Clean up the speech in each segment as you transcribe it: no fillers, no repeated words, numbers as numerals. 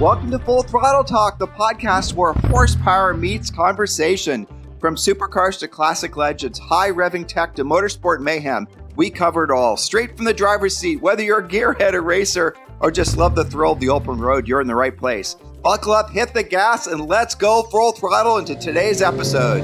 Welcome to Full Throttle Talk, the podcast where horsepower meets conversation. From supercars to classic legends, high revving tech to motorsport mayhem, we cover it all. Straight from the driver's seat, whether you're a gearhead, a racer, or just love the thrill of the open road, you're in the right place. Buckle up, hit the gas, and let's go full throttle into today's episode.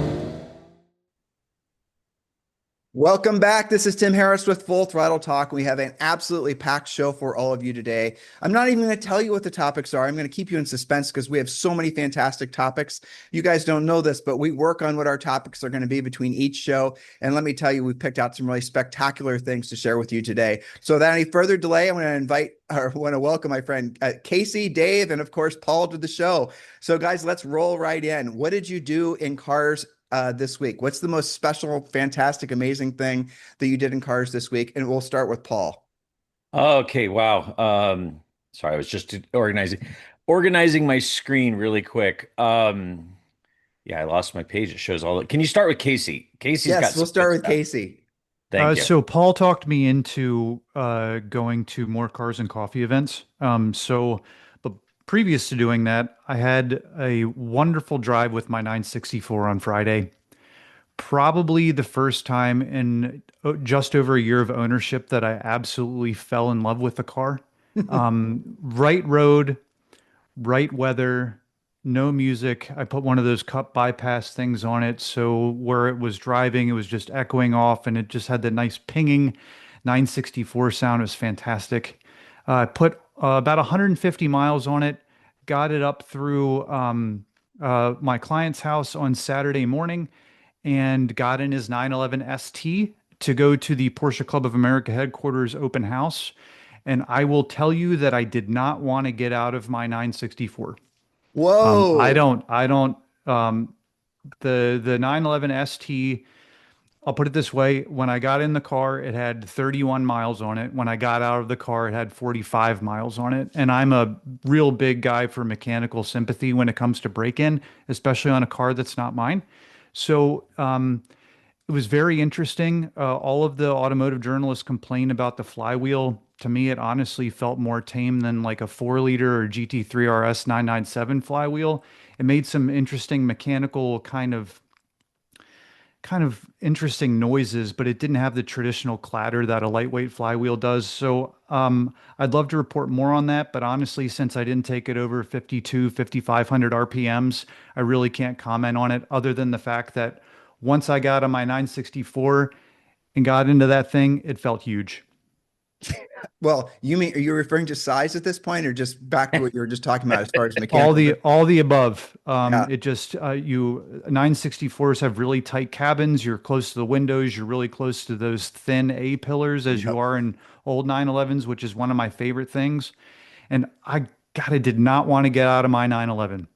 Welcome back. This is Tim Harris with Full Throttle Talk. We have an absolutely packed show for all of you today. I'm not even going to tell you what the topics are. I'm going to keep you in suspense because we have so many fantastic topics. You guys don't know this, but we work on what our topics are going to be between each show. And let me tell you, we've picked out some really spectacular things to share with you today. So without any further delay, I want to welcome my friend Casey, Dave, and of course, Paul to the show. So guys, let's roll right in. What did you do in cars this week? What's the most special, fantastic, amazing thing that you did in cars this week? And we'll start with Paul. Okay, wow. Sorry, I was just organizing my screen really quick. Yeah, I lost my page. It shows all. Can you start with Casey? Yes, we'll start with Casey. Thank you. So Paul talked me into going to more cars and coffee events. But previous to doing that, I had a wonderful drive with my 964 on Friday. Probably the first time in just over a year of ownership that I absolutely fell in love with the car. Right road, right weather, no music. I put one of those cut bypass things on it, so where it was driving, it was just echoing off, and it just had that nice pinging 964 sound. It was fantastic. I put about 150 miles on it, got it up through my client's house on Saturday morning, and got in his 911 ST to go to the Porsche Club of America headquarters open house. And I will tell you that I did not want to get out of my 964. Whoa. The 911 ST, I'll put it this way. When I got in the car, it had 31 miles on it. When I got out of the car, it had 45 miles on it. And I'm a real big guy for mechanical sympathy when it comes to break-in, especially on a car that's not mine. So, it was very interesting. All of the automotive journalists complain about the flywheel. To me, it honestly felt more tame than like a 4-liter or GT3 RS 997 flywheel. It made some interesting mechanical kind of interesting noises, but it didn't have the traditional clatter that a lightweight flywheel does. So I'd love to report more on that, but honestly, since I didn't take it over 5,500 RPMs, I really can't comment on it other than the fact that once I got on my 964 and got into that thing, it felt huge. Well, are you referring to size at this point, or just back to what you were just talking about as far as mechanical? All the above. Yeah. It just you 964s have really tight cabins. You're close to the windows. You're really close to those thin A pillars as you are in old 911s, which is one of my favorite things. And I did not want to get out of my 911.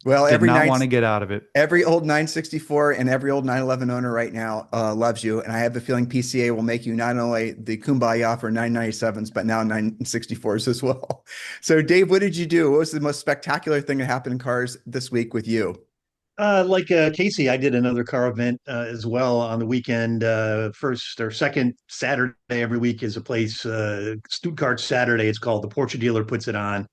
Well, Did not want to get out of it. Every old 964 and every old 911 owner right now loves you. And I have the feeling PCA will make you not only the kumbaya for 997s, but now 964s as well. So Dave, what did you do? What was the most spectacular thing that happened in cars this week with you? Like Casey, I did another car event as well on the weekend. First or second Saturday every week is a place, Stuttgart Saturday. It's called. The Porsche dealer puts it on.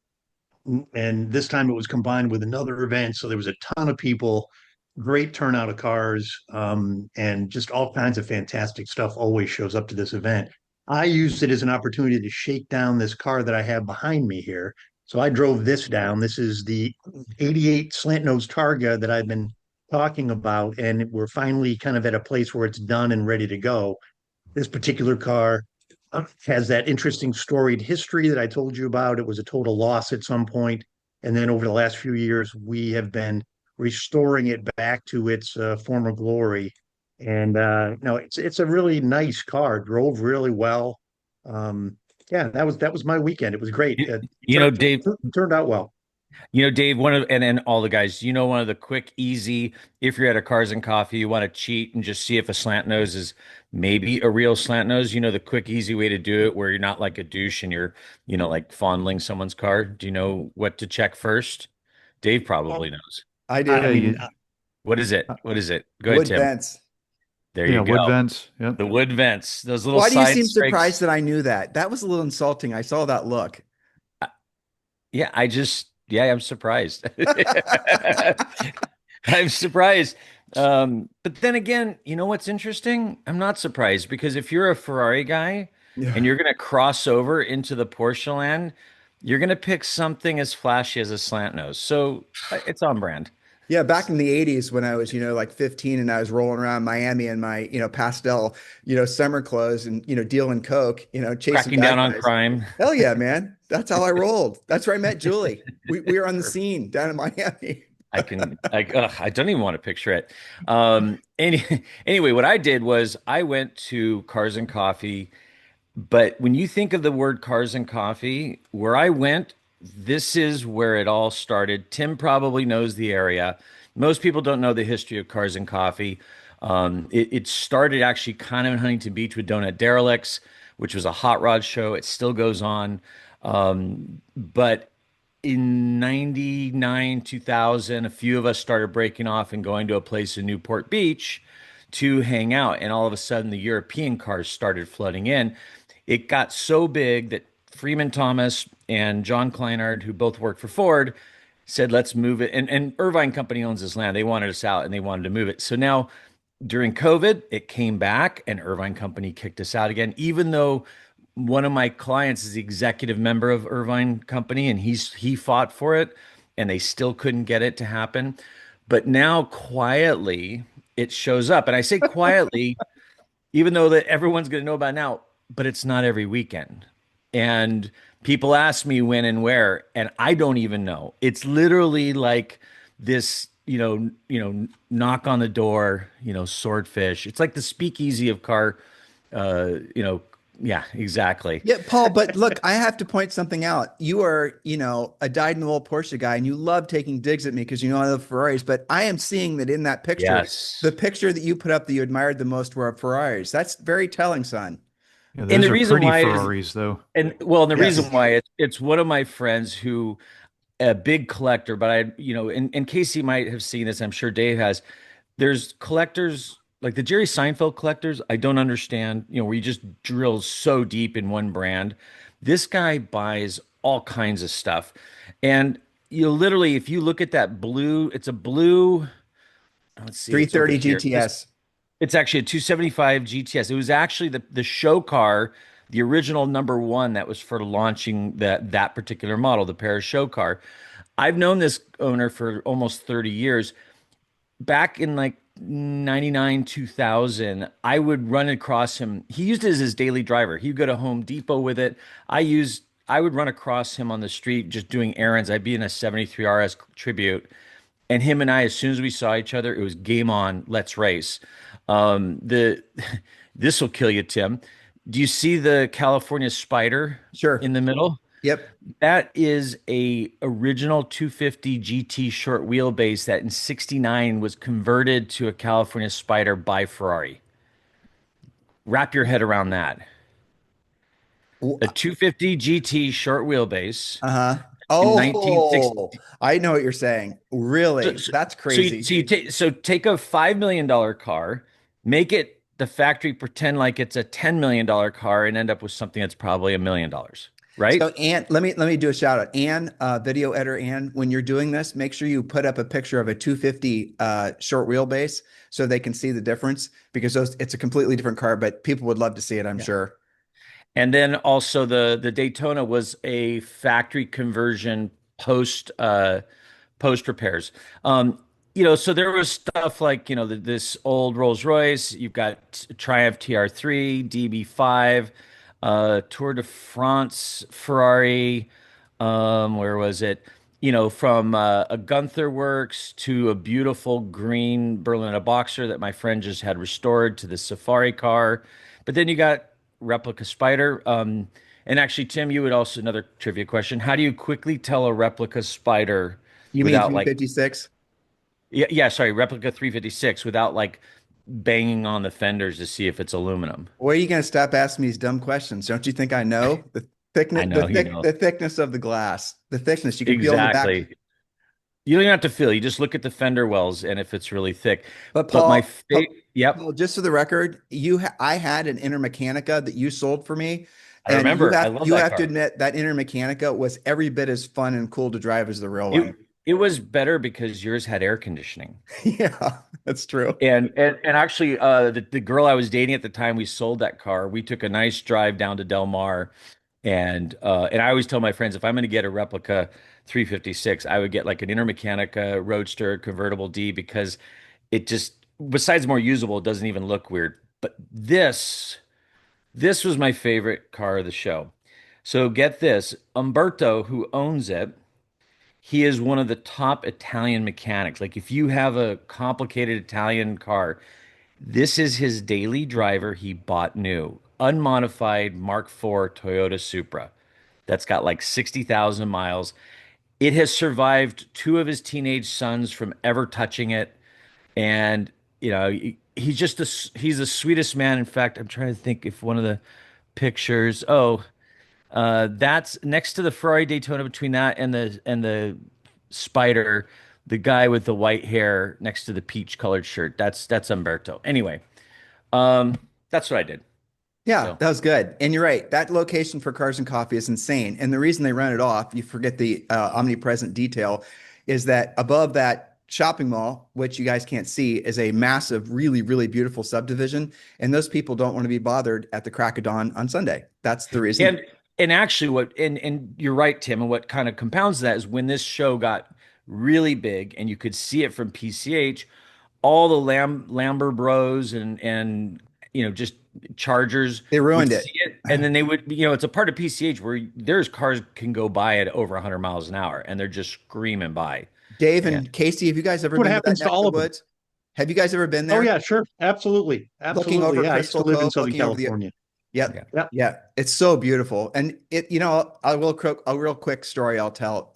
And this time it was combined with another event. So there was a ton of people, great turnout of cars, and just all kinds of fantastic stuff always shows up to this event. I used it as an opportunity to shake down this car that I have behind me here. So I drove this down. This is the 88 slant nose Targa that I've been talking about. And we're finally kind of at a place where it's done and ready to go. This particular car has that interesting storied history that I told you about. It was a total loss at some point. And then over the last few years, we have been restoring it back to its former glory. And no, it's a really nice car. Drove really well. Yeah, that was my weekend. It was great. Dave, Turned out well. Dave, and all the guys, one of the quick, easy, if you're at a Cars and Coffee, you want to cheat and just see if a slant nose is maybe a real slant nose, the quick, easy way to do it where you're not like a douche and you're, like fondling someone's car. Do you know what to check first? Dave probably knows. I do. I mean, What is it? What is it? Go Wood ahead, Tim. vents. There you go. Wood vents. Yep. The wood vents, those little Why do you side seem scrapes. surprised that I knew that? That was a little insulting. I saw that look. Yeah, Yeah, I'm surprised. I'm surprised. But then again, you know what's interesting? I'm not surprised because if you're a Ferrari guy and Yeah. you're going to cross over into the Porsche land, you're going to pick something as flashy as a slant nose. So it's on brand. Yeah, back in the 80s when I was, like 15 and I was rolling around Miami in my, pastel, summer clothes and, dealing coke, chasing Cracking bad down on guys. crime. Hell yeah, man. That's how I rolled. That's where I met Julie. We were on the scene down in Miami. I don't even want to picture it. Anyway, what I did was I went to Cars and Coffee. But when you think of the word cars and coffee, where I went, this is where it all started. Tim probably knows the area. Most people don't know the history of cars and coffee. It started actually kind of in Huntington Beach with Donut Derelicts, which was a hot rod show. It still goes on. But in 99, 2000, a few of us started breaking off and going to a place in Newport Beach to hang out. And all of a sudden, the European cars started flooding in. It got so big that Freeman Thomas and John Kleinard, who both worked for Ford, said, let's move it. And Irvine Company owns this land. They wanted us out and they wanted to move it. So now during COVID, it came back and Irvine Company kicked us out again, even though one of my clients is the executive member of Irvine Company and he fought for it and they still couldn't get it to happen. But now quietly it shows up. And I say quietly, even though that everyone's going to know about it now, but it's not every weekend. And people ask me when and where, and I don't even know. It's literally like this, knock on the door, swordfish. It's like the speakeasy of car, yeah, exactly. Yeah, Paul, but look, I have to point something out. You are, a dyed-in-the-wool Porsche guy, and you love taking digs at me because I love Ferraris. But I am seeing that in that picture, the Yes. picture that you put up that you admired the most were Ferraris. That's very telling, son. Yeah, And those the are reason pretty why is, Ferraris, though. the reason Yes. why it's one of my friends who a big collector, but and Casey might have seen this. I'm sure Dave has. There's collectors like the Jerry Seinfeld collectors. I don't understand, where you just drill so deep in one brand. This guy buys all kinds of stuff. And literally, if you look at that blue, it's a blue, let's see, it's over 330 here. GTS. It's actually a 275 GTS. It was actually the show car, the original number one that was for launching that particular model, the Paris show car. I've known this owner for almost 30 years. Back in like 99, 2000, I would run across him. He used it as his daily driver. He'd go to Home Depot with it. I would run across him on the street just doing errands. I'd be in a 73 RS Tribute. And him and I, as soon as we saw each other, it was game on, let's race. The this will kill you, Tim. Do you see the California Spider Sure. in the middle? Yep. That is a original 250 GT short wheelbase that in 69 was converted to a California Spider by Ferrari. Wrap your head around that. A 250 GT short wheelbase Uh-huh. in 1960. Oh, I know what you're saying. Really? That's crazy. Take a $5 million car, make it the factory pretend like it's a $10 million car, and end up with something that's probably $1 million, So, right? Ann, let me do a shout out. Ann, video editor Ann, when you're doing this, make sure you put up a picture of a 250 short wheelbase so they can see the difference because it's a completely different car, but people would love to see it, I'm sure. And then also the Daytona was a factory conversion post repairs. So there was stuff like this old Rolls Royce. You've got Triumph TR3, DB5, Tour de France Ferrari. Where was it? From a Gunther Works to a beautiful green Berlina Boxer that my friend just had restored to the Safari car. But then you got replica Spider. And actually, Tim, you would also another trivia question. How do you quickly tell a replica Spider You mean without like 356? yeah, sorry, replica 356 without like banging on the fenders to see if it's aluminum? Where are you going to stop asking me these dumb questions? Don't you think I know the I thickness, know you know the thickness of the glass, the thickness you can feel in the back. exactly. You don't even have to feel. You just look at the fender wells and if it's really thick. But But my Paul, yep. Paul, just for the record, I had an Intermechanica that you sold for me, I And remember. I love you that have to car. admit that Inter Mechanica was every bit as fun and cool to drive as the real It one. it was better because yours had air conditioning. Yeah, that's true. And actually, the girl I was dating at the time, we sold that car. We took a nice drive down to Del Mar, and I always tell my friends if I'm going to get a replica 356, I would get like an Intermechanica Roadster convertible D because it just, besides more usable, it doesn't even look weird. But this was my favorite car of the show. So get this, Umberto, who owns it, he is one of the top Italian mechanics. Like if you have a complicated Italian car, this is his daily driver he bought new, unmodified Mark IV Toyota Supra. That's got like 60,000 miles. It has survived two of his teenage sons from ever touching it. And, he's just he's the sweetest man. In fact, I'm trying to think if one of the pictures, that's next to the Ferrari Daytona between that and the Spider, the guy with the white hair next to the peach colored shirt. That's Umberto. Anyway, that's what I did. Yeah, So that was good. And you're right. That location for Cars and Coffee is insane. And the reason they run it off, you forget the omnipresent detail, is that above that shopping mall, which you guys can't see, is a massive, really, really beautiful subdivision. And those people don't want to be bothered at the crack of dawn on Sunday. That's the reason. and actually and you're right, Tim, and what kind of compounds that is when this show got really big and you could see it from PCH, all the Lamber Bros and just Chargers They would ruined it. see it, and then they would, it's a part of PCH where there's cars can go by at over 100 miles an hour, and they're just screaming by. Dave And and Casey, have you guys ever What been to that happens to neck of all the of them? woods? Have you guys ever been Oh there? yeah, sure. Absolutely. Looking Absolutely. over Yeah, I used to Crystal live in Cove, Southern looking over the California. Yep. yeah, Yeah. Yeah. It's so beautiful. And a real quick story I'll tell.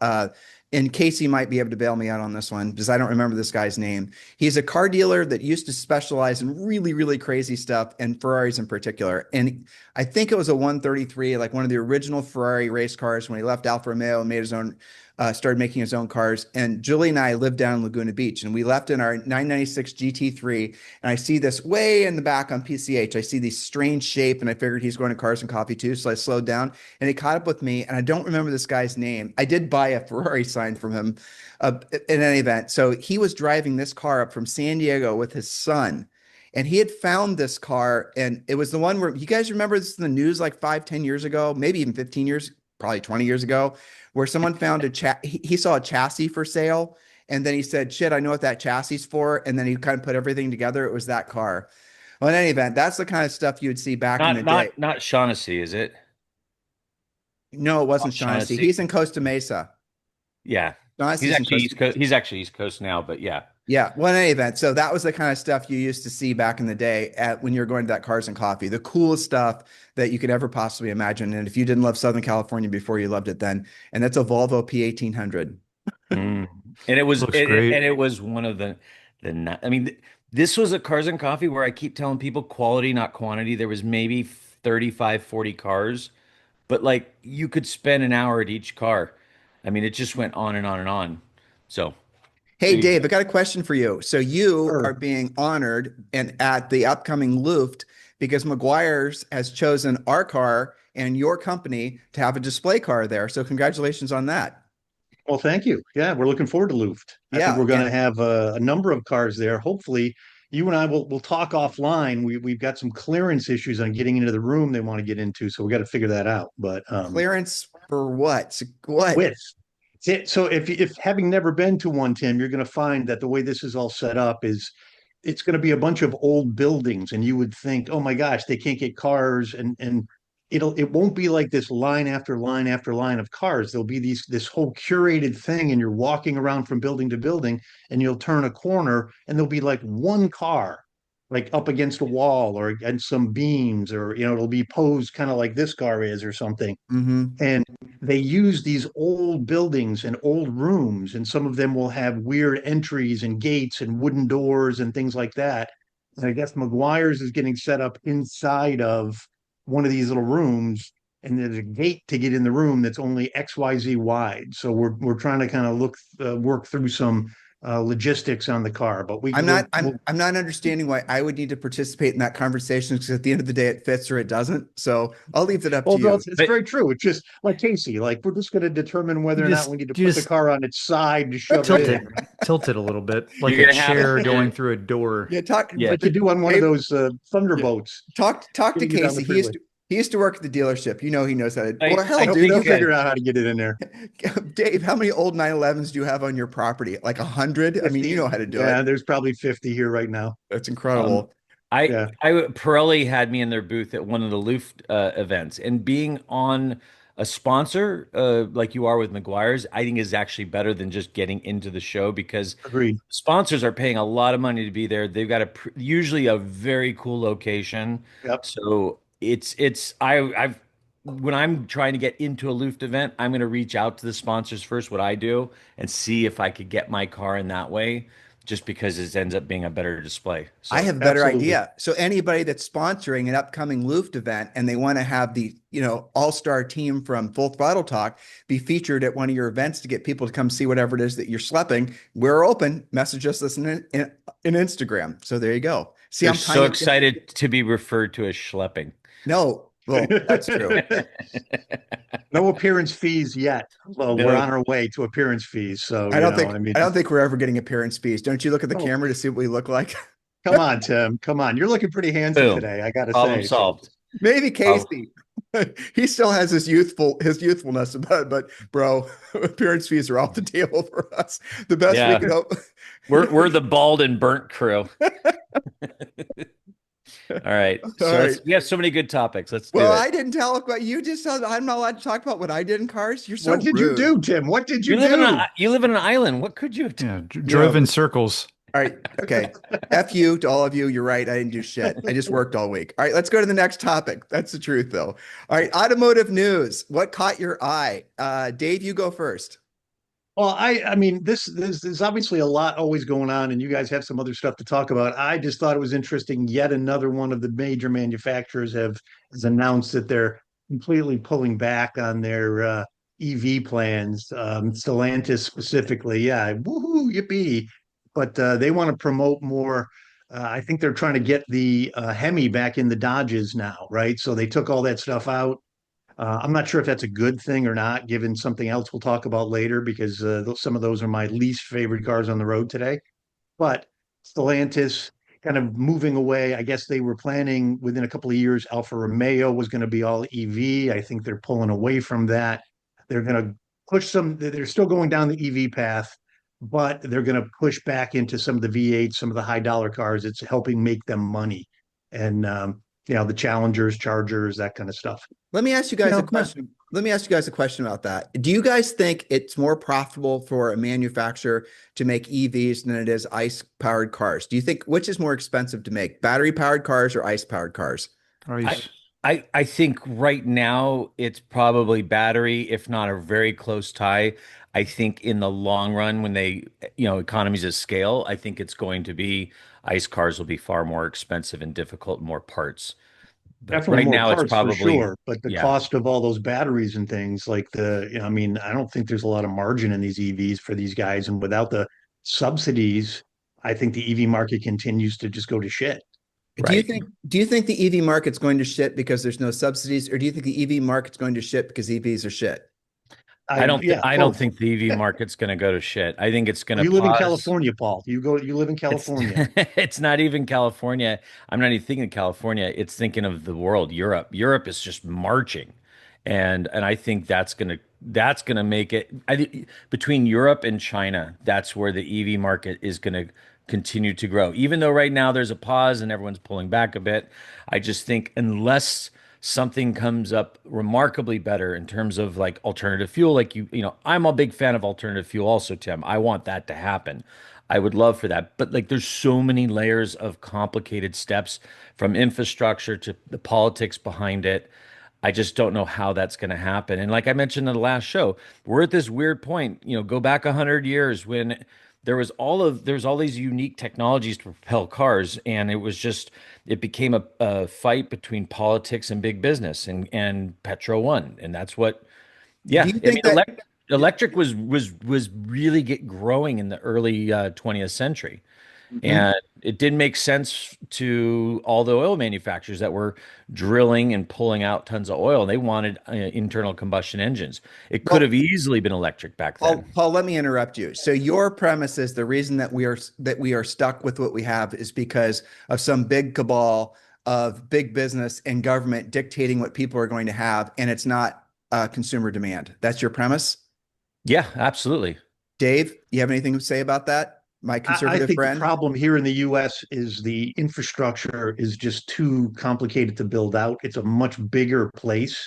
And Casey might be able to bail me out on this one because I don't remember this guy's name. He's a car dealer that used to specialize in really, really crazy stuff and Ferraris in particular. And I think it was a 133, like one of the original Ferrari race cars when he left Alfa Romeo and made his own, started making his own cars. And Julie and I lived down in Laguna Beach and we left in our 996 GT3. And I see this way in the back on PCH. I see these strange shape and I figured he's going to Cars and Coffee too. So I slowed down and he caught up with me. And I don't remember this guy's name. I did buy a Ferrari sign from him in any event. So he was driving this car up from San Diego with his son. And he had found this car, and it was the one where you guys remember this in the news like 5, 10 years ago, maybe even 15 years, probably 20 years ago, where someone found he saw a chassis for sale. And then he said, shit, I know what that chassis is for. And then he kind of put everything together. It was that car. Well, in any event, that's the kind of stuff you would see back in the day. not Shaughnessy, is it? No, it wasn't Not Shaughnessy. Shaughnessy. He's in Costa Mesa. Yeah, Shaughnessy's in Costa Mesa. He's actually East Coast now, but yeah. Yeah. Well, in any event, so that was the kind of stuff you used to see back in the day when you were going to that Cars and Coffee, the coolest stuff that you could ever possibly imagine. And if you didn't love Southern California before, you loved it then. And that's a Volvo P1800. Mm. And it was Looks great. and it was one of I mean, this was a Cars and Coffee where I keep telling people quality, not quantity. There was maybe 35, 40 cars, but like you could spend an hour at each car. I mean, it just went on and on and on. So Hey, there you Dave, go. I got a question for you. So you Sure. are being honored and at the upcoming Luft because McGuire's has chosen our car and your company to have a display car there. So congratulations on that. Well, thank you. Yeah, we're looking forward to Luft. I think Yeah. we're going to And have a number of cars there. Hopefully, you and I will talk offline. We've got some clearance issues on getting into the room they want to get into, so we got to figure that out. But clearance for what? What? width. So if having never been to one, Tim, you're going to find that the way this is all set up is it's going to be a bunch of old buildings, and you would think, oh my gosh, they can't get cars, and it won't be like this line after line after line of cars. There'll be this whole curated thing, and you're walking around from building to building, and you'll turn a corner, and there'll be like one car, like up against a wall or against some beams, or it'll be posed kind of like this car is or something. Mm-hmm. And they use these old buildings and old rooms, and some of them will have weird entries and gates and wooden doors and things like that. And I guess McGuire's is getting set up inside of one of these little rooms, and there's a gate to get in the room that's only XYZ wide. So we're trying to kind of work through some logistics on the car. But I'm not I'm not understanding why I would need to participate in that conversation, because at the end of the day it fits or it doesn't. So I'll leave it up to well, no, you. it's But very true. It's just like Casey, like we're just going to determine whether You or not just we need to you put the just car on its side to shove it tilt in. it, tilt it a little bit, like you're a gonna have chair your going through a door. Yeah, talk yeah. Like you do on one of Dave, those yeah. thunderboats Talk to getting it down the Casey. freeway. He used to work at the dealership. You know he knows how to. I Well, hell, I They'll, dude, think they'll figure out how to get it in there. Dave, how many old 911s do you have on your property? Like 100? I mean, you 50. know how to do Yeah, it. there's probably 50 here right now. That's um incredible. I Yeah, Pirelli had me in their booth at one of the Luft events, and being on a sponsor like you are with McGuire's, I think is actually better than just getting into the show, because agreed. sponsors are paying a lot of money to be there. They've got usually a very cool location. Yep. So I've when I'm trying to get into a Luft event, I'm going to reach out to the sponsors first, what I do, and see if I could get my car in that way, just because it ends up being a better display. I So have a better Absolutely. idea. So anybody that's sponsoring an upcoming Luft event and they want to have the, all-star team from Full Throttle Talk be featured at one of your events to get people to come see whatever it is that you're schlepping, we're open. Message us in Instagram. So there you go. See, they're I'm so kind of excited to be referred to as schlepping. no. Well, that's true. No appearance fees yet. Well, we're No. on our way to appearance fees. So, I mean, I don't think we're ever getting appearance fees. Don't you look at the oh, camera to see what we look like? come on, Tim. Come on. You're looking pretty handsome Boom. today, I gotta Problem say. So, solved. Maybe Oh, Casey. He still has his youthfulness about it, but bro, appearance fees are off the table for us. The best we yeah. could hope. We're the bald and burnt crew. All right. All So right. we have so many good topics. Let's do Well, it. I didn't tell about you. Just said I'm not allowed to talk about what I did in cars. You're so what did you rude. do, Tim? What did you You do? live in an island. What could you have done? Yeah, drove Yeah. in circles. All right. Okay. F you to all of you. You're right. I didn't do shit. I just worked all week. All right. Let's go to the next topic. That's the truth, though. All right. Automotive news. What caught your eye? Dave, you go first. Well, I mean, there's obviously a lot always going on, and you guys have some other stuff to talk about. I just thought it was interesting. Yet another one of the major manufacturers has announced that they're completely pulling back on their EV plans. Stellantis specifically, yeah, woohoo, yippee! But they want to promote more. I think they're trying to get the Hemi back in the Dodges now, right? So they took all that stuff out. I'm not sure if that's a good thing or not, given something else we'll talk about later, because some of those are my least favorite cars on the road today. But Stellantis kind of moving away. I guess they were planning within a couple of years, Alfa Romeo was going to be all EV. I think they're pulling away from that. They're going to they're still going down the EV path, but they're going to push back into some of the V8, some of the high dollar cars. It's helping make them money. And, the Challengers, Chargers, that kind of stuff. Let me ask you guys a question. Let me ask you guys a question about that. Do you guys think it's more profitable for a manufacturer to make EVs than it is ICE-powered cars? Do you think which is more expensive to make, battery-powered cars or ICE-powered cars? I think right now it's probably battery, if not a very close tie. I think in the long run, when economies of scale, I think it's going to be ICE cars will be far more expensive and difficult, and more parts. But Definitely right more now it's parts for probably, sure, but the yeah. cost of all those batteries and things like I mean, I don't think there's a lot of margin in these EVs for these guys. And without the subsidies, I think the EV market continues to just go to shit. Right. Do you think the EV market's going to shit because there's no subsidies, or do you think the EV market's going to shit because EVs are shit? Yeah, I don't both. think the EV market's going to go to shit. I think it's going to You live in pause. California, Paul. You live in It's California. it's not even California. I'm not even thinking of California. It's thinking of the world, Europe. Europe is just marching. And I think that's gonna make it. I think between Europe and China, that's where the EV market is gonna continue to grow. Even though right now there's a pause and everyone's pulling back a bit, I just think unless something comes up remarkably better in terms of like alternative fuel, like I'm a big fan of alternative fuel also, Tim. I want that to happen. I would love for that. But like there's so many layers of complicated steps from infrastructure to the politics behind it. I just don't know how that's going to happen. And like I mentioned in the last show, we're at this weird point, go back 100 years when there's all these unique technologies to propel cars. And it became a fight between politics and big business, and Petro won. And that's what, Do yeah, you I mean, think that electric was really growing in the early 20th century. Mhm. And it didn't make sense to all the oil manufacturers that were drilling and pulling out tons of oil. They wanted internal combustion engines. It could have Well, easily been electric back then. Paul, let me interrupt you. So your premise is the reason that we are stuck with what we have is because of some big cabal of big business and government dictating what people are going to have, and it's not consumer demand. That's your premise? Yeah, absolutely. Dave, you have anything to say about that? My I conservative think the friend? problem here in the US is the infrastructure is just too complicated to build out. It's a much bigger place.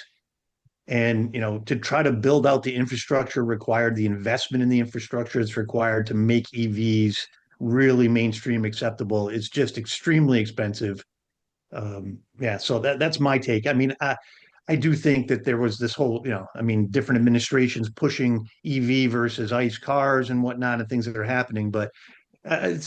And, to try to build out the infrastructure required, the investment in the infrastructure is required to make EVs really mainstream acceptable. It's just extremely expensive. Yeah, so that's my take. I mean, I do think that there was this whole, different administrations pushing EV versus ICE cars and whatnot, and things that are happening. But it's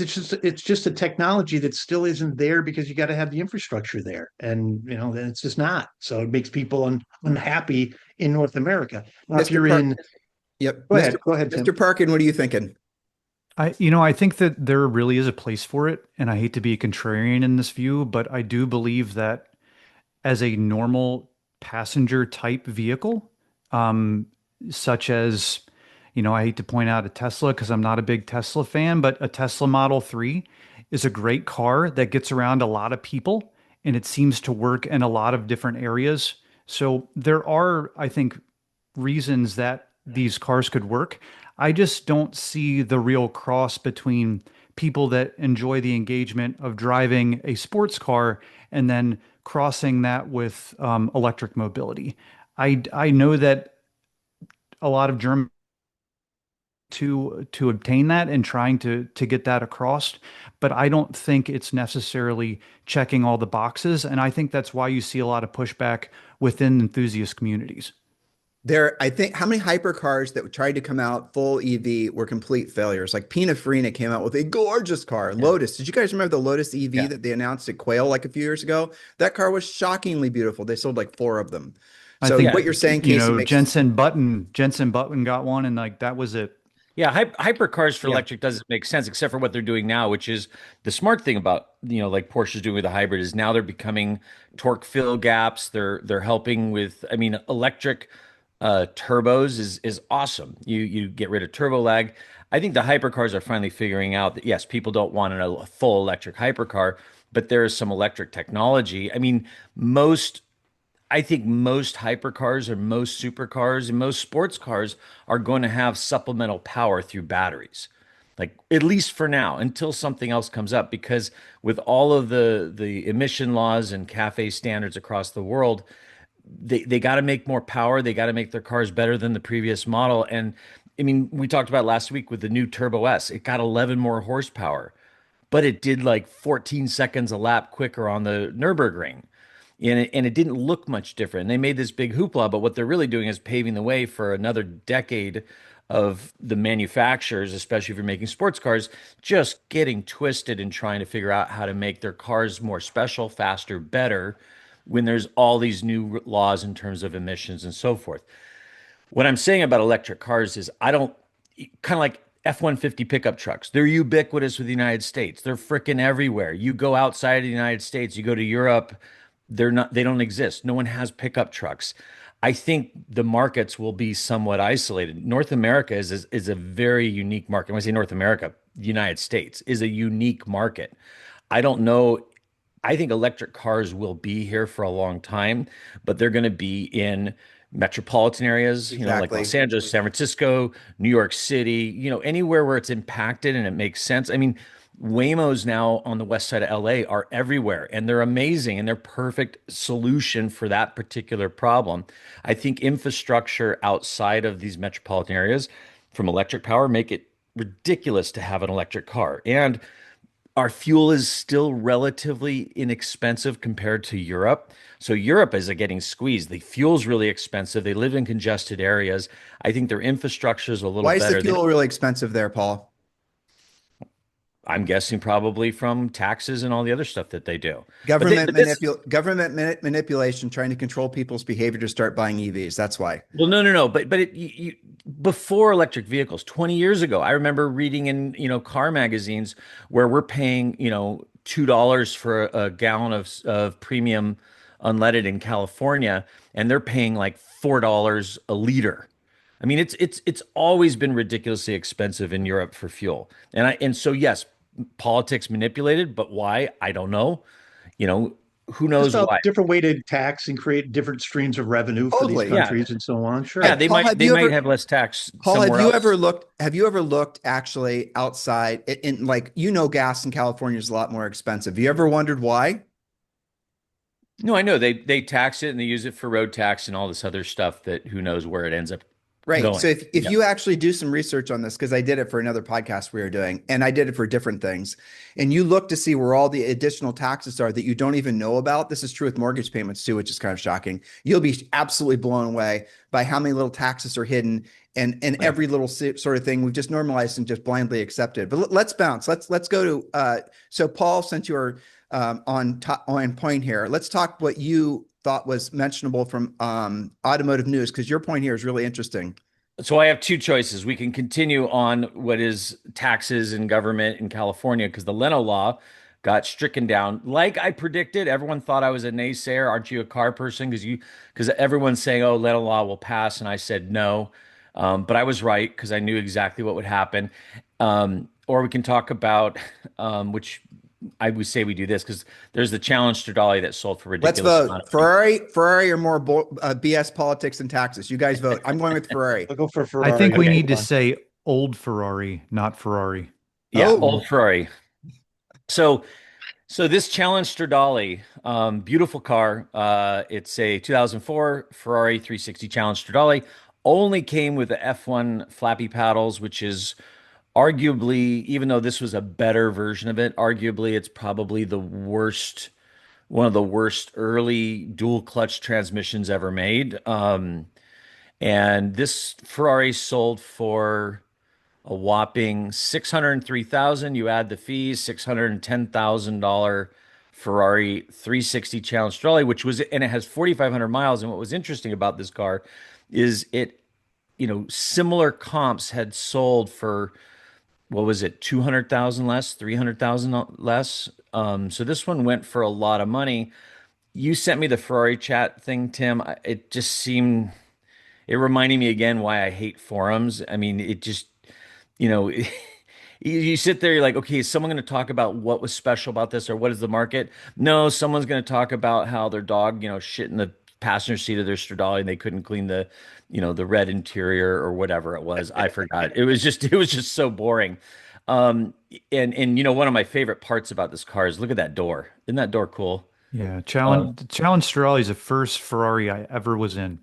just a technology that still isn't there because you got to have the infrastructure there, and then it's just not. So it makes people unhappy in North America. Now, if Mr. you're Park, in, yep. go ahead, Mr. Tim. Parkin, what are you thinking? I think that there really is a place for it, and I hate to be a contrarian in this view, but I do believe that as a normal passenger type vehicle, um, such as, I hate to point out a Tesla because I'm not a big Tesla fan, but a Tesla Model 3 is a great car that gets around a lot of people and it seems to work in a lot of different areas. So there are, I think, reasons that these cars could work. I just don't see the real cross between people that enjoy the engagement of driving a sports car and then crossing that with electric mobility. I know that a lot of German to obtain that and trying to get that across, but I don't think it's necessarily checking all the boxes, and I think that's why you see a lot of pushback within enthusiast communities. I think, how many hypercars that tried to come out full EV were complete failures? Like Pininfarina came out with a gorgeous car. Yeah. Lotus. Did you guys remember the Lotus EV Yeah. that they announced at Quail like a few years ago? That car was shockingly beautiful. They sold like four of them. I So think, what you're saying, Casey, makes Jensen Button got one and like that was it. Yeah, hypercars for yeah. electric doesn't make sense except for what they're doing now, which is the smart thing about, like Porsche's doing with the hybrid is now they're becoming torque fill gaps. They're helping with, I mean, electric turbos is awesome. You get rid of turbo lag. I think the hypercars are finally figuring out that yes, people don't want a full electric hypercar, but there is some electric technology. I mean, I think most hypercars or most supercars and most sports cars are going to have supplemental power through batteries. Like at least for now, until something else comes up, because with all of the emission laws and CAFE standards across the world, they got to make more power. They got to make their cars better than the previous model. And I mean, we talked about last week with the new Turbo S. It got 11 more horsepower, but it did like 14 seconds a lap quicker on the Nürburgring. And it didn't look much different. They made this big hoopla, but what they're really doing is paving the way for another decade of the manufacturers, especially if you're making sports cars, just getting twisted and trying to figure out how to make their cars more special, faster, better, when there's all these new laws in terms of emissions and so forth. What I'm saying about electric cars is I don't kind of like F-150 pickup trucks. They're ubiquitous with the United States. They're freaking everywhere. You go outside of the United States, you go to Europe, they don't exist. No one has pickup trucks. I think the markets will be somewhat isolated. North America is a very unique market. When I say North America, the United States is a unique market. I don't know. I think electric cars will be here for a long time, but they're going to be in metropolitan areas, like Los Exactly. Angeles, San Francisco, New York City, anywhere where it's impacted and it makes sense. I mean, Waymos now on the west side of LA are everywhere and they're amazing and they're perfect solution for that particular problem. I think infrastructure outside of these metropolitan areas from electric power make it ridiculous to have an electric car. And our fuel is still relatively inexpensive compared to Europe. So Europe is getting squeezed. The fuel's really expensive. They live in congested areas. I think their infrastructure is a little Why is the better. They fuel really expensive there, Paul? I'm guessing probably from taxes and all the other stuff that they do. Government manipulation, trying to control people's behavior to start buying EVs. That's why. Well, no. But before electric vehicles, 20 years ago, I remember reading in, car magazines where we're paying, $2 for a gallon of premium unleaded in California, and they're paying like $4 a liter. I mean, it's always been ridiculously expensive in Europe for fuel. And so yes, politics manipulated, but why? I don't know. You know, who Just knows a why? different way to tax and create different streams of revenue for these Totally. Yeah. countries and so on. Yeah, Sure. Paul, they might have less tax Paul, somewhere else. have you ever looked actually outside in like, gas in California is a lot more expensive. You ever wondered why? No, I know they tax it and they use it for road tax and all this other stuff that who knows where it ends up Right. going. So if Yeah. you actually do some research on this, because I did it for another podcast we were doing, and I did it for different things, and you look to see where all the additional taxes are that you don't even know about. This is true with mortgage payments too, which is kind of shocking. You'll be absolutely blown away by how many little taxes are hidden and every little sort of thing we've just normalized and just blindly accepted. But let's bounce. Let's go to so Paul, since you're on point here, let's talk what you thought was mentionable from automotive news, because your point here is really interesting. So I have two choices. We can continue on what is taxes and government in California because the Leno law got stricken down. Like I predicted, everyone thought I was a naysayer. Aren't you a car person? Because everyone's saying, "Oh, Leno law will pass," and I said no. But I was right because I knew exactly what would happen. Or we can talk about which I would say we do this because there's the Challenge Stradale that sold for Let's ridiculous amount vote. of money. Ferrari or more BS politics and taxes. You guys vote. I'm going with Ferrari. I'll go for I Ferrari. think we Okay. need to say old Ferrari, not Ferrari. Yeah, Oh. old Ferrari. So this Challenge Stradale, beautiful car. It's a 2004 Ferrari 360 Challenge Stradale. Only came with the F1 flappy paddles, which is arguably, even though this was a better version of it, arguably it's probably one of the worst early dual clutch transmissions ever made. And this Ferrari sold for a whopping 603,000. You add the fees, $610,000 Ferrari 360 Challenge Stradale, and it has 4,500 miles. And what was interesting about this car is similar comps had sold for, what was it, 200,000 less, 300,000 less. So this one went for a lot of money. You sent me the Ferrari chat thing, Tim. It just seemed, it reminded me again why I hate forums. I mean, it just, you know, you sit there, you're like, okay, is someone going to talk about what was special about this or what is the market? No, someone's going to talk about how their dog, shit in the passenger seat of their Stradale and they couldn't clean the red interior or whatever it was. I forgot. It was just so boring. And one of my favorite parts about this car is look at that door. Isn't that door cool? Yeah, Challenge Stradale is the first Ferrari I ever was in.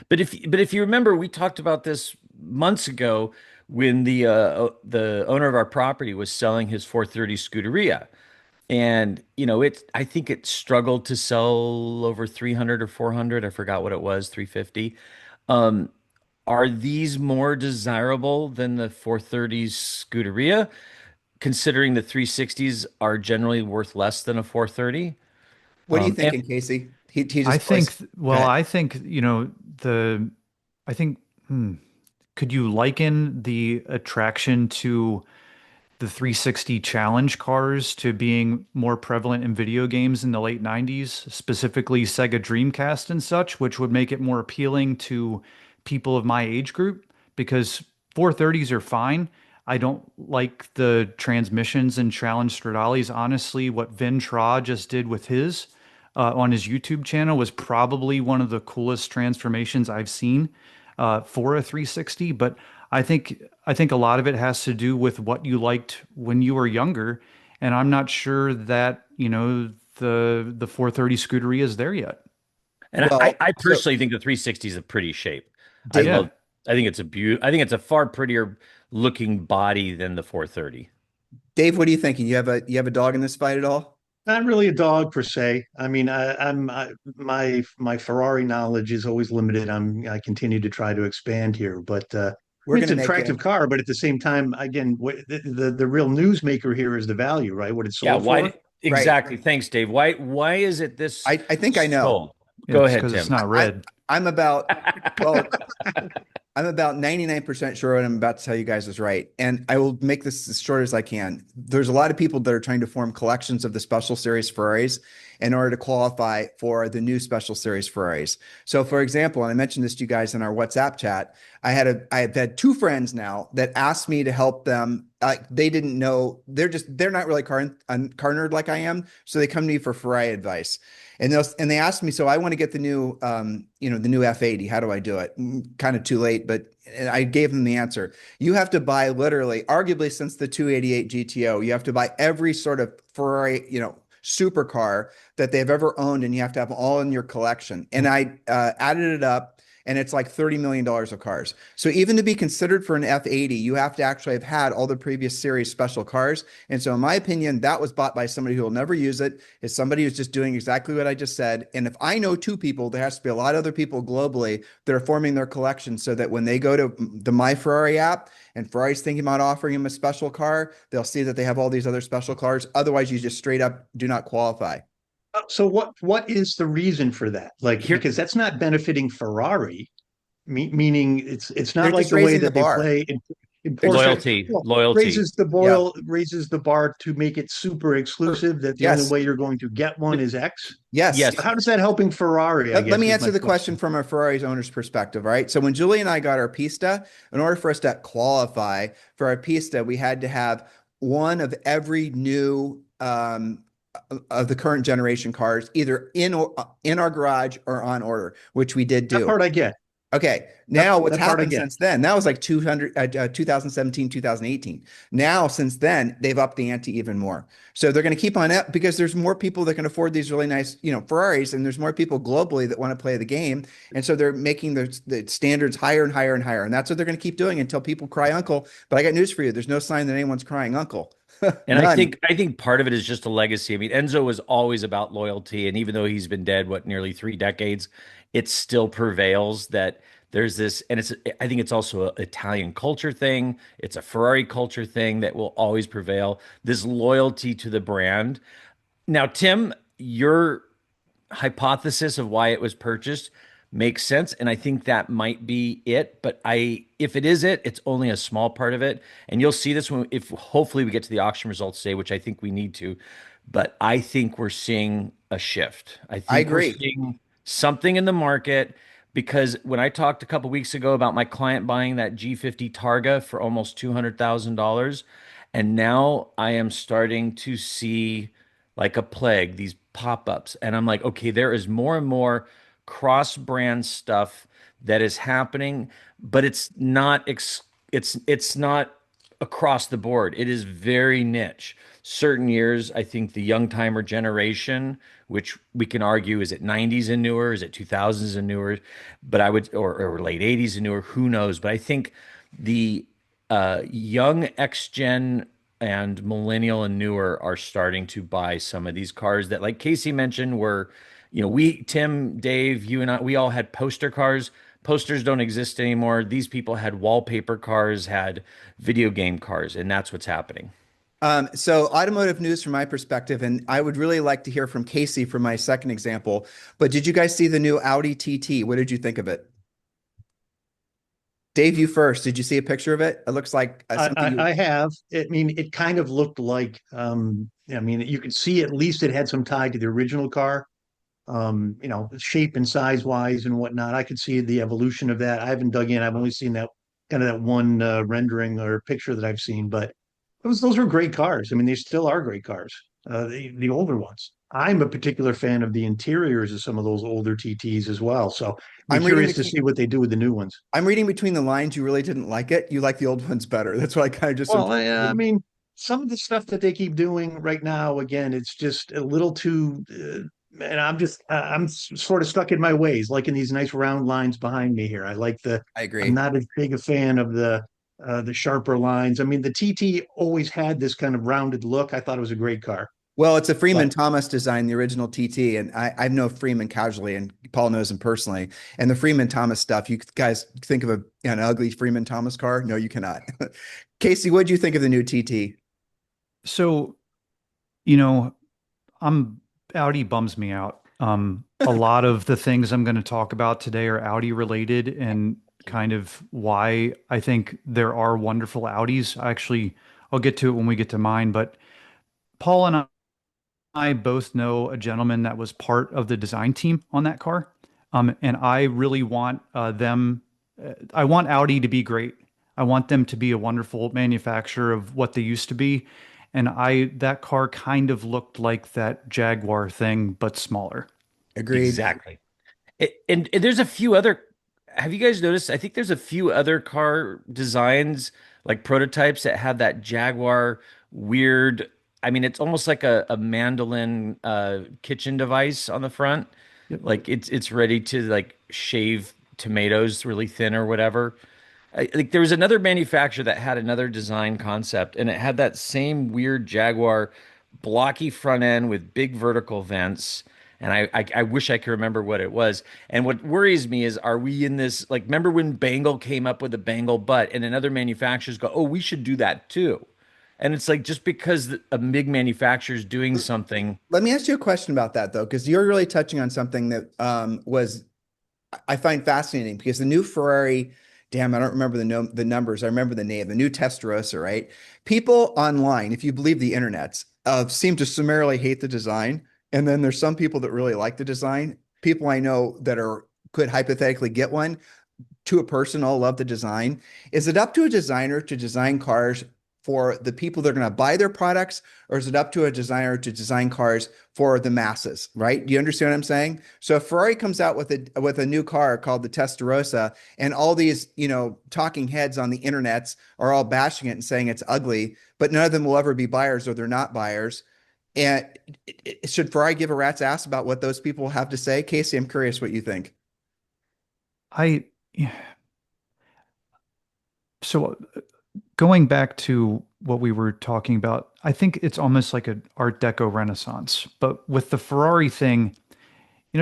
But if you remember, we talked about this months ago when the owner of our property was selling his 430 Scuderia. And I think it struggled to sell over 300 or 400. I forgot what it was, 350. Are these more desirable than the 430s Scuderia, considering the 360s are generally worth less than a 430? What are you And thinking, Casey? He just I think, voiced- well, Go ahead. I think, I think, could you liken the attraction to the 360 challenge cars to being more prevalent in video games in the late 90s, specifically Sega Dreamcast and such, which would make it more appealing to people of my age group? Because 430s are fine. I don't like the transmissions and challenge Stradales. Honestly, what Vin Tra just did with his on his YouTube channel was probably one of the coolest transformations I've seen for a 360. But I think a lot of it has to do with what you liked when you were younger, and I'm not sure that the 430 Scuderia is there yet. And Well, I so personally think the 360 is a pretty shape. I Dave, love. I think it's a far prettier looking body than the 430. Dave, what are you thinking? You have a dog in this fight at all? Not really a dog per se. I mean, my Ferrari knowledge is always limited. I continue to try to expand here, but we're It's going to an make attractive it. car, but at the same time, again, the real newsmaker here is the value, right? What it's Yeah, sold for. Right. exactly. Thanks, Dave. Why is it this I think I know. sold? Go It's ahead, because it's Tim. not red. I'm about, well, I'm about 99% sure what I'm about to tell you guys is right. And I will make this as short as I can. There's a lot of people that are trying to form collections of the special series Ferraris in order to qualify for the new special series Ferraris. So for example, and I mentioned this to you guys in our WhatsApp chat, I've had two friends now that asked me to help them. They didn't know, they're not really car nerd like I am. So they come to me for Ferrari advice. And they asked me, so I want to get the new, the new F80. How do I do it? Kind of too late, but I gave them the answer. You have to buy literally, arguably since the 288 GTO, you have to buy every sort of Ferrari, supercar that they've ever owned, and you have to have them all in your collection. And I added it up. And it's like $30 million of cars. So even to be considered for an F80, you have to actually have had all the previous series special cars. And so in my opinion, that was bought by somebody who will never use it. It's somebody who's just doing exactly what I just said. And if I know two people, there has to be a lot of other people globally that are forming their collection so that when they go to the My Ferrari app and Ferrari's thinking about offering them a special car, they'll see that they have all these other special cars. Otherwise, you just straight up do not qualify. So what is the reason for that? Like, Here, because that's not benefiting Ferrari, meaning it's They're not like just the way raising the that they bar. play in They're just, Porsche. loyalty, Well, loyalty. Yep. raises the bar to make it super exclusive, that the only Yes. way you're going to get one is X. Yes. Yes. How does that helping Ferrari, I Let guess, me is my answer the question from a Ferrari's owner's perspective, right? So when Julie and I got our Pista, in order for us to qualify for our Pista, we had to have one of every new of the current generation cars, either in our garage or on order, which we did That do. part I get. Okay. Now what's That part I happened get. since then? That was like 2017, 2018. Now, since then, they've upped the ante even more. So they're going to keep on it because there's more people that can afford these really nice, Ferraris, and there's more people globally that want to play the game. And so they're making the standards higher and higher and higher. And that's what they're going to keep doing until people cry uncle. But I got news for you. There's no sign that anyone's crying uncle. And I None. think part of it is just a legacy. I mean, Enzo was always about loyalty, and even though he's been dead, nearly 3 decades, it still prevails that there's this, and I think it's also an Italian culture thing. It's a Ferrari culture thing that will always prevail. This loyalty to the brand. Now, Tim, your hypothesis of why it was purchased makes sense, and I think that might be it. But if it is it, it's only a small part of it, and you'll see this if hopefully we get to the auction results today, which I think we need to. But I think we're seeing a shift. I I think we're agree. seeing something in the market because when I talked a couple weeks ago about my client buying that G50 Targa for almost $200,000, and now I am starting to see like a plague these pop-ups, and I'm like, okay, there is more and more cross-brand stuff that is happening, but it's not across the board. It is very niche. Certain years, I think the young timer generation, which we can argue, is it 90s and newer, is it 2000s and newer, but I would, or late 80s and newer, who knows? But I think the young X-Gen and millennial and newer are starting to buy some of these cars that, like Casey mentioned, were, Tim, Dave, you and I, we all had poster cars. Posters don't exist anymore. These people had wallpaper cars, had video game cars, and that's what's happening. So automotive news from my perspective, and I would really like to hear from Casey for my second example. But did you guys see the new Audi TT? What did you think of it? Dave, you first. Did you see a picture of it? It looks like something you. I have. I mean, it kind of looked like, I mean, you could see at least it had some tie to the original car, shape and size wise and whatnot. I could see the evolution of that. I haven't dug in. I've only seen that kind of that one rendering or picture that I've seen, but those were great cars. I mean, they still are great cars. The older ones. I'm a particular fan of the interiors of some of those older TTs as well. So I'm I'm reading curious to between. see what they do with the new ones. I'm reading between the lines. You really didn't like it. You like the old ones better. That's what I kind of just. Well, I mean, some of the stuff that they keep doing right now, again, it's just a little too, and I'm sort of stuck in my ways, like in these nice round lines behind me here. I I'm agree. not as big a fan of the sharper lines. I mean, the TT always had this kind of rounded look. I thought it was a great car. Well, it's a Freeman But Thomas design, the original TT, and I know Freeman casually, and Paul knows him personally. And the Freeman Thomas stuff, you guys think of an ugly Freeman Thomas car? No, you cannot. Casey, what do you think of the new TT? So, you know, I'm Audi bums me out. A lot of the things I'm going to talk about today are Audi related and kind of why I think there are wonderful Audis. Actually, I'll get to it when we get to mine, but Paul and I both know a gentleman that was part of the design team on that car. And I really want I want Audi to be great. I want them to be a wonderful manufacturer of what they used to be. And that car kind of looked like that Jaguar thing, but smaller. Agreed. Exactly. And there's a few other, have you guys noticed? I think there's a few other car designs, like prototypes that have that Jaguar weird. I mean, it's almost like a mandolin kitchen device on the front. Yep. Like it's ready to like shave tomatoes really thin or whatever. Like there was another manufacturer that had another design concept, and it had that same weird Jaguar blocky front end with big vertical vents. And I wish I could remember what it was. And what worries me is, are we in this, like, remember when Bangle came up with a Bangle butt and then other manufacturers go, oh, we should do that too. And it's like, just because a big manufacturer is doing something. Let me ask you a question about that though, because you're really touching on something that was I find fascinating because the new Ferrari, damn, I don't remember the numbers. I remember the name, the new Testarossa, right? People online, if you believe the internets, seem to summarily hate the design. And then there's some people that really like the design. People I know that could hypothetically get one. To a person, all love the design. Is it up to a designer to design cars for the people that are going to buy their products, or is it up to a designer to design cars for the masses, right? Do you understand what I'm saying? So if Ferrari comes out with a new car called the Testarossa, and all these, talking heads on the internets are all bashing it and saying it's ugly, but none of them will ever be buyers, or they're not buyers. And should Ferrari give a rat's ass about what those people have to say? Casey, I'm curious what you think. I, so going back to what we were talking about, I think it's almost like an Art Deco Renaissance. But with the Ferrari thing,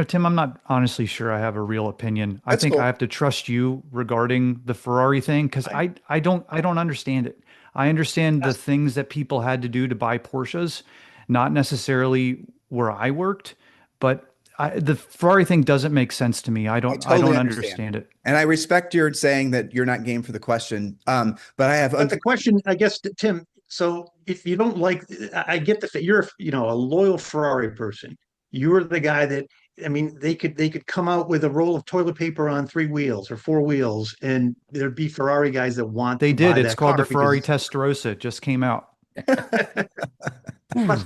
Tim, I'm not honestly sure I have a real opinion. I That's think I cool. have to trust you regarding the Ferrari thing because I don't understand it. I understand the things that people had to do to buy Porsches, not necessarily where I worked, but the Ferrari thing doesn't make sense to me. I I don't I totally don't understand. understand it. And I respect your saying that you're not game for the question. But I have, but the question, I guess, Tim. So if you don't like, I get you're a loyal Ferrari person. You're the guy that, I mean, they could come out with a roll of toilet paper on three wheels or four wheels, and there'd be Ferrari guys that want They to did. buy It's that called the car because Ferrari Testarossa. It just came out. but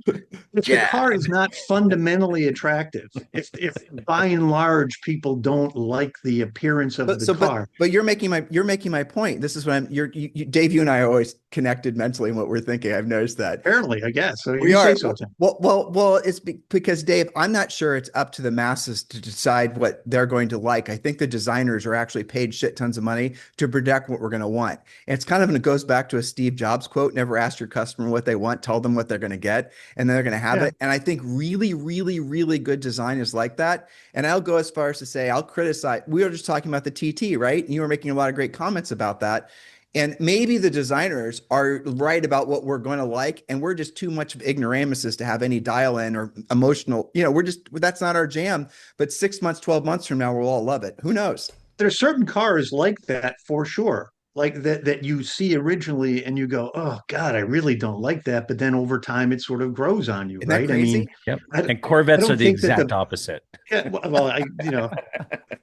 but if the car Jab. is not fundamentally attractive, if by and large people don't like the appearance of but the so, but, car, but you're making my point. This is what Dave, you and I are always connected mentally in what we're thinking. I've noticed that. apparently, I guess. So We you are. say so, Tim. Well, it's because Dave, I'm not sure it's up to the masses to decide what they're going to like. I think the designers are actually paid shit tons of money to predict what we're going to want. And it's kind of, and it goes back to a Steve Jobs quote, never ask your customer what they want, tell them what they're going to get, and then they're going to have Yeah. it. And I think really, really, really good design is like that. And I'll go as far as to say, I'll criticize, we were just talking about the TT, right? And you were making a lot of great comments about that. And maybe the designers are right about what we're going to like, and we're just too much of ignoramuses to have any dial in or emotional. That's not our jam. But 6 months, 12 months from now, we'll all love it. Who knows? There's certain cars like that for sure. Like that you see originally and you go, oh God, I really don't like that. But then over time it sort of grows on you, Isn't that right? I mean, crazy? Yep. I, And I Corvettes are don't the think that exact opposite. yeah, well,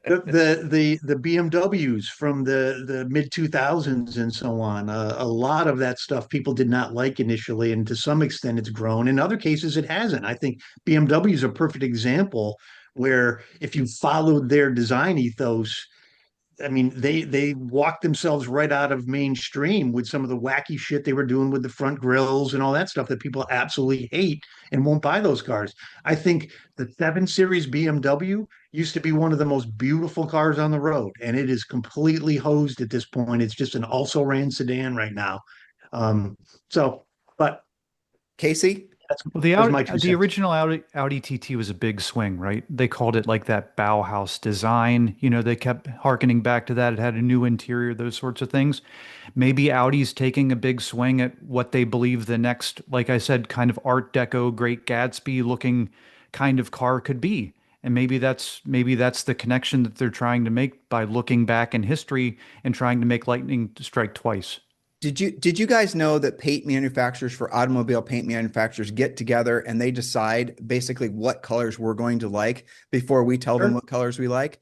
the BMWs from the mid 2000s and so on. A lot of that stuff people did not like initially, and to some extent it's grown. In other cases, it hasn't. I think BMW is a perfect example where if you followed their design ethos, I mean, they walked themselves right out of mainstream with some of the wacky shit they were doing with the front grills and all that stuff that people absolutely hate and won't buy those cars. I think the 7 Series BMW used to be one of the most beautiful cars on the road, and it is completely hosed at this point. It's just an also ran sedan right now. Um, so, but Casey, Well, That was my two The cents. original Audi TT was a big swing, right? They called it like that Bauhaus design. You know, they kept harkening back to that. It had a new interior, those sorts of things. Maybe Audi's taking a big swing at what they believe the next, like I said, kind of Art Deco, Great Gatsby looking kind of car could be. And maybe that's the connection that they're trying to make by looking back in history and trying to make lightning strike twice. Did you guys know that paint manufacturers for automobile paint manufacturers get together and they decide basically what colors we're going to like before we tell them Sure. what colors we like?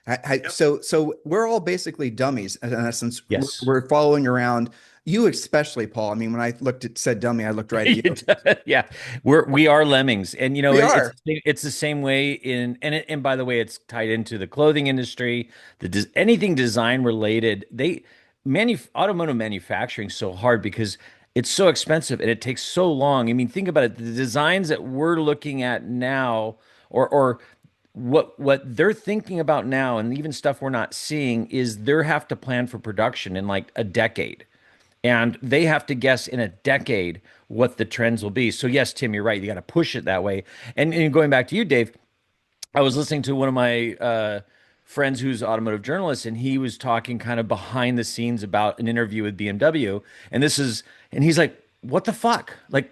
Yep. So we're all basically dummies in essence. Yes. We're following around you, especially Paul. I mean, when I said dummy, I looked right at you. Yeah, we are lemmings, and you know We are. it's the same way and by the way, it's tied into the clothing industry, anything design related. Automotive manufacturing so hard because it's so expensive and it takes so long. I mean, think about it. The designs that we're looking at now, or what they're thinking about now, and even stuff we're not seeing, is they have to plan for production in like a decade. And they have to guess in a decade what the trends will be. So yes, Tim, you're right. You got to push it that way. And going back to you, Dave, I was listening to one of my friends who's an automotive journalist, and he was talking kind of behind the scenes about an interview with BMW. And he's like, "What the fuck? Like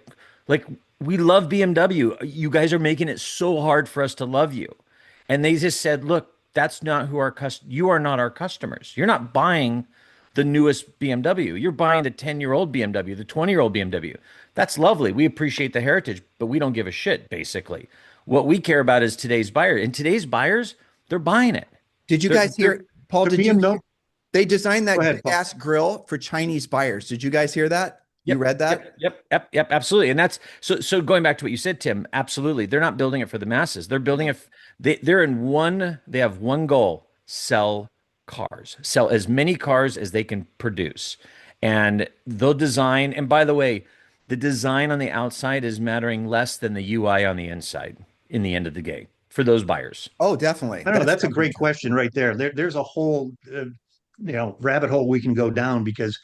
we love BMW. You guys are making it so hard for us to love you." And they just said, "Look, that's not who you are not our customers. You're not buying the newest BMW. You're buying the 10-year-old BMW, the 20-year-old BMW. That's lovely. We appreciate the heritage, but we don't give a shit, basically. What we care about is today's buyer. And today's buyers, they're buying it. Did you They're, guys they're hear, Paul? The Did you BMW. hear, they designed Go that ahead, big Paul. ass grill for Chinese buyers? Did you guys hear that? You Yep, read that? yep, absolutely. And that's so going back to what you said, Tim, absolutely. They're not building it for the masses. They're building it, they have one goal, sell cars, sell as many cars as they can produce. And they'll design, and by the way, the design on the outside is mattering less than the UI on the inside in the end of the day for those buyers. Oh, definitely. I don't know. That's a definitely great question right there. There's a whole rabbit hole we can go down because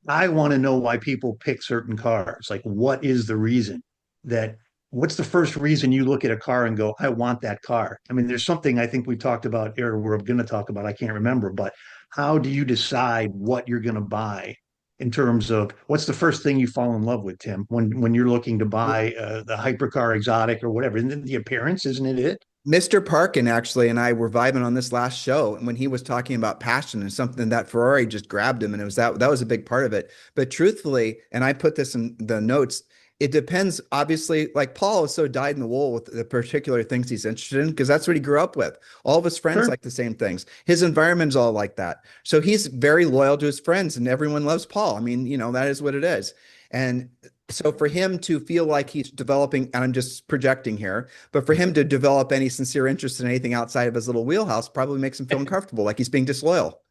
I want to know why people pick certain cars. Like, what is the reason that? What's the first reason you look at a car and go, "I want that car"? I mean, there's something I think we talked about, or we're going to talk about. I can't remember, but how do you decide what you're going to buy in terms of what's the first thing you fall in love with, Tim, when you're looking to buy the hypercar exotic or whatever? And then the appearance, isn't it? Mr. Parkin actually and I were vibing on this last show, and when he was talking about passion and something that Ferrari just grabbed him, and it was that was a big part of it. But truthfully, and I put this in the notes, it depends. Obviously, like Paul is so dyed in the wool with the particular things he's interested in because that's what he grew up with. All of his friends Sure. like the same things. His environment's all like that. So he's very loyal to his friends, and everyone loves Paul. I mean, that is what it is. And so for him to feel like he's developing, and I'm just projecting here, but for him to develop any sincere interest in anything outside of his little wheelhouse probably makes him feel uncomfortable, like he's being disloyal.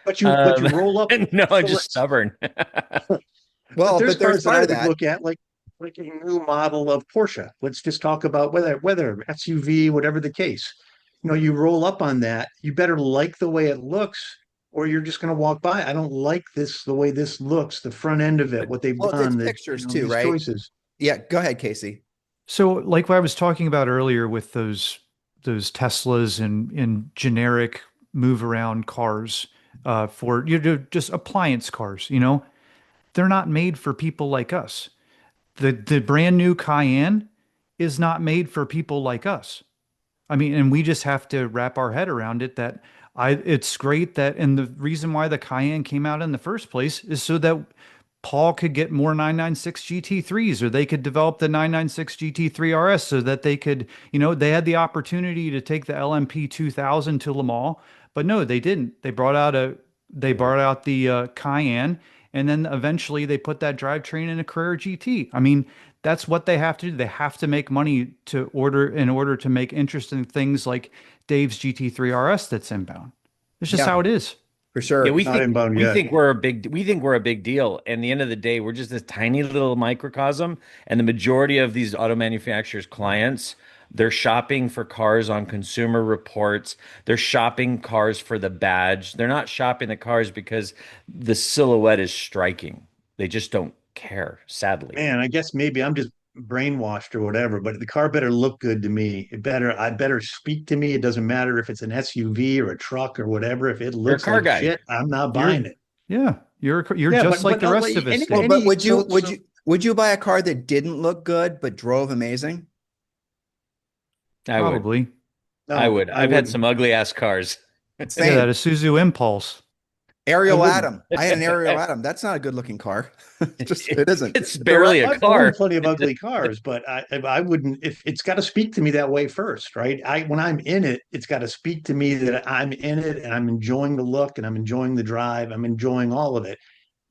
But you roll up. No, I'm So just let's. stubborn. Well, There's but there's cars that part I of would that. look at like a new model of Porsche. Let's just talk about whether SUV, whatever the case. You roll up on that, you better like the way it looks, or you're just going to walk by. I don't like this the way this looks, the front end of it, what they've Well, it's done, pictures too, these right? choices. Yeah, go ahead, Casey. So, like what I was talking about earlier with those Teslas and generic move around cars for just appliance cars, they're not made for people like us. The brand new Cayenne is not made for people like us. I mean, and we just have to wrap our head around it that it's great that, and the reason why the Cayenne came out in the first place is so that Paul could get more 996 GT3s, or they could develop the 996 GT3 RS so that they could, they had the opportunity to take the LMP 2000 to Le Mans, but no, they didn't. They brought out the Cayenne, and then eventually they put that drivetrain in a Carrera GT. I mean, that's what they have to do. They have to make money in order to make interesting things like Dave's GT3 RS that's inbound. It's just Yeah, how it is. for Yeah, sure. Not inbound we yet. think we're a big deal. And the end of the day, we're just this tiny little microcosm. And the majority of these auto manufacturers' clients, they're shopping for cars on Consumer Reports. They're shopping cars for the badge. They're not shopping the cars because the silhouette is striking. They just don't care, sadly. Man, I guess maybe I'm just brainwashed or whatever, but the car better look good to me. I better speak to me. It doesn't matter if it's an SUV or a truck or whatever. If it You're a looks car like guy. shit, I'm not You're buying it. yeah, you're Yeah, just like but the rest of us, any Well, Dave. but any would you buy a car that didn't look good but drove amazing? I would. Probably. I no, would. I I've had wouldn't. some ugly ass cars. Yeah, Same. that Isuzu Impulse. I Ariel wouldn't. Atom. I had an Ariel Atom. That's not a good looking car. It isn't. It's There barely a I've owned car. plenty of ugly cars, but I wouldn't. If it's got to speak to me that way first, right? When I'm in it, it's got to speak to me that I'm in it and I'm enjoying the look and I'm enjoying the drive. I'm enjoying all of it.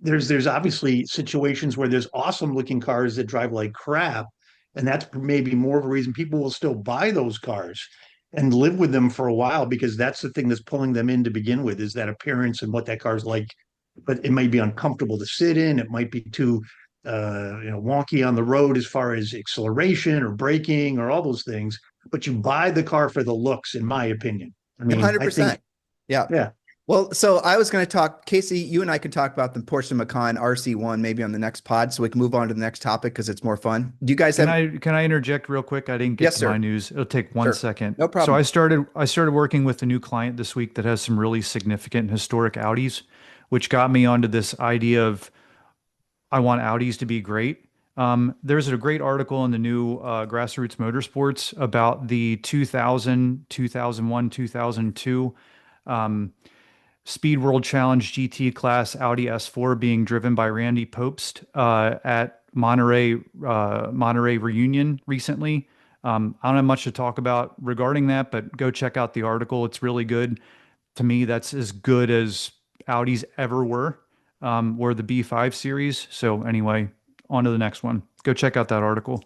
There's obviously situations where there's awesome looking cars that drive like crap, and that's maybe more of a reason people will still buy those cars and live with them for a while because that's the thing that's pulling them in to begin with is that appearance and what that car's like. But it might be uncomfortable to sit in. It might be too wonky on the road as far as acceleration or braking or all those things. But you buy the car for the looks, in my opinion. I mean, I think 100%. Yeah. yeah. Well, so I was going to talk, Casey, you and I can talk about the Porsche Macan RC1 maybe on the next pod so we can move on to the next topic because it's more fun. Do you guys have Can I interject real quick? I didn't get Yes, to sir. my news. It'll take one Sure. second. No So problem. I started working with a new client this week that has some really significant and historic Audis, which got me onto this idea of I want Audis to be great. There's a great article in the new Grassroots Motorsports about the 2000, 2001, 2002 um, Speed World Challenge GT class Audi S4 being driven by Randy Popst at Monterey Reunion recently. I don't have much to talk about regarding that, but go check out the article. It's really good. To me, that's as good as Audis ever were the B5 series. So anyway, on to the next one. Go check out that article.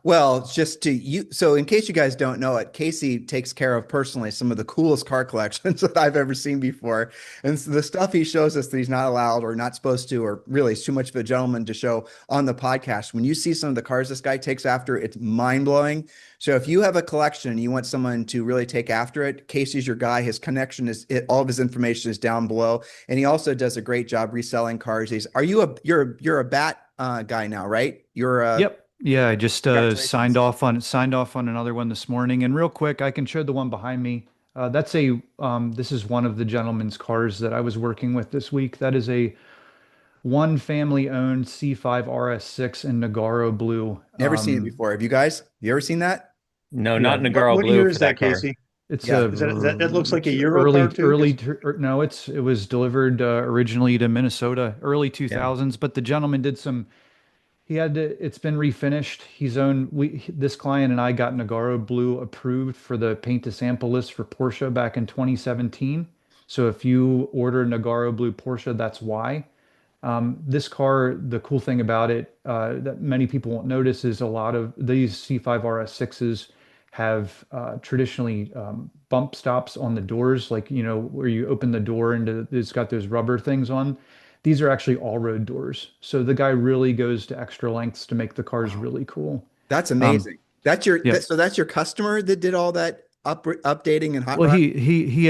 Well, just to you, so in case you guys don't know it, Casey takes care of personally some of the coolest car collections that I've ever seen before. And so the stuff he shows us that he's not allowed or not supposed to, or really is too much of a gentleman to show on the podcast. When you see some of the cars this guy takes after, it's mind blowing. So if you have a collection and you want someone to really take after it, Casey's your guy. His connection all of his information is down below. And he also does a great job reselling cars. You're a bat guy now, right? Yep. Yeah, I just Congratulations. signed off on another one this morning. And real quick, I can show the one behind me. This is one of the gentleman's cars that I was working with this week. That is a one family owned C5 RS6 in Nagaro blue. Never seen it before. Have you guys? You ever seen that? No, Yeah. not Nagaro What blue year for is that that, car. Casey? It's Yeah. That looks like a Euro early car too? early no, it was delivered originally to Minnesota, early 2000s, but the gentleman did some it's been refinished. This client and I got Nagaro Blue approved for the paint to sample list for Porsche back in 2017. So if you order Nagaro Blue Porsche, that's why. This car, the cool thing about it that many people won't notice is a lot of these C5 RS6s have traditionally bump stops on the doors, like, where you open the door and it's got those rubber things on. These are actually all-road doors. So the guy really goes to extra lengths to make the cars Wow. really cool. That's amazing. Yeah. So that's your customer that did all that updating and hot Well, rod? he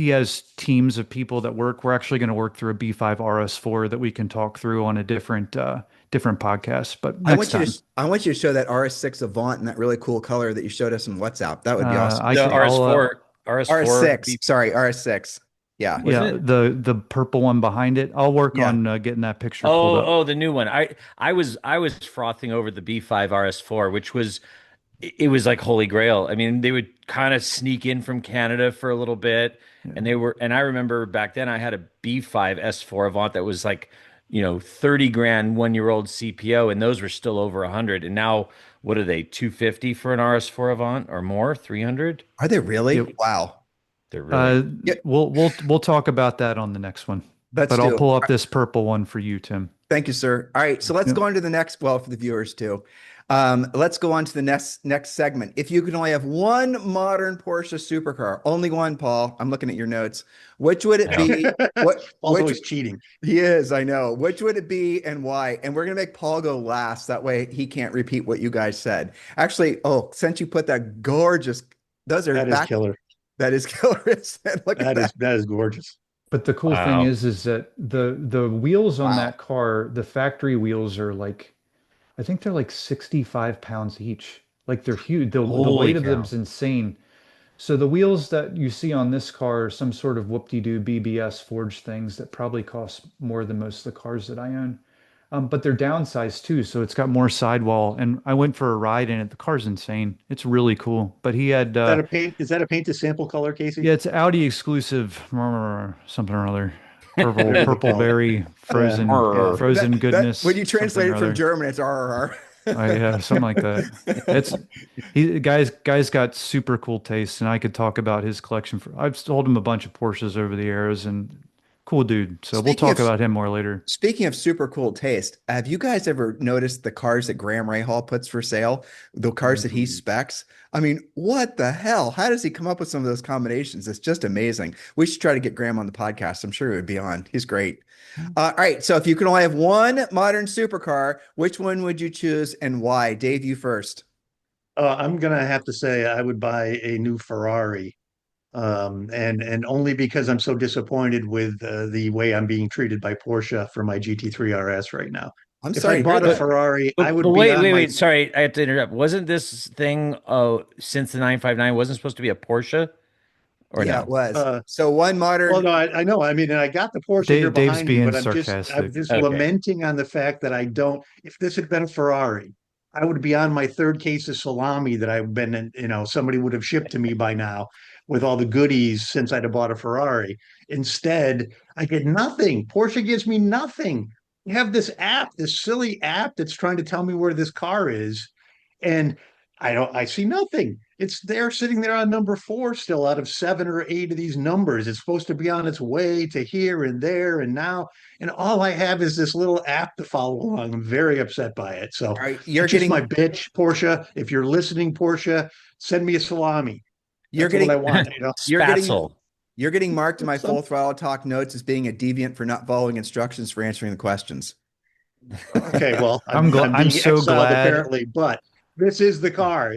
has teams of people that work. We're actually going to work through a B5 RS4 that we can talk through on a different podcast. But next time, I want you to show that RS6 Avant in that really cool color that you showed us in WhatsApp. That would be awesome. I The can, I'll, RS4, RS6. Sorry, RS6. Yeah. Wasn't yeah, it? the purple one behind it. I'll work Yeah. on getting that picture pulled up. Oh, the new one. I was frothing over the B5 RS4, which was it was like holy grail. I mean, they would kind of sneak in from Canada for a little bit, and I remember back then I had a B5 S4 Avant that was like, 30 grand 1 year old CPO, and those were still over 100. And now, what are they, 250 for an RS4 Avant or more, 300? Are they really? Yep. Wow. They're really Yeah. We'll talk about that on the next one. Let's But do I'll it. pull up this purple one for you, Tim. Thank you, sir. All right, so let's go on to the next. Well, for the viewers too, let's go on to the next segment. If you could only have one modern Porsche supercar, only one, Paul. I'm looking at your notes. Which would it be? What? Paul's Which? always cheating. He is. I know. Which would it be, and why? And we're gonna make Paul go last. That way, he can't repeat what you guys said. Actually, since you put that gorgeous, those are That is killer. That is killer. Look at that. That is gorgeous. But the cool thing is that the wheels on Wow. that car, the factory wheels are like, I think they're like 65 pounds each. Like they're huge. The Holy weight of cow. them's insane. So the wheels that you see on this car are some sort of whoop-de-doo BBS forged things that probably cost more than most of the cars that I own. But they're downsized too, so it's got more sidewall. And I went for a ride in it. The car's insane. It's really cool. But he had, Is that a paint? Is that a paint to sample color, Casey? yeah, it's Audi exclusive, something or other, purple, There we purple go. berry, Yeah, yeah. frozen That when goodness, you something translate or it from other. German, it's RRR. Yeah, something like that. It's guy's got super cool taste, and I could talk about his collection for. I've sold him a bunch of Porsches over the years, and cool dude. So we'll Speaking talk of about him more later. Speaking of super cool taste, have you guys ever noticed the cars that Graham Rahal puts for sale? The cars that he Mhm. specs? I mean, what the hell? How does he come up with some of those combinations? It's just amazing. We should try to get Graham on the podcast. I'm sure he would be on. He's great. All right. So if you could only have one modern supercar, which one would you choose and why? Dave, you first. I'm gonna have to say I would buy a new Ferrari, and only because I'm so disappointed with the way I'm being treated by Porsche for my GT3 RS right now. I'm If I sorry to hear bought a that. Ferrari, I But would be wait, on wait, my. wait. Sorry, I have to interrupt. Wasn't this thing since the 959 wasn't supposed to be a Porsche or Yeah, it no? was. Uh, So one well, modern. no, I know. I mean, and I got the Porsche here Dave's behind me, being but I'm sarcastic. just Okay. lamenting on the fact that I don't. If this had been a Ferrari, I would be on my third case of salami that I've been, somebody would have shipped to me by now with all the goodies since I'd have bought a Ferrari. Instead, I get nothing. Porsche gives me nothing. You have this app, this silly app that's trying to tell me where this car is, and I see nothing. It's there sitting there on number four still out of seven or eight of these numbers. It's supposed to be on its way to here and there and now. And all I have is this little app to follow along. I'm very upset by it. So All right, you're that's just my getting bitch, Porsche. If you're listening, Porsche, send me a salami. you're That's what I getting want, you're getting Spatzel. you're getting marked in my Some, full throttle talk notes as being a deviant for not following instructions for answering the questions. okay, well, I'm glad. I'm I'm being so exiled glad. apparently, but this is the car.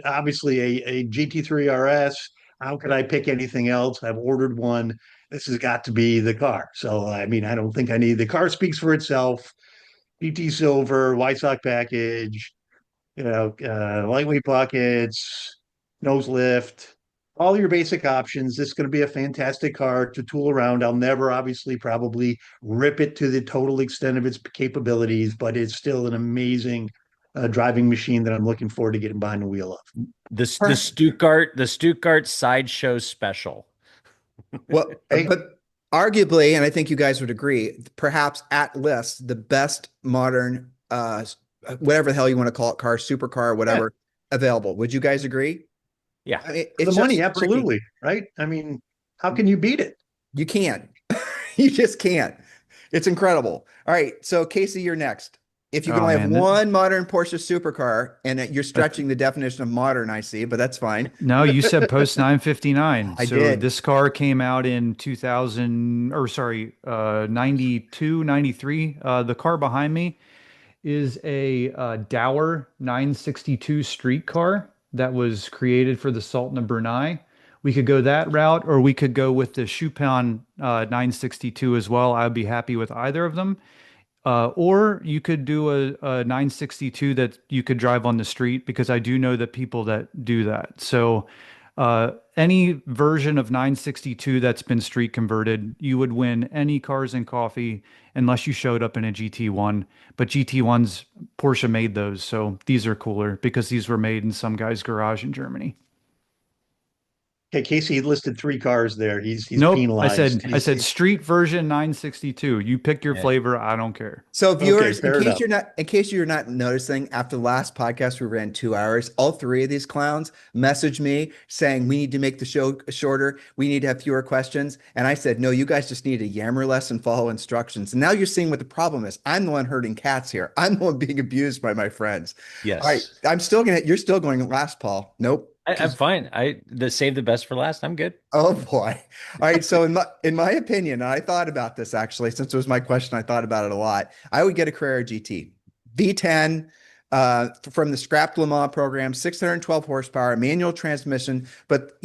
Obviously, a GT3 RS. How could I pick anything else? I've ordered one. This has got to be the car. So, I mean, I don't think I need the car speaks for itself. GT silver, white sock package, lightweight buckets, nose lift, all your basic options. This is going to be a fantastic car to tool around. I'll never, obviously, probably rip it to the total extent of its capabilities, but it's still an amazing driving machine that I'm looking forward to getting behind the wheel of. The Stuttgart sideshow special. Well, Hey, but arguably, and I think you guys would agree, perhaps at list the best modern, whatever the hell you want to call it, car, supercar, yeah, whatever, available. Would you guys agree? Yeah. I mean, for the it's money, just freaking. absolutely, right? I mean, how can you beat it? You can't. You just can't. It's incredible. All right, so Casey, you're next. If you can Oh only have man, one modern Porsche supercar, and you're that, stretching the definition of modern, I see, but that's fine. no, you said post 959. I So did. this car came out in 2000, or sorry, 92, 93. The car behind me is a Dower 962 street car that was created for the Sultan of Brunei. We could go that route, or we could go with the Chupin 962 as well. I'd be happy with either of them. Or you could do a 962 that you could drive on the street because I do know that people that do that. So any version of 962 that's been street converted, you would win any cars and coffee unless you showed up in a GT1. But GT1s, Porsche made those. So these are cooler because these were made in some guy's garage in Germany. Okay, Casey listed three cars there. He's Nope. I penalized. said I said street version 962. You pick your Yeah. flavor. I don't care. So Okay, viewers, fair enough. in case you're not noticing, after the last podcast, we ran 2 hours. All three of these clowns messaged me saying we need to make the show shorter. We need to have fewer questions. And I said, no, you guys just need to yammer less and follow instructions. And now you're seeing what the problem is. I'm the one hurting cats here. I'm the one being abused by my friends. All right. Yes. You're still going last, Paul. Nope. I'm fine. Save the best for last. I'm good. Oh boy. All right. So in my opinion, and I thought about this actually, since it was my question, I thought about it a lot. I would get a Carrera GT V10 from the scrapped Le Mans program, 612 horsepower, manual transmission. But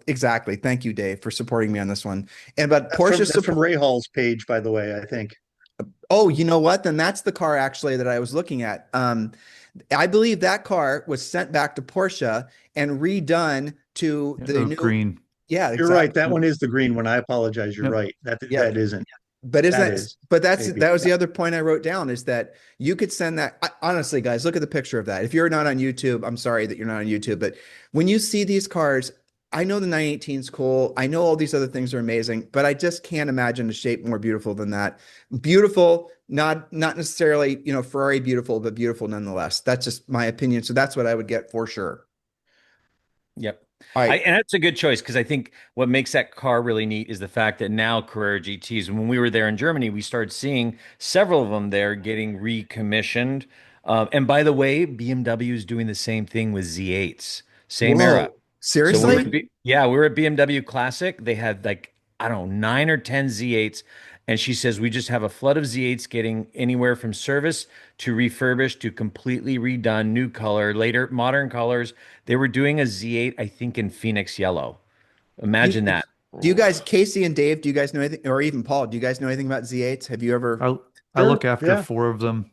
exactly. Thank you, Dave, for supporting me on this one. And but That's Porsche from Ray Hall's page, by the way, I think. Oh, you know what? Then that's the car actually that I was looking at. I believe that car was sent back to Porsche and redone to Yeah, the oak new. green. Yeah, You're right. exactly. That one is the green one. I apologize. You're Yep. right. That Yeah, that isn't. but isn't That that? is But maybe. that was Yeah. the other point I wrote down is that you could send that. Honestly, guys, look at the picture of that. If you're not on YouTube, I'm sorry that you're not on YouTube, but when you see these cars, I know the 918 is cool. I know all these other things are amazing, but I just can't imagine a shape more beautiful than that. Beautiful, not necessarily, Ferrari beautiful, but beautiful nonetheless. That's just my opinion. So that's what I would get for sure. Yep. All right. And that's a good choice because I think what makes that car really neat is the fact that now Carrera GTs, when we were there in Germany, we started seeing several of them there getting recommissioned. And by the way, BMW is doing the same thing with Z8s, same era. Whoa. So we were Seriously? yeah, we were at BMW Classic. They had like, I don't know, 9 or 10 Z8s. And she says we just have a flood of Z8s getting anywhere from service to refurbished to completely redone, new color, later modern colors. They were doing a Z8, I think, in Phoenix yellow. Do Imagine you, that. do you guys, Casey and Dave, do you guys know anything, or even Paul, do you guys know anything about Z8s? Have you ever, I I Sure. look after Yeah. four of them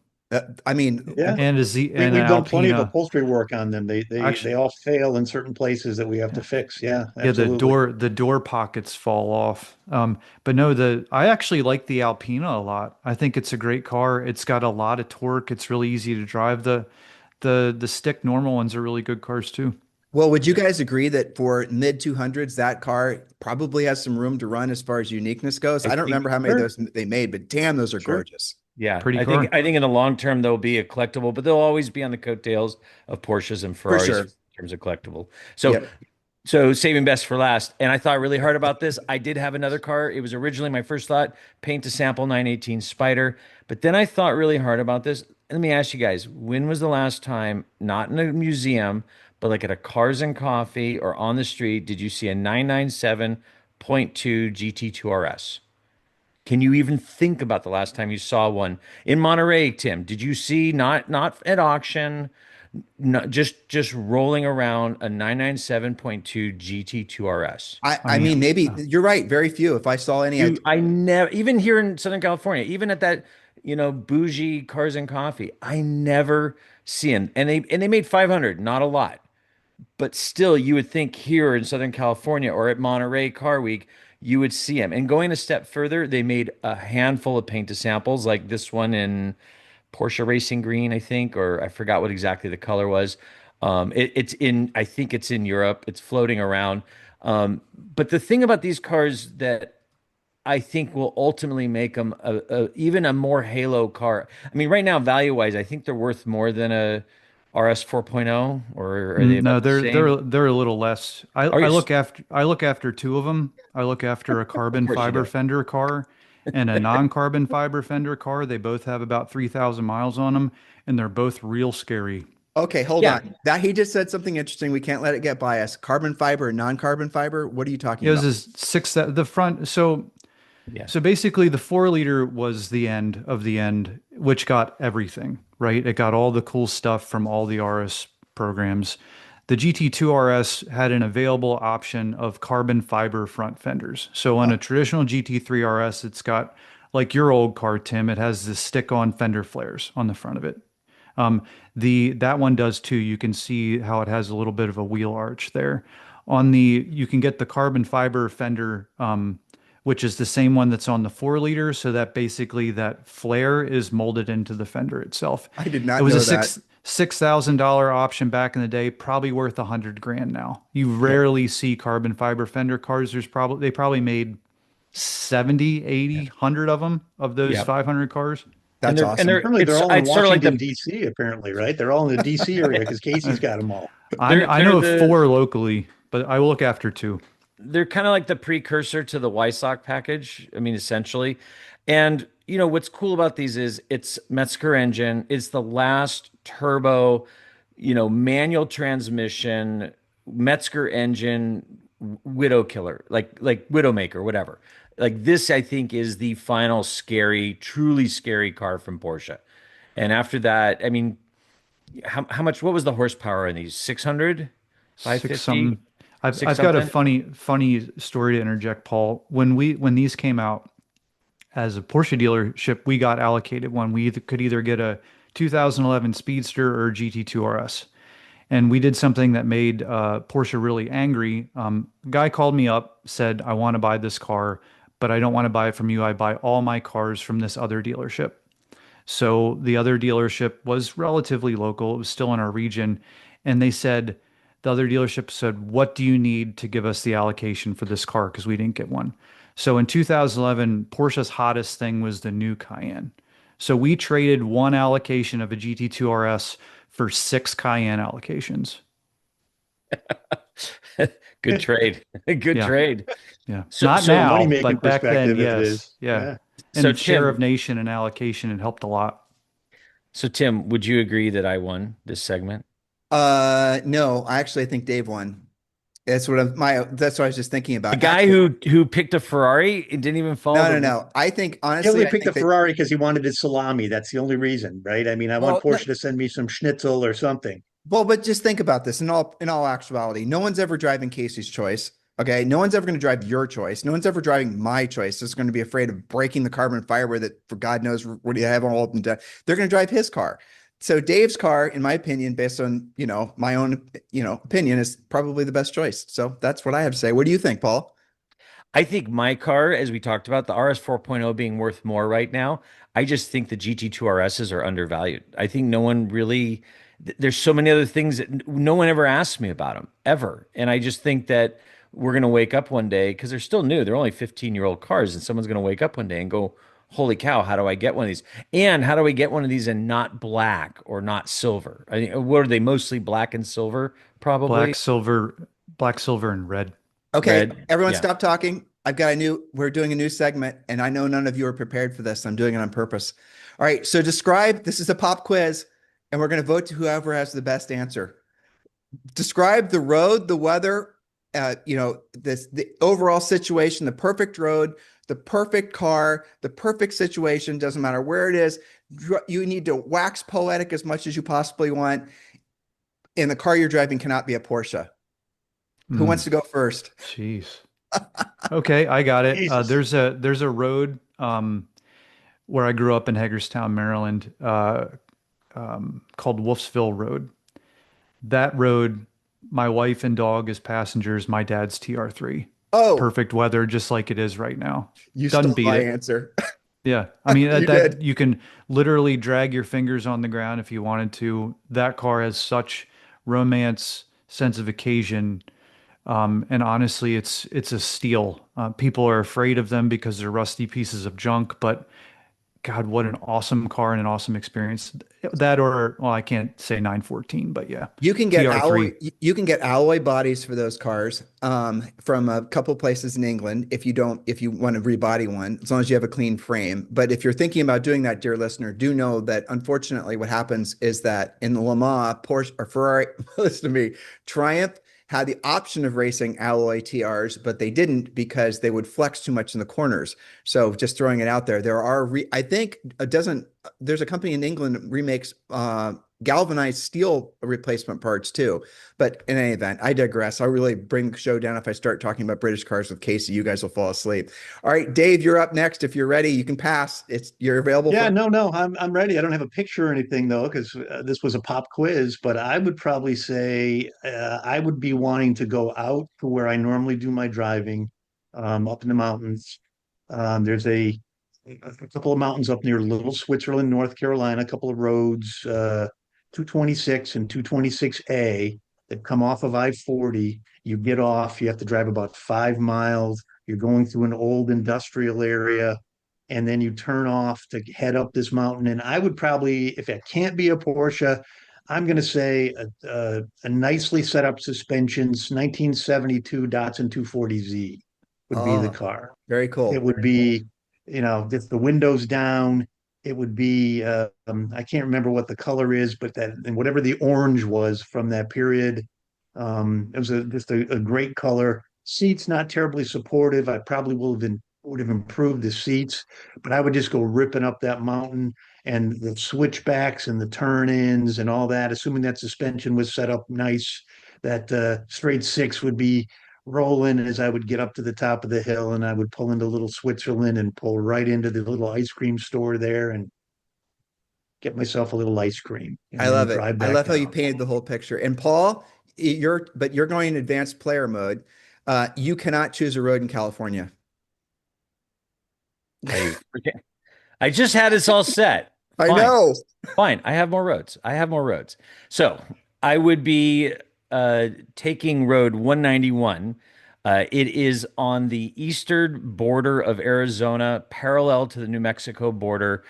I mean, Yeah. and a Z We and an we've done plenty of Alpina. upholstery work on them. They Actually, all fail in certain places that we have to yeah. fix. Yeah, Yeah, absolutely. the door pockets fall off. But no, the I actually like the Alpina a lot. I think it's a great car. It's got a lot of torque. It's really easy to drive. The stick normal ones are really good cars too. well, would you guys agree that for mid 200s, that car probably has some room to run as far as uniqueness goes? I I don't think remember how many of Sure. those they made, but damn, those are Sure. gorgeous. yeah, Pretty I think car. I think in the long term they'll be a collectible, but they'll always be on the coattails of Porsches and For Ferraris in sure. terms of collectible. So Yep. So saving best for last. And I thought really hard about this. I did have another car. It was originally my first thought, paint to sample 918 Spider. But then I thought really hard about this. Let me ask you guys, when was the last time, not in a museum, but like at a Cars and Coffee or on the street, did you see a 997.2 GT2 RS? Can you even think about the last time you saw one in Monterey, Tim? Did you see not at auction, not just rolling around a 997.2 GT2 RS? I I mean, mean, maybe you're right. Very few. If I saw any, I, I never, even here in Southern California, even at that, bougie Cars and Coffee, I never see them. And they made 500, not a lot. But still, you would think here in Southern California or at Monterey Car Week, you would see them. And going a step further, they made a handful of paint to samples, like this one in Porsche Racing Green, I think, or I forgot what exactly the color was. I think it's in Europe. It's floating around. But the thing about these cars that I think will ultimately make them even a more halo car. I mean, right now, value wise, I think they're worth more than a RS 4.0, or are they no, about the same? they're a little less. Oh, yes, I look after two of them. I look after a of carbon course you fiber do. fender car and a non-carbon fiber fender car. They both have about 3,000 miles on them, and they're both real scary. okay, hold Yeah, on. That he just said something interesting. We can't let it get by us. Carbon fiber and non-carbon fiber. What are you talking It was about? this six that the front. yeah. So basically, the 4 liter was the end of the end, which got everything, right? It got all the cool stuff from all the RS programs. The GT2 RS had an available option of carbon fiber front fenders. So on a traditional GT3 RS, it's got like your old car, Tim, it has the stick-on fender flares on the front of it. The that one does too. You can see how it has a little bit of a wheel arch there. You can get the carbon fiber fender, which is the same one that's on the 4 liter. So that basically that flare is molded into the fender itself. I did It not was a know that. $6,000 option back in the day, probably worth 100 grand now. You Yep. rarely see carbon fiber fender cars. They probably made 70, 80, 100 of them of those Yep. 500 cars. And That's they're awesome. Apparently, they're all in it's sort of like Washington the D.C. Apparently, right? They're all in the D.C. area because Casey's got them all. I they're know of the four locally, but I will look after two. they're kind of like the precursor to the Weissach package. I mean, essentially. And what's cool about these is it's Metzger engine. It's the last turbo, manual transmission Metzger engine widow killer, like Widowmaker, whatever. Like this, I think is the final scary, truly scary car from Porsche. And after that, I mean, how much? What was the horsepower in these? 600, five Six fifty, something. six I've got a something? funny story to interject, Paul. When these came out, as a Porsche dealership, we got allocated one. We could either get a 2011 Speedster or GT2 RS. And we did something that made Porsche really angry. Guy called me up, said, I want to buy this car, but I don't want to buy it from you. I buy all my cars from this other dealership. So the other dealership was relatively local. It was still in our region. And the other dealership said, what do you need to give us the allocation for this car? Because we didn't get one. So in 2011, Porsche's hottest thing was the new Cayenne. So we traded one allocation of a GT2 RS for 6 Cayenne allocations. Good trade. Good Yeah. trade. Yeah. So, Not so now, money-making but back then, perspective, it yes. is. Yeah. So And share Tim, of nation and allocation, it helped a lot. so Tim, would you agree that I won this segment? No, I actually think Dave won. That's what I was just thinking The about. guy who picked a Ferrari and didn't even follow No. I think He honestly, only I picked the think that, Ferrari because he wanted his salami. That's the only reason, right? I mean, I want well, no, Porsche to send me some schnitzel or something. well, but just think about this in all actuality. No one's ever driving Casey's choice. Okay. No one's ever going to drive your choice. No one's ever driving my choice. It's going to be afraid of breaking the carbon fiber that for God knows what do you have all up and down. They're going to drive his car. So Dave's car, in my opinion, based on, my own, opinion, is probably the best choice. So that's what I have to say. What do you think, Paul? I think my car, as we talked about, the RS 4.0 being worth more right now, I just think the GT2 RSs are undervalued. I think no one really, there's so many other things that no one ever asks me about them, ever. And I just think that we're going to wake up one day, because they're still new, they're only 15-year-old cars, and someone's going to wake up one day and go, holy cow, how do I get one of these? And how do I get one of these and not black or not silver? I mean, what are they, mostly black and silver, probably? Black, silver, and red. Okay, Red. everyone Yeah. stop talking. We're doing a new segment, and I know none of you are prepared for this. I'm doing it on purpose. All right, so this is a pop quiz, and we're going to vote to whoever has the best answer. Describe the road, the weather, the overall situation, the perfect road, the perfect car, the perfect situation, doesn't matter where it is. You need to wax poetic as much as you possibly want. And the car you're driving cannot be a Porsche. Who wants to go first? Jeez. Okay, I got it. Jesus. There's a road where I grew up in Hagerstown, Maryland, called Wolfsville Road. That road, my wife and dog as passengers, my dad's TR3. Oh, Perfect weather, just like it is right now. you Doesn't stole beat my it. answer. Yeah. I mean, You that did. you can literally drag your fingers on the ground if you wanted to. That car has such romance, sense of occasion. And honestly, it's a steal. People are afraid of them because they're rusty pieces of junk, but God, what an awesome car and an awesome experience. That or, well, I can't say 914, but yeah, You can get TR3. alloy bodies for those cars from a couple places in England if you want to rebody one, as long as you have a clean frame. But if you're thinking about doing that, dear listener, do know that unfortunately what happens is that in Le Mans, Porsche or Ferrari, listen to me, Triumph had the option of racing alloy TRs, but they didn't because they would flex too much in the corners. So just throwing it out there, I think there's a company in England that remakes galvanized steel replacement parts too. But in any event, I digress. I'll really bring the show down if I start talking about British cars with Casey. You guys will fall asleep. All right, Dave, you're up next. If you're ready, you can pass. You're available. Yeah, no, I'm ready. I don't have a picture or anything though, because this was a pop quiz. But I would probably say I would be wanting to go out to where I normally do my driving, up in the mountains. There's a couple of mountains up near Little Switzerland, North Carolina, a couple of roads, 226 and 226A that come off of I-40. You get off, you have to drive about 5 miles. You're going through an old industrial area, and then you turn off to head up this mountain. And I would probably, if it can't be a Porsche, I'm going to say a nicely set up suspensions, 1972 Datsun 240Z would be the Oh, car. very cool. It would be, just the windows down. It would be, I can't remember what the color is, but that, and whatever the orange was from that period, it was just a great color. Seats not terribly supportive. I probably would have improved the seats, but I would just go ripping up that mountain, and the switchbacks and the turn-ins and all that, assuming that suspension was set up nice, that straight six would be rolling as I would get up to the top of the hill, and I would pull into little Switzerland and pull right into the little ice cream store there and get myself a little ice cream I and then love it. drive I back love how you down. painted the whole picture. And Paul, you're going in advanced player mode. You cannot choose a road in California. I just had this all set. I Fine. know. Fine. I have more roads. I have more roads. So I would be taking road 191. It is on the eastern border of Arizona, parallel to the New Mexico border.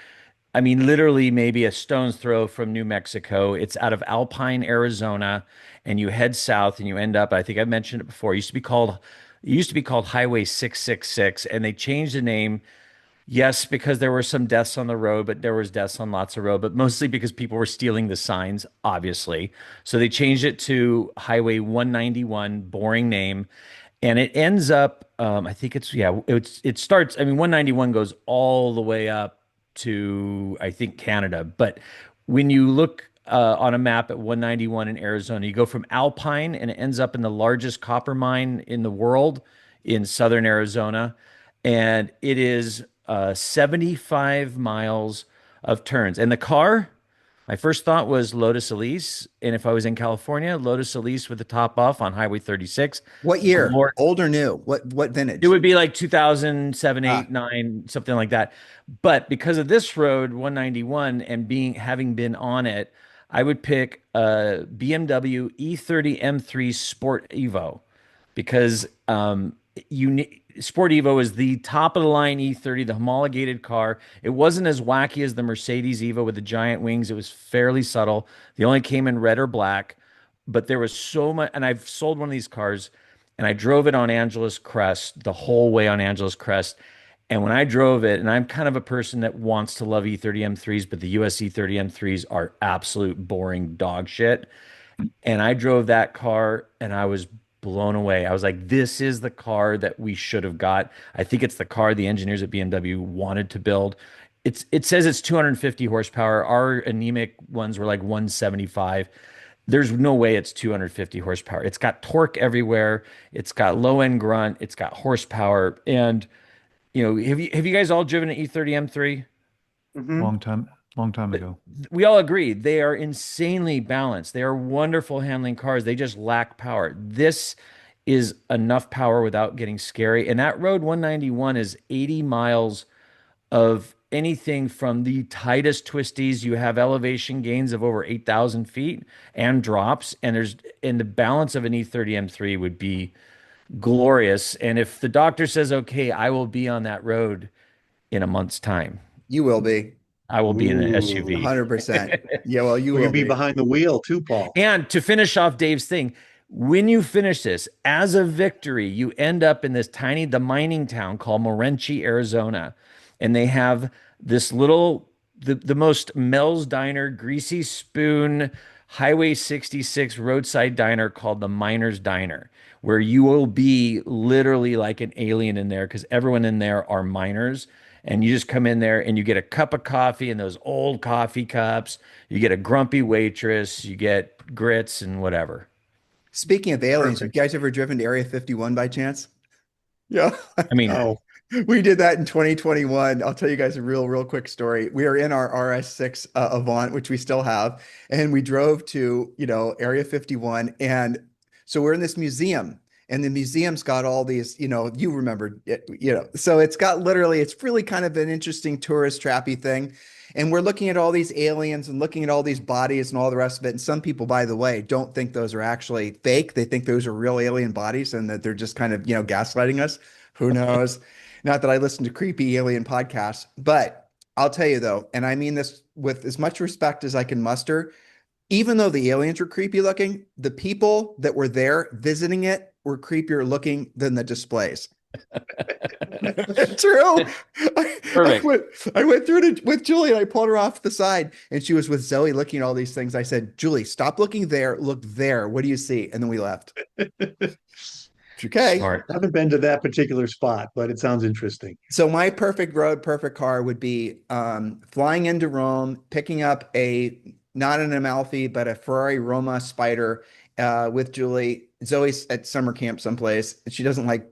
I mean, literally maybe a stone's throw from New Mexico. It's out of Alpine, Arizona, and you head south and you end up, I think I mentioned it before, it used to be called Highway 666, and they changed the name. Yes, because there were some deaths on the road, but there was deaths on lots of road, but mostly because people were stealing the signs, obviously. So they changed it to Highway 191, boring name. And it ends up, I think it starts, I mean, 191 goes all the way up to, I think, Canada. But when you look on a map at 191 in Arizona, you go from Alpine and it ends up in the largest copper mine in the world in southern Arizona. And it is 75 miles of turns. And the car, my first thought was Lotus Elise. And if I was in California, Lotus Elise with the top off on Highway 36. What year? Glor- Old or new? What it vintage? would be like 2007, Ah, 8, 9, something like that. But because of this road, 191, and having been on it, I would pick a BMW E30 M3 Sport Evo because Sport Evo is the top of the line E30, the homologated car. It wasn't as wacky as the Mercedes Evo with the giant wings. It was fairly subtle. They only came in red or black, but there was so much. And I've sold one of these cars, and I drove it on Angeles Crest the whole way on Angeles Crest. And when I drove it, and I'm kind of a person that wants to love E30 M3s, but the US E30 M3s are absolute boring dog shit. And I drove that car and I was blown away. I was like, this is the car that we should have got. I think it's the car the engineers at BMW wanted to build. It says it's 250 horsepower. Our anemic ones were like 175. There's no way it's 250 horsepower. It's got torque everywhere. It's got low end grunt. It's got horsepower. And have you guys all driven an E30 M3? Mhm. Long time ago. We all agree they are insanely balanced. They are wonderful handling cars. They just lack power. This is enough power without getting scary. And that road 191 is 80 miles of anything from the tightest twisties. You have elevation gains of over 8,000 feet and drops. And the balance of an E30 M3 would be glorious. And if the doctor says, okay, I will be on that road in a month's time, you will be I will be in an Ooh. SUV. 100%. Yeah, well, you Will you will be be. behind the wheel too, Paul? And to finish off Dave's thing, when you finish this as a victory, you end up in the mining town called Morenci, Arizona. And they have this the most Mel's Diner, greasy spoon, Highway 66 roadside diner called the Miner's Diner, where you will be literally like an alien in there because everyone in there are miners. And you just come in there and you get a cup of coffee in those old coffee cups. You get a grumpy waitress. You get grits and whatever. Speaking of aliens, have Perfect. you guys ever driven to Area 51 by chance? Yeah. I mean, Oh, We did that in 2021. I'll tell you guys a real quick story. We are in our RS6 Avant, which we still have, and we drove to, Area 51. And so we're in this museum, and the museum's got all these, you remember it, so it's really kind of an interesting tourist trappy thing. And we're looking at all these aliens and looking at all these bodies and all the rest of it. And some people, by the way, don't think those are actually fake. They think those are real alien bodies and that they're just kind of, gaslighting us. Who knows? Not that I listen to creepy alien podcasts, but I'll tell you though, and I mean this with as much respect as I can muster, even though the aliens were creepy looking, the people that were there visiting it were creepier looking than the displays. True. I, I perfect. went, I went through it with Julie and I pulled her off the side and she was with Zoe looking at all these things. I said, Julie, stop looking there. Look there. What do you see? And then we left. Okay. Smart. I haven't been to that particular spot, but it sounds interesting. So my perfect road, perfect car would be flying into Rome, picking up not an Amalfi, but a Ferrari Roma Spider with Julie, Zoe's at summer camp someplace. She doesn't like,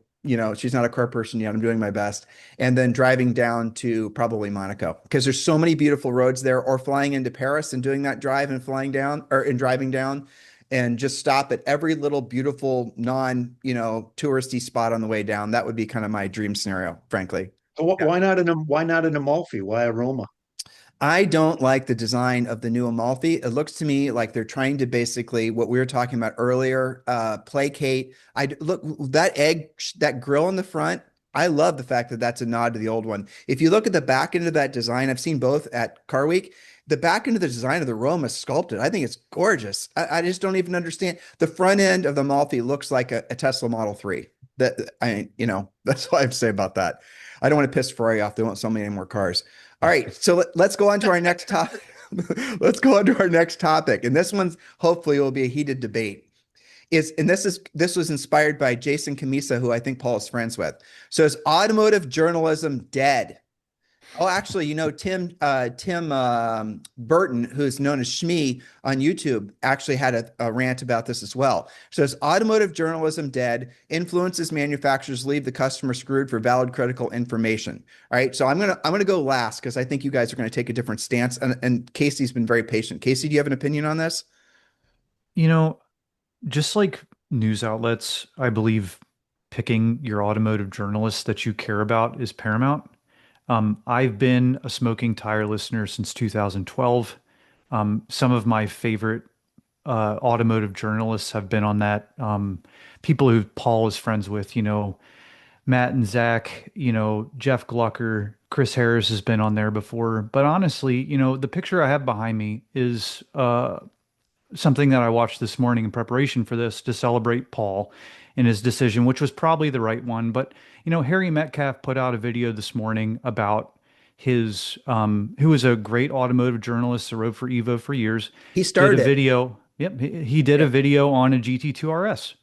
she's not a car person yet. I'm doing my best. And then driving down to probably Monaco because there's so many beautiful roads there, or flying into Paris and doing that drive and flying down or and driving down and just stop at every little beautiful touristy spot on the way down. That would be kind of my dream scenario, frankly. Why not an Amalfi? Why a Roma? I don't like the design of the new Amalfi. It looks to me like they're trying to basically what we were talking about earlier, placate. Look that grill in the front. I love the fact that that's a nod to the old one. If you look at the back end of that design, I've seen both at Car Week. The back end of the design of the Roma is sculpted. I think it's gorgeous. I just don't even understand. The front end of the Amalfi looks like a Tesla Model 3. That's all I have to say about that. I don't want to piss Ferrari off. They won't sell me any more cars. All right, so let's go on to our next topic. Let's go on to our next topic, and this one's hopefully will be a heated debate. This was inspired by Jason Camisa, who I think Paul is friends with. So is automotive journalism dead? Oh, actually, Tim Burton, who's known as Shmee on YouTube, actually had a rant about this as well. So is automotive journalism dead? Influences manufacturers leave the customer screwed for valid critical information. All right. So I'm gonna go last because I think you guys are going to take a different stance. And Casey's been very patient. Casey, do you have an opinion on this? Just like news outlets, I believe picking your automotive journalists that you care about is paramount. I've been a smoking tire listener since 2012. Some of my favorite automotive journalists have been on that. People who Paul is friends with, Matt and Zach, Jeff Glucker, Chris Harris has been on there before. But honestly, the picture I have behind me is something that I watched this morning in preparation for this to celebrate Paul in his decision, which was probably the right one. But, Harry Metcalf put out a video this morning about his, who was a great automotive journalist that wrote for Evo for years. He started did a video. Yep. He did a video on a GT2 RS,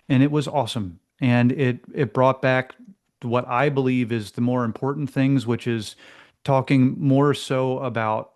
and it was awesome. And it brought back what I believe is the more important things, which is talking more so about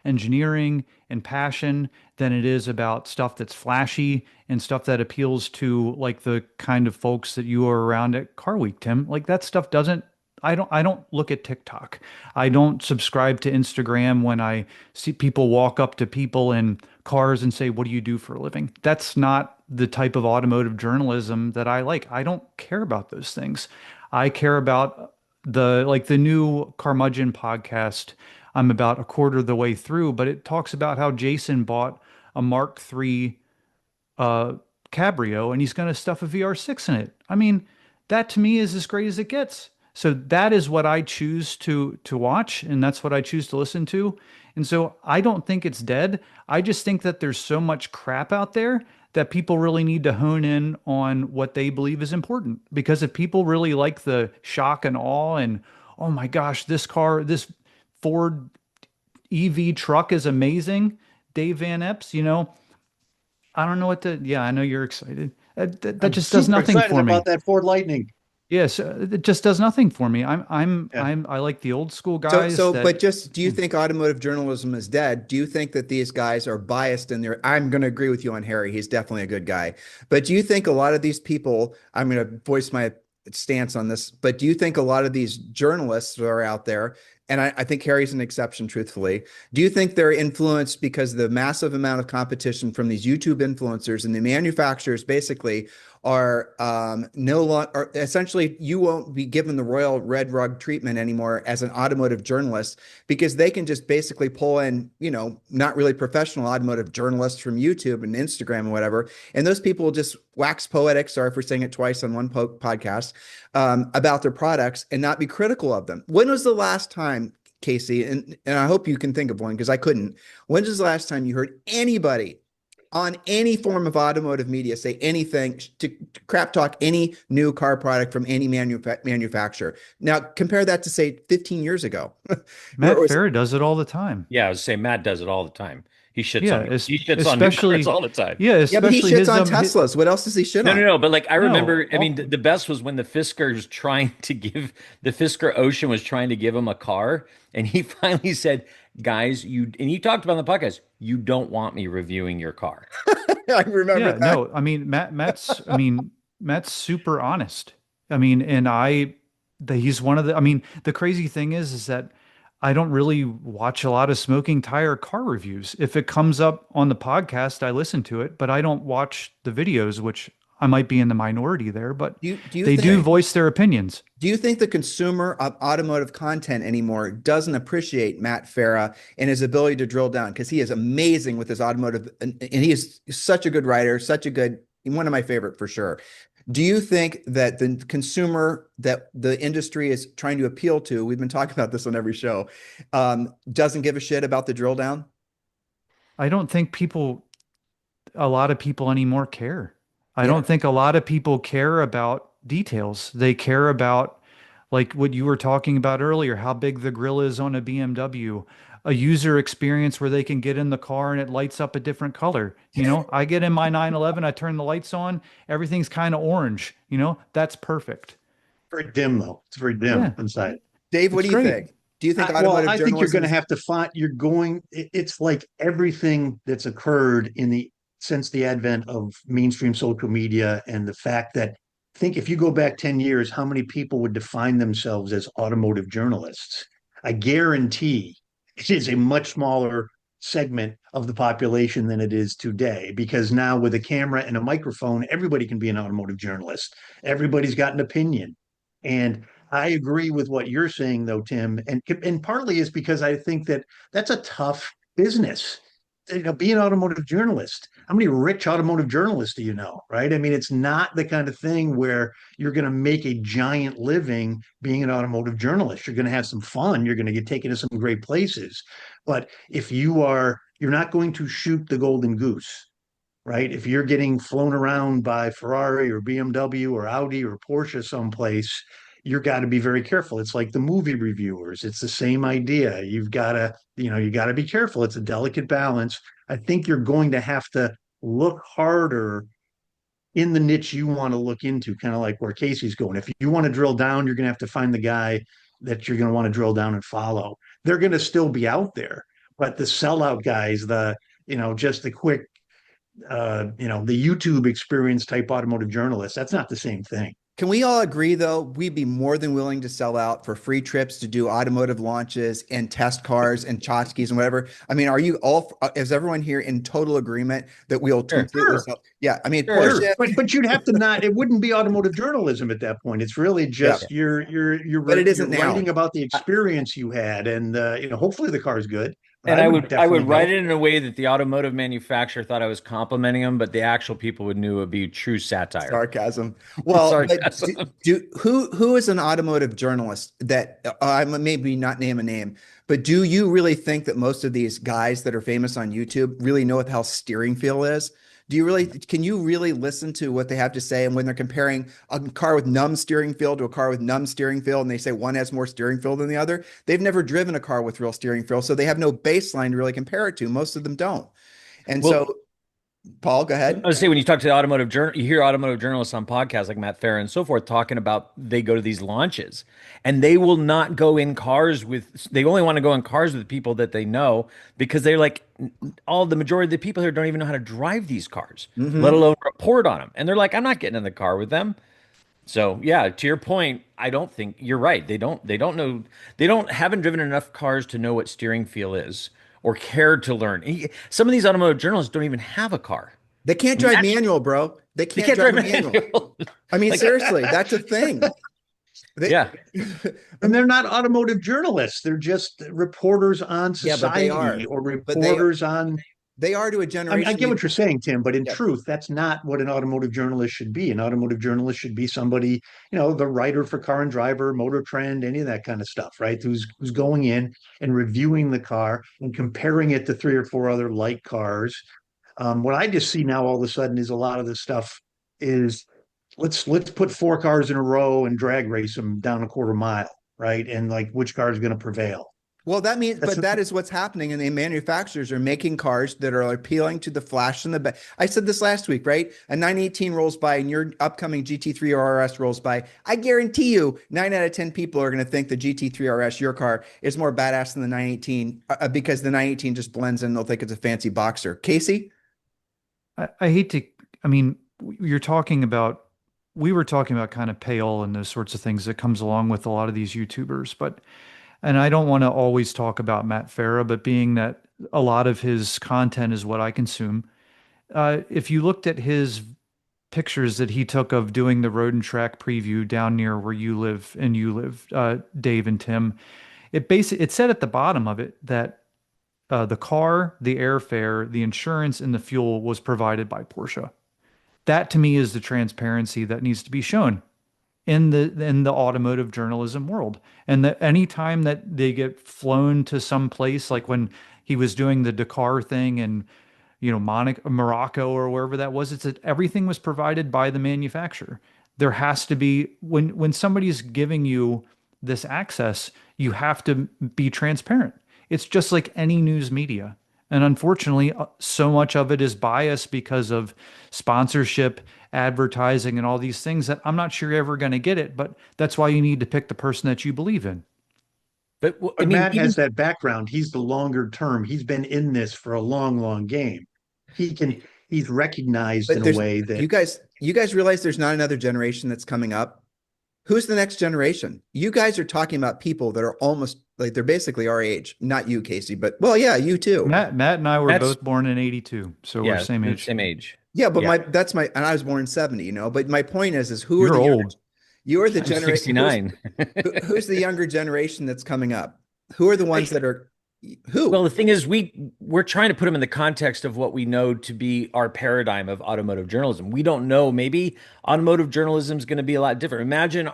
engineering and passion than it is about stuff that's flashy and stuff that appeals to like the kind of folks that you are around at Car Week, Tim. Like that stuff doesn't, I don't look at TikTok. I don't subscribe to Instagram when I see people walk up to people in cars and say, "What do you do for a living?" That's not the type of automotive journalism that I like. I don't care about those things. I care about the new Carmudgeon podcast. I'm about a quarter of the way through, but it talks about how Jason bought a Mark III Cabrio and he's going to stuff a VR6 in it. I mean, that to me is as great as it gets. So that is what I choose to watch, and that's what I choose to listen to. And so I don't think it's dead. I just think that there's so much crap out there that people really need to hone in on what they believe is important. Because if people really like the shock and awe and, oh my gosh, this Ford EV truck is amazing, Dave Van Epps, I don't know I know you're excited. That just does nothing for me. About that Ford Lightning. Yes, it just does nothing for me. I like the old school guys. But do you think automotive journalism is dead? Do you think that these guys are biased in their, I'm going to agree with you on Harry. He's definitely a good guy. But do you think a lot of these people, I'm going to voice my stance on this, but do you think a lot of these journalists that are out there, and I think Harry's an exception, truthfully, do you think they're influenced because of the massive amount of competition from these YouTube influencers and the manufacturers basically are no longer, essentially, you won't be given the royal red rug treatment anymore as an automotive journalist because they can just basically pull in, not really professional automotive journalists from YouTube and Instagram and whatever. And those people will just wax poetic, sorry for saying it twice on one podcast, about their products and not be critical of them. When was the last time, Casey, and I hope you can think of one because I couldn't, when was the last time you heard anybody on any form of automotive media say anything to crap talk any new car product from any manufacturer? Now compare that to say 15 years ago. Matt Farah does it all the time. Yeah, I was saying Matt does it all the time. He shits on new cars all the time. Yeah, but he shits on Teslas. What else does he shit on? No. But like I remember, the best was when the Fisker Ocean was trying to give him a car, and he finally said, "Guys, you talked about on the podcast, you don't want me reviewing your car." I remember Yeah, that. no, I mean Matt's super honest. I mean, and he's one of the, I mean, the crazy thing is that I don't really watch a lot of smoking tire car reviews. If it comes up on the podcast, I listen to it, but I don't watch the videos, which I might be in the minority there, but Do you they do think voice their opinions. do you think the consumer of automotive content anymore doesn't appreciate Matt Farah and his ability to drill down? Because he is amazing with his automotive, and he is such a good writer, such a good, one of my favorite for sure. Do you think that the consumer that the industry is trying to appeal to, we've been talking about this on every show, doesn't give a shit about the drill down? I don't think a lot of people anymore care. I Yeah. don't think a lot of people care about details. They care about, like what you were talking about earlier, how big the grill is on a BMW, a user experience where they can get in the car and it lights up a different color. I get in my 911, I turn the lights on, everything's kind of orange. That's perfect. Very dim though. It's very dim Yeah, inside. Dave, what it's do you great. think? Do you think Well, automotive I think you're journalism going to is, have to find. It's like everything that's occurred since the advent of mainstream social media and the fact that think if you go back 10 years, how many people would define themselves as automotive journalists? I guarantee it is a much smaller segment of the population than it is today because now with a camera and a microphone, everybody can be an automotive journalist. Everybody's got an opinion. And I agree with what you're saying, though, Tim, and partly is because I think that that's a tough business. Be an automotive journalist. How many rich automotive journalists do you know, right? I mean, it's not the kind of thing where you're going to make a giant living being an automotive journalist. You're going to have some fun. You're going to get taken to some great places. But if you're not going to shoot the golden goose, right? If you're getting flown around by Ferrari or BMW or Audi or Porsche someplace, you've got to be very careful. It's like the movie reviewers. It's the same idea. You got to be careful. It's a delicate balance. I think you're going to have to look harder in the niche you want to look into, kind of like where Casey's going. If you want to drill down, you're going to have to find the guy that you're going to want to drill down and follow. They're going to still be out there, but the sellout guys, just the quick the YouTube experience type automotive journalist. That's not the same thing. can we all agree though, we'd be more than willing to sell out for free trips to do automotive launches and test cars and tchotchkes and whatever? I mean, are you all, is everyone here in total agreement that we'll completely sell? Yeah. I mean, Sure. Porsche, But you'd have to not. It wouldn't be automotive journalism at that point. It's really yeah, just you're but it isn't you're now. writing about the experience you had, and hopefully the car's good. But And I I would would definitely write go. it in a way that the automotive manufacturer thought I was complimenting them, but the actual people would knew it would be true satire. Sarcasm. Well, but Sarcasm. who is an automotive journalist that I maybe not name a name, but do you really think that most of these guys that are famous on YouTube really know what the hell steering feel is? Can you really listen to what they have to say? And when they're comparing a car with numb steering feel to a car with numb steering feel, and they say one has more steering feel than the other, they've never driven a car with real steering feel. So they have no baseline to really compare it to. Most of them don't. And Well, so, Paul, go I ahead. would say when you talk to the automotive journal, you hear automotive journalists on podcasts like Matt Farah and so forth talking about they go to these launches and they will not go in cars they only want to go in cars with people that they know because they're like the majority of the people here don't even know how to drive these cars, let Hmm. alone report on them. And they're like, I'm not getting in the car with them. So yeah, to your point, I don't think you're right. They don't know, haven't driven enough cars to know what steering feel is or care to learn. Some of these automotive journalists don't even have a car. They can't drive manual, bro. They They can't can't drive drive a manual. manual. I mean, Like, seriously, that's a thing. They, yeah. And they're not automotive journalists. They're just reporters on yeah, but they society are. or But reporters on. they are to a I mean, I generation. get what you're saying, Tim, but in Yeah. truth, that's not what an automotive journalist should be. An automotive journalist should be somebody, the writer for Car and Driver, Motor Trend, any of that kind of stuff, right? Who's going in and reviewing the car and comparing it to three or four other like cars. What I just see now all of a sudden is a lot of this stuff is let's put four cars in a row and drag race them down a quarter mile, right? And like which car is going to prevail. Well, that means, That's but that is what's happening, and the manufacturers are making cars that are appealing to the flash and the back. I said this last week, right? A 918 rolls by, and your upcoming GT3 RS rolls by. I guarantee you, 9 out of 10 people are going to think the GT3 RS, your car, is more badass than the 918 because the 918 just blends in. They'll think it's a fancy boxer. Casey? I hate to, I mean, you're talking about, we were talking about kind of pale and those sorts of things that comes along with a lot of these YouTubers, but, and I don't want to always talk about Matt Farah, but being that a lot of his content is what I consume. If you looked at his pictures that he took of doing the road and track preview down near where you live and you live, Dave and Tim, it said at the bottom of it that the car, the airfare, the insurance, and the fuel was provided by Porsche. That to me is the transparency that needs to be shown in the automotive journalism world. And that any time that they get flown to some place, like when he was doing the Dakar thing and Morocco or wherever that was, it's that everything was provided by the manufacturer. There has to be when somebody's giving you this access, you have to be transparent. It's just like any news media. And unfortunately, so much of it is biased because of sponsorship, advertising, and all these things that I'm not sure you're ever going to get it. But that's why you need to pick the person that you believe in. But I But mean, Matt even has that background. He's the longer term. He's been in this for a long, long game. He can he's recognized But in a there's way that you guys realize there's not another generation that's coming up. Who's the next generation? You guys are talking about people that are almost like they're basically our age. Not you, Casey, but well, yeah, you too. Matt and I were that's both born in '82, so we're yeah, same age. same age. Yeah, but Yeah, and I was born in 70, but my point is who are You're the old. you're the I'm generation 69. who's the younger generation that's coming up? Who are the ones that are Well, who? the thing is, we're trying to put them in the context of what we know to be our paradigm of automotive journalism. We don't know. Maybe automotive journalism is going to be a lot different. Imagine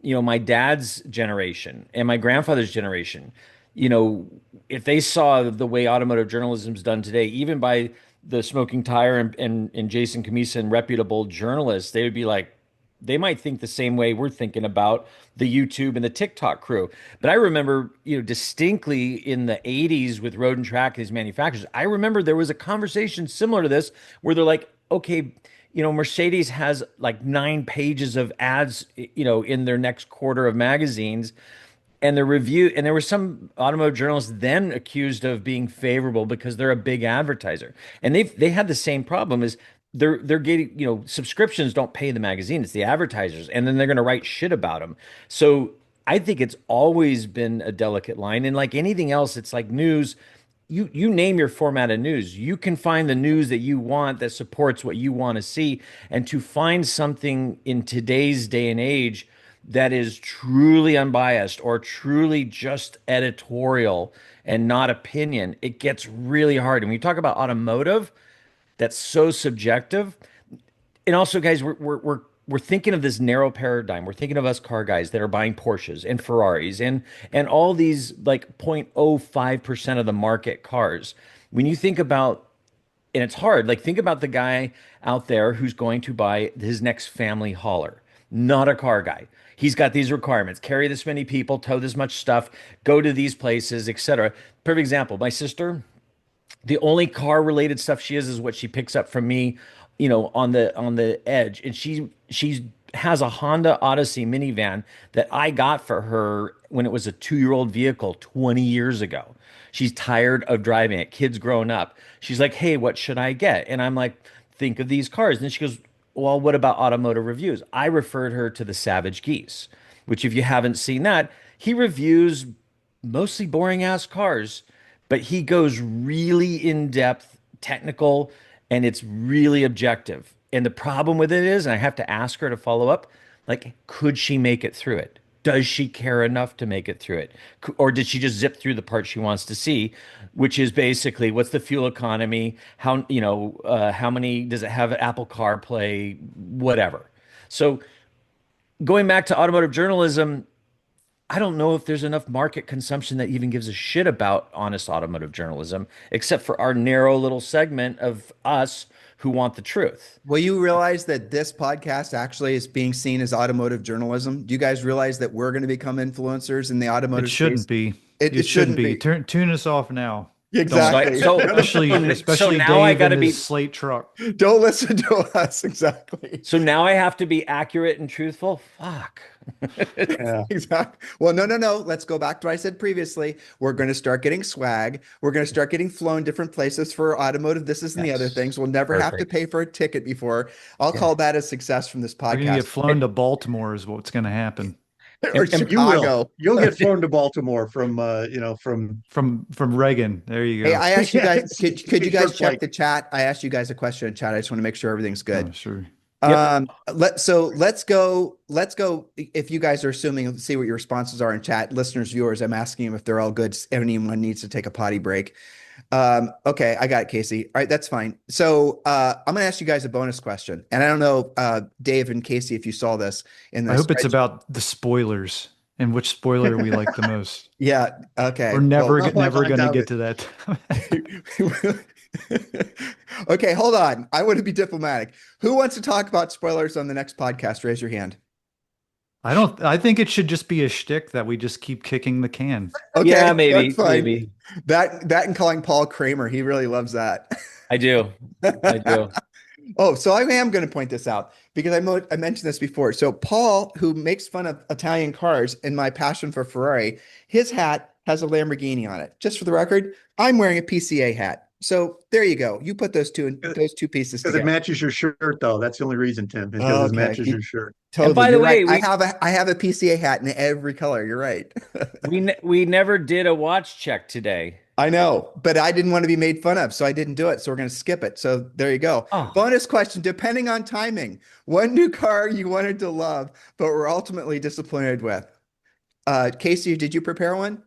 my dad's generation and my grandfather's generation. If they saw the way automotive journalism is done today, even by the Smoking Tire and Jason Camisa and reputable journalists, they would be like, they might think the same way we're thinking about the YouTube and the TikTok crew. But I remember, distinctly in the 80s with Road and Track and these manufacturers, I remember there was a conversation similar to this where they're like, okay, Mercedes has like 9 pages of ads, in their next quarter of magazines. And the review, and there were some automotive journalists then accused of being favorable because they're a big advertiser, and they had the same problem. Is they're getting subscriptions don't pay the magazine, it's the advertisers, and then they're going to write shit about them. So I think it's always been a delicate line, and like anything else, it's like news. You name your format of news. You can find the news that you want that supports what you want to see, and to find something in today's day and age that is truly unbiased or truly just editorial and not opinion, it gets really hard. And when you talk about automotive, that's so subjective. And also, guys, we're thinking of this narrow paradigm. We're thinking of us car guys that are buying Porsches and Ferraris and all these like 0.05% of the market cars. When you think about, and it's hard, like think about the guy out there who's going to buy his next family hauler, not a car guy. He's got these requirements: carry this many people, tow this much stuff, go to these places, etc. Perfect example. My sister, the only car related stuff she is what she picks up from me, on the edge. And she has a Honda Odyssey minivan that I got for her when it was a 2-year-old vehicle 20 years ago. She's tired of driving it. Kids growing up. She's like, "Hey, what should I get?" And I'm like, "Think of these cars." And then she goes, "Well, what about automotive reviews?" I referred her to the Savage Geese, which if you haven't seen that, he reviews mostly boring ass cars, but he goes really in depth, technical, and it's really objective. And the problem with it is, and I have to ask her to follow up, like, could she make it through it? Does she care enough to make it through it? Or did she just zip through the part she wants to see, which is basically what's the fuel economy? How many does it have Apple CarPlay, whatever. So going back to automotive journalism, I don't know if there's enough market consumption that even gives a shit about honest automotive journalism, except for our narrow little segment of us who want the truth. Well, you realize that this podcast actually is being seen as automotive journalism? Do you guys realize that we're going to become influencers in the It automotive space? shouldn't be. It It shouldn't shouldn't be. be. Tune us off now. Exactly. So Especially now I Dave got and to be his slate truck. Don't listen to us. Exactly. so now I have to be accurate and truthful. Fuck. Yeah. Exactly. Well, no. Let's go back to what I said previously. We're going to start getting swag. We're going to start getting flown different places for automotive. This is and the other Yes. things. We'll never have to Perfect. pay for a ticket before. I'll Yeah. call that a success from this We're gonna get podcast. flown to Baltimore is what's gonna happen Or And You will. Chicago. You'll get flown to Baltimore from from Reagan. There you Hey, go. I asked you guys, Yes, could you guys short check flight. the chat? I asked you guys a question in chat. I just want to make sure everything's good. Oh, sure. Yep. Let's go. If you guys are assuming, see what your responses are in chat. Listeners, viewers, I'm asking them if they're all good. If anyone needs to take a potty break. Okay, I got it, Casey. All right, that's fine. So I'm gonna ask you guys a bonus question. And I don't know, Dave and Casey, if you saw this in I the hope it's spreadsheet. about the spoilers and which spoiler we like the most. Yeah, okay. We're Well, never I gonna doubt get it. to that. okay, hold on. I want to be diplomatic. Who wants to talk about spoilers on the next podcast? Raise your hand. I think it should just be a shtick that we just keep kicking the can. Okay, Yeah, that's fine. maybe. That and calling Paul Kramer. He really loves that. I do. I do. Oh, so I am going to point this out because I mentioned this before. So Paul, who makes fun of Italian cars and my passion for Ferrari, his hat has a Lamborghini on it. Just for the record, I'm wearing a PCA hat. So there you go. You put those two pieces Because it together. matches your shirt, though. That's the only reason, Tim, because it Okay. matches your shirt. Totally. And by the You're right. way, I have a PCA hat in every color. You're right. we never did a watch check today. I know, but I didn't want to be made fun of, so I didn't do it. So we're going to skip it. So there you go. Oh, Bonus question, depending on timing, one new car you wanted to love, but were ultimately disappointed with. Casey, did you prepare one?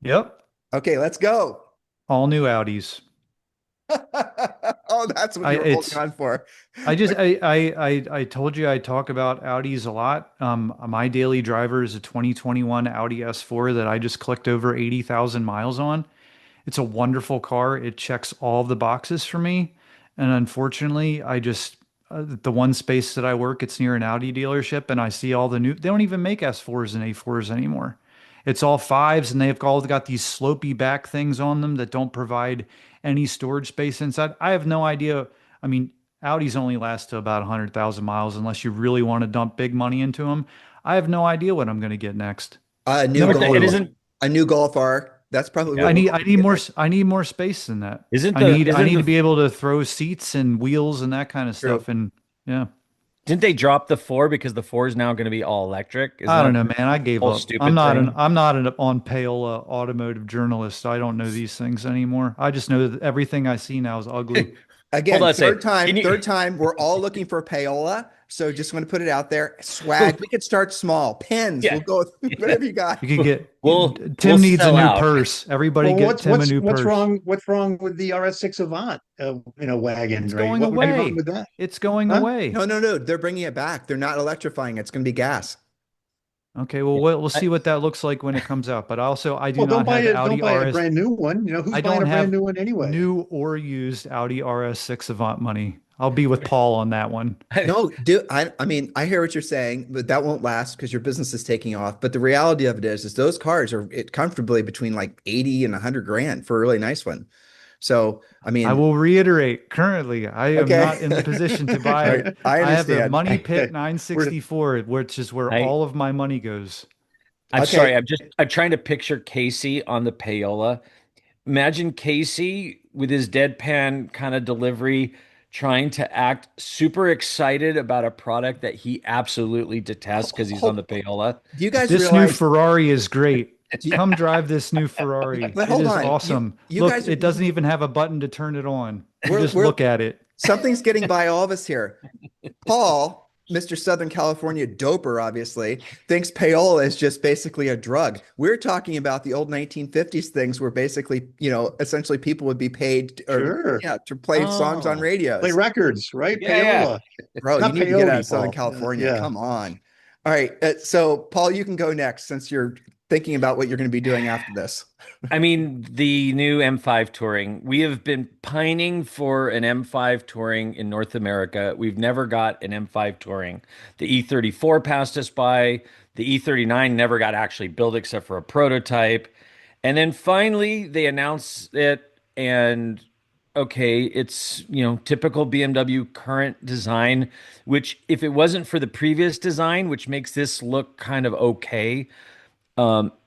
Yep. Okay, let's go. All new Audis. Oh, that's what you were holding on for. I told you I talk about Audis a lot. My daily driver is a 2021 Audi S4 that I just clicked over 80,000 miles on. It's a wonderful car. It checks all the boxes for me. And unfortunately, the one space that I work, it's near an Audi dealership, and I see all the new, they don't even make S4s and A4s anymore. It's all fives, and they've all got these slopey back things on them that don't provide any storage space inside. I have no idea. I mean, Audis only last to about 100,000 miles unless you really want to dump big money into them. I have no idea what I'm going to get next. New No Golf, clue. it isn't. a new Golf R. That's probably Yeah. what I need more space than that. Isn't I the need isn't to the be able to throw seats and wheels and that kind of True. stuff. And yeah, Didn't they drop the 4 because the 4 is now going to be all electric? Isn't I don't that know, man. I gave whole up. stupid thing? I'm not an on payola automotive journalist. I don't know these things anymore. I just know that everything I see now is ugly. Again, Hold on a second. Can you- third time, we're all looking for payola. So just want to put it out there. Swag, we could start small. Pens, Yeah. we'll go with whatever you got. You could get We'll Tim needs a sell new out. purse. Everybody Well, get Tim a new what's purse. wrong? What's wrong with the RS6 Avant? Wagon, It's right? going What would be away. wrong with that? It's going Huh? away. No. They're bringing it back. They're not electrifying it. It's going to be gas. Okay, well, we'll see what that looks like when it comes out. But also, I do Well, not have don't Audi buy a RS. brand new one. You know, who's I buying don't a brand have new one anyway? new or used Audi RS6 Avant money. I'll be with Paul on that one. No, I mean, I hear what you're saying, but that won't last because your business is taking off. But the reality of it is those cars are comfortably between like 80 and 100 grand for a really nice one. So, I mean, I will reiterate, currently, I am Okay. not in the position to buy Right. it. I I have a understand. Money Pit Okay. 964, which is where I- all of my money goes. I'm Okay. sorry. I'm trying to picture Casey on the payola. Imagine Casey with his deadpan kind of delivery, trying to act super excited about a product that he absolutely detests because he's on the payola. Do you guys This new realize? Ferrari is great. Do you- Come drive this new Ferrari. But It hold is on. awesome. You Look, guys- it doesn't even have a button to turn it on. You We're- just we're- look at it. Something's getting by all of us here. Paul, Mr. Southern California doper, obviously, thinks payola is just basically a drug. We're talking about the old 1950s things where basically, essentially people would be paid Sure. to play songs on Oh. radios. Play records, right? Yeah. Payola. Bro, you Not need to get out peyote, of Southern Paul. California. Yeah. Come on. All right. So, Paul, you can go next since you're thinking about what you're going to be doing after this. I mean, the new M5 Touring. We have been pining for an M5 Touring in North America. We've never got an M5 Touring. The E34 passed us by. The E39 never got actually built except for a prototype. And then finally, they announced it, and okay, it's, typical BMW current design, which if it wasn't for the previous design, which makes this look kind of okay,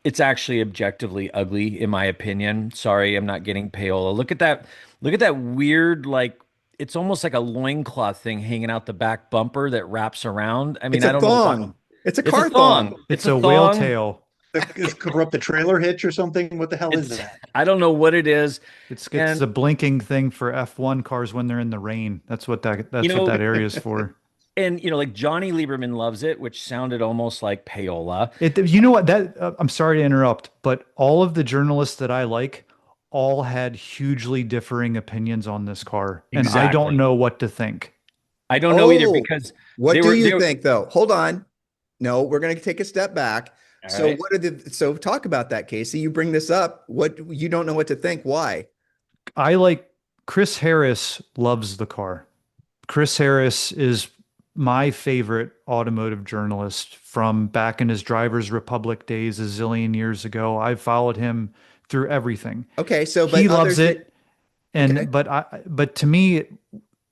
it's actually objectively ugly in my opinion. Sorry, I'm not getting payola. Look at that. Look at that weird, like, it's almost like a loincloth thing hanging out the back bumper that wraps around. I mean, It's a I don't know why. thong. It's a It's a car thong. thong. It's It's a a whale thong. tail. Is cover up the trailer hitch or something? What the hell is It's that? I don't know what it is. It's And the blinking thing for F1 cars when they're in the rain. you That's what know, that area is for. and like Johnny Lieberman loves it, which sounded almost like payola. You know what that I'm sorry to interrupt, but all of the journalists that I like all had hugely differing opinions on this car, and I don't Exactly. know what to think. I don't know either Oh, because what they do were you they were think though? Hold on. No, we're going to take a step back. all So right. what are so talk about that, Casey. You bring this up. What you don't know what to think. Why? I like Chris Harris loves the car. Chris Harris is my favorite automotive journalist from back in his Drivers Republic days a zillion years ago. I've followed him through everything. Okay, so He but loves others it, that okay. and but to me,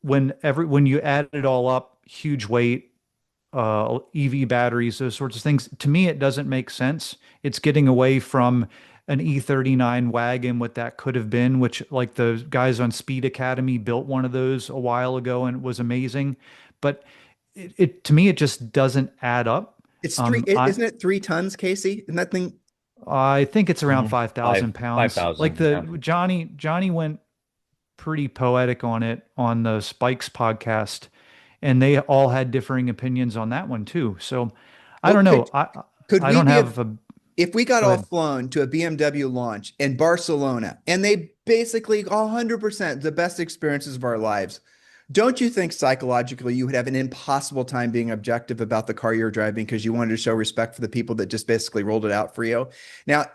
when you add it all up, huge weight, EV batteries, those sorts of things, to me it doesn't make sense. It's getting away from an E39 wagon, what that could have been, which like the guys on Speed Academy built one of those a while ago and it was amazing. But it to me it just doesn't add up. It's Um, I isn't it 3 tons, Casey? Isn't that thing? I think it's around Mhm. 5,000 Five pounds. Like thousand. Yeah. the Johnny went pretty poetic on it on the Spikes podcast, and they all had differing opinions on that one too. So I Well, don't know. could I we don't be have a if we got go all ahead. flown to a BMW launch in Barcelona and they basically 100% the best experiences of our lives, don't you think psychologically you would have an impossible time being objective about the car you're driving because you wanted to show respect for the people that just basically rolled it out for you? Now,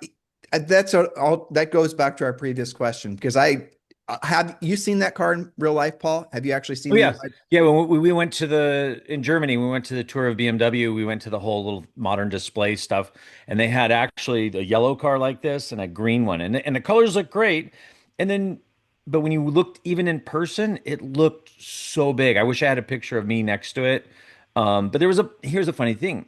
that's all that goes back to our previous question because I have you seen that car in real life, Paul? Have you actually Oh seen the yeah, inside? yeah. When we went to in Germany, we went to the tour of BMW. We went to the whole little modern display stuff, and they had actually a yellow car like this and a green one, and the colors look great. And then, but when you looked even in person, it looked so big. I wish I had a picture of me next to it. But here's a funny thing.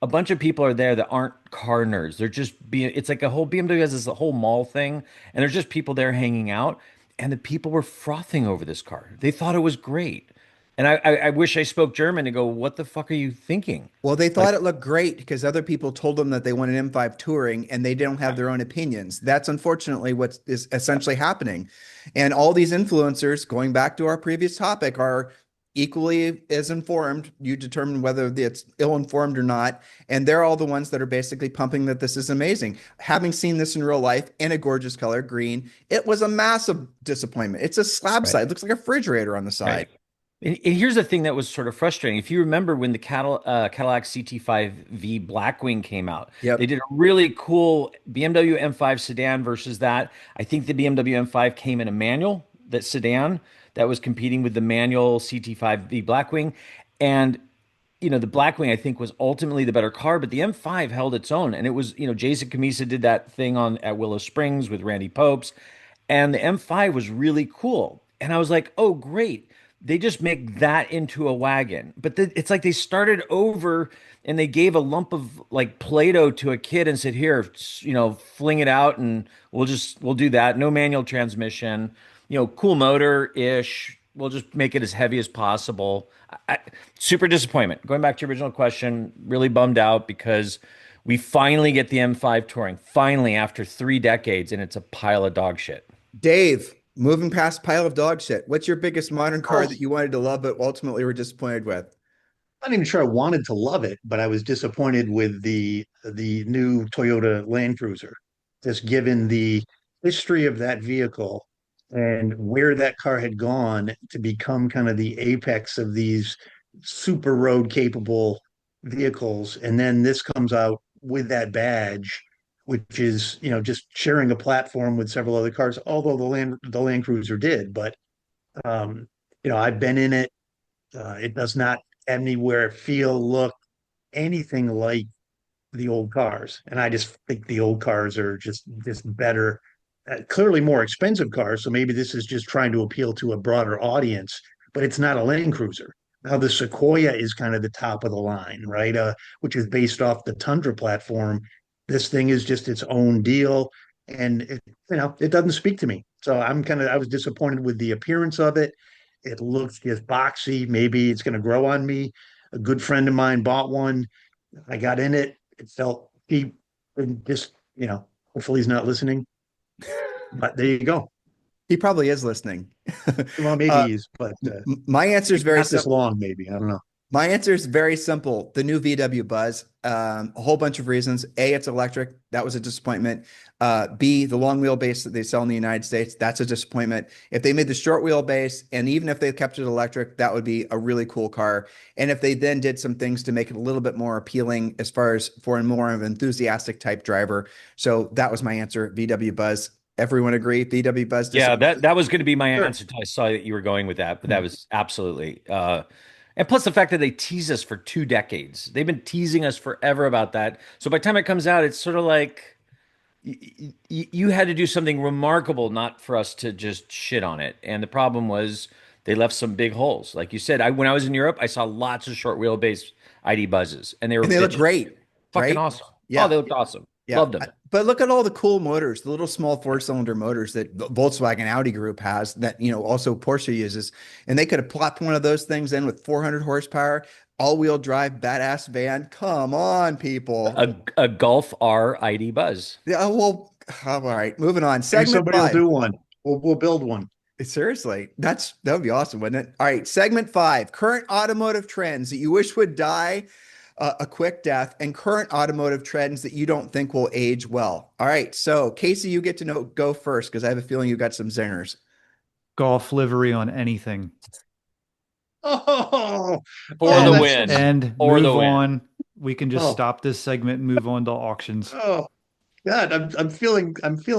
A bunch of people are there that aren't car nerds. They're just being, it's like a whole BMW has this whole mall thing, and there's just people there hanging out. And the people were frothing over this car. They thought it was great. And I wish I spoke German to go, what the fuck are you thinking? Well, they Like, thought it looked great because other people told them that they want an M5 touring and they don't have their own opinions. That's unfortunately what is essentially happening. And all these influencers, going back to our previous topic, are equally as informed. You determine whether it's ill-informed or not. And they're all the ones that are basically pumping that this is amazing. Having seen this in real life in a gorgeous color, green, it was a massive disappointment. It's a slab right, side. It looks like a refrigerator on the right. side. And here's the thing that was sort of frustrating. If you remember when the Cadillac CT5V Blackwing came out, they Yep. did a really cool BMW M5 sedan versus that. I think the BMW M5 came in a manual, that sedan that was competing with the manual CT5V Blackwing. And the Blackwing I think was ultimately the better car, but the M5 held its own, and it was Jason Camisa did that thing on at Willow Springs with Randy Popes, and the M5 was really cool, and I was like, oh great, they just make that into a wagon, but it's like they started over and they gave a lump of like Play-Doh to a kid and said, here, fling it out, and we'll do that. No manual transmission, cool motor ish. We'll just make it as heavy as possible. Super disappointment. Going back to your original question, really bummed out because we finally get the M5 touring, finally after 3 decades, and it's a pile of dog shit. Dave, moving past pile of dog shit, what's your biggest modern car Oh, that you wanted to love but ultimately were disappointed with? I'm not even sure I wanted to love it, but I was disappointed with the new Toyota Land Cruiser. Just given the history of that vehicle and where that car had gone to become kind of the apex of these super road capable vehicles. And then this comes out with that badge, which is, just sharing a platform with several other cars, although the Land Cruiser did. But I've been in it. It does not anywhere feel, look anything like the old cars. And I just think the old cars are just better clearly more expensive cars. So maybe this is just trying to appeal to a broader audience, but it's not a Land Cruiser. Now the Sequoia is kind of the top of the line, right? Which is based off the Tundra platform. This thing is just its own deal, and it doesn't speak to me. So I was disappointed with the appearance of it. It looks just boxy. Maybe it's going to grow on me. A good friend of mine bought one. I got in it. It felt cheap, and just hopefully he's not listening. But there you go. He probably is listening. Well, maybe Uh, he's, but my answer is very not this simple. long. Maybe I don't know. My answer is very simple. The new VW Buzz, a whole bunch of reasons. A, it's electric. That was a disappointment. B, the long wheelbase that they sell in the United States, that's a disappointment. If they made the short wheelbase, and even if they kept it electric, that would be a really cool car. And if they then did some things to make it a little bit more appealing as far as for a more of an enthusiastic type driver. So that was my answer, VW Buzz. Everyone agree? VW Buzz? Yeah, that was going to be my Sure. answer. I saw that you were going with that, but that was absolutely. And plus the fact that they tease us for 2 decades. They've been teasing us forever about that. So by the time it comes out, it's sort of like you had to do something remarkable not for us to just shit on it. And the problem was they left some big holes. Like you said, when I was in Europe, I saw lots of short wheelbase ID buzzes, and they were And they look bitches. great, Fucking right? awesome. Yeah. Oh, they looked awesome. Yeah. Loved them. But look at all the cool motors, the little small 4-cylinder motors that Volkswagen Audi Group has that, also Porsche uses. And they could have plopped one of those things in with 400 horsepower, all-wheel drive, badass van. Come on, people. A Golf R ID Buzz. Yeah, well, all right. Moving on. Maybe Segment somebody 5. will do one. We'll build one. Seriously, that would be awesome, wouldn't it? All right, segment 5, current automotive trends that you wish would die a quick death, and current automotive trends that you don't think will age well. All right, so Casey, you get to go first because I have a feeling you got some zingers. Golf livery on anything. Oh, For the that's- win. And Or the move win. on. We can just Oh. stop this segment and move on to auctions. Oh God, I'm feeling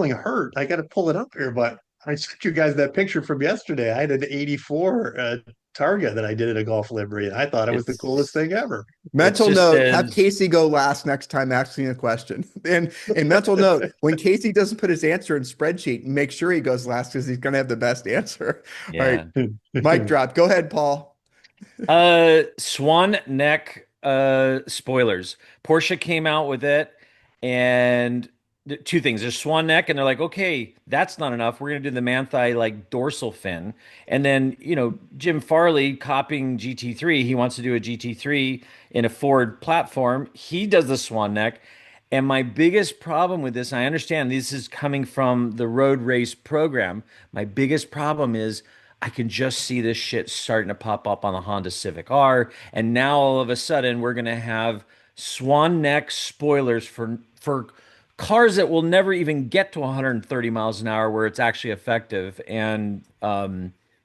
hurt. I got to pull it up here, but I sent you guys that picture from yesterday. I had an '84 Targa that I did at a golf livery, and I thought it was the It's- coolest thing ever. Mental just note, says- have Casey go last next time asking a question. And mental note, when Casey doesn't put his answer in spreadsheet, make sure he goes last because he's going to have the best answer. Yeah. All right, mic drop. Go ahead, Paul. Swan neck spoilers. Porsche came out with it, and two things. There's swan neck, and they're like, okay, that's not enough. We're gonna do the Manthai like dorsal fin. And then, Jim Farley copying GT3, he wants to do a GT3 in a Ford platform. He does the swan neck. And my biggest problem with this, I understand this is coming from the road race program. My biggest problem is I can just see this shit starting to pop up on the Honda Civic R, and now all of a sudden we're gonna have swan neck spoilers for cars that will never even get to 130 miles an hour where it's actually effective. And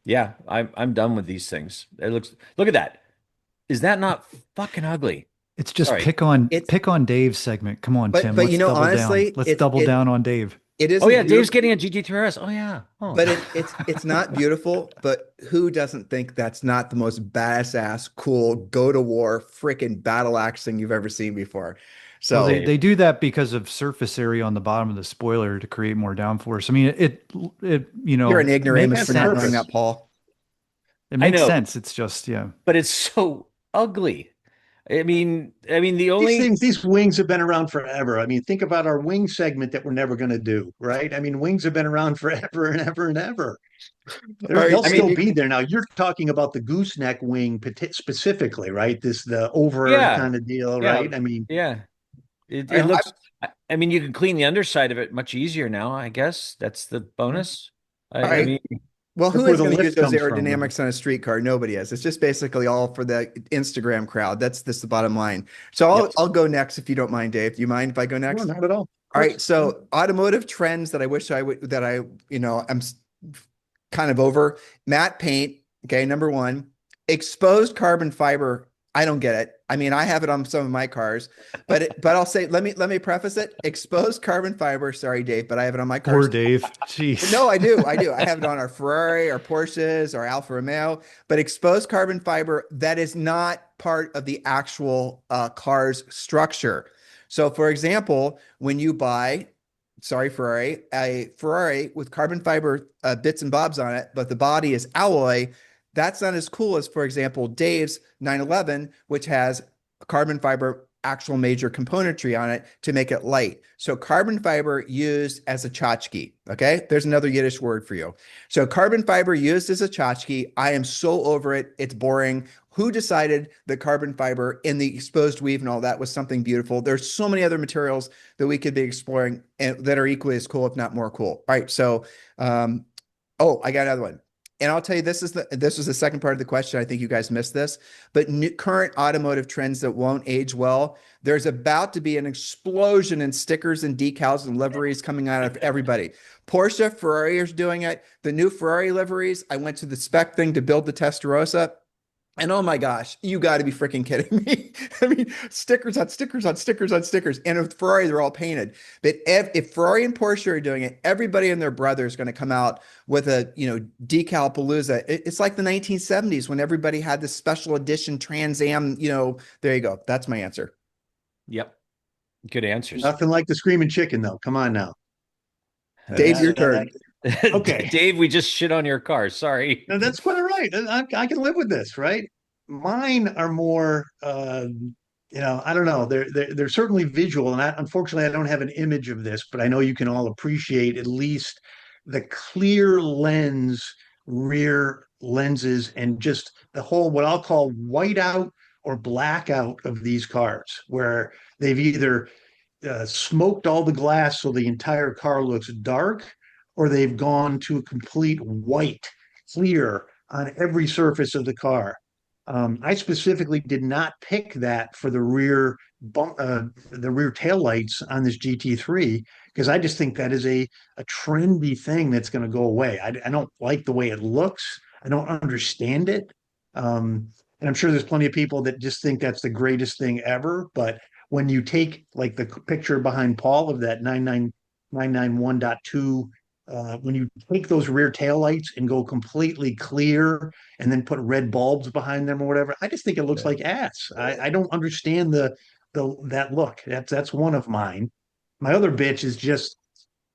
yeah, I'm done with these things. Look at that. Is that not fucking ugly? It's just Sorry. pick on Dave's segment. Come on, But- Tim. but Let's honestly, double down. Let's double down on Dave. It is. Oh yeah, Dave's getting a GT3 RS. Oh yeah. Oh. But it's not beautiful. But who doesn't think that's not the most badass, cool, go to war, freaking battle axe thing you've ever seen before? So Well, they do that because of surface area on the bottom of the spoiler to create more downforce. I mean, it you're an ignoramus makes for not sense. knowing that, Paul. It makes know. sense. It's just But it's so ugly. I mean, the These only things, these wings have been around forever. I mean, think about our wing segment that we're never going to do, right? I mean, wings have been around forever and ever and ever. Right, They'll I mean, still be there. Now, you're talking about the gooseneck wing specifically, right? The over Yeah. kind of deal, Yeah. right? I mean, yeah. It I- looks. I mean, you can clean the underside of it much easier now. I guess that's the bonus. I right. mean, Well, That's who where is the going to use lift those comes from. aerodynamics on a streetcar? Nobody is. It's just basically all for the Instagram crowd. That's the bottom line. So I'll go next if you don't mind, Dave. Do you mind if I go next? no, not at all. All right. So automotive trends that I wish I would, that I, I'm kind of over. Matte paint. Okay. Number one, exposed carbon fiber. I don't get it. I mean, I have it on some of my cars, but I'll say, let me preface it. Exposed carbon fiber. Sorry, Dave, but I have it on my cars. poor Dave. Jeez. No, I do. I have it on our Ferrari, our Porsches, our Alfa Romeo, but exposed carbon fiber, that is not part of the actual car's structure. So for example, when you buy sorry, Ferrari, a Ferrari with carbon fiber bits and bobs on it, but the body is alloy. That's not as cool as, for example, Dave's 911, which has carbon fiber actual major componentry on it to make it light. So carbon fiber used as a tchotchke. Okay. There's another Yiddish word for you. So carbon fiber used as a tchotchke. I am so over it. It's boring. Who decided that carbon fiber in the exposed weave and all that was something beautiful? There's so many other materials that we could be exploring and that are equally as cool, if not more cool. All right. So, oh, I got another one. And I'll tell you, this was the second part of the question. I think you guys missed this, but current automotive trends that won't age well. There's about to be an explosion in stickers and decals and liveries coming out of everybody. Porsche, Ferrari is doing it. The new Ferrari liveries. I went to the spec thing to build the Testarossa. And oh my gosh, you got to be freaking kidding me. I mean, stickers on stickers on stickers on stickers. And with Ferrari, they're all painted. But if Ferrari and Porsche are doing it, everybody and their brother is going to come out with a, decal palooza. It's like the 1970s when everybody had this special edition Trans Am, there you go. That's my answer. Yep. Good answers. Nothing like the screaming chicken, though. Come on now. Dave, your turn. Okay. Dave, we just shit on your car. Sorry. No, that's quite all right. I can live with this, right? Mine are more, I don't know. They're certainly visual, and unfortunately, I don't have an image of this, but I know you can all appreciate at least the clear lens, rear lenses, and just the whole what I'll call whiteout or blackout of these cars, where they've either smoked all the glass so the entire car looks dark, or they've gone to a complete white, clear on every surface of the car. I specifically did not pick that for the rear taillights on this GT3 because I just think that is a trendy thing that's going to go away. I don't like the way it looks. I don't understand it. And I'm sure there's plenty of people that just think that's the greatest thing ever. But when you take like the picture behind Paul of that 991.2, when you take those rear taillights and go completely clear and then put red bulbs behind them or whatever, I just think it looks like ass. I don't understand that look. That's one of mine. My other bitch is just,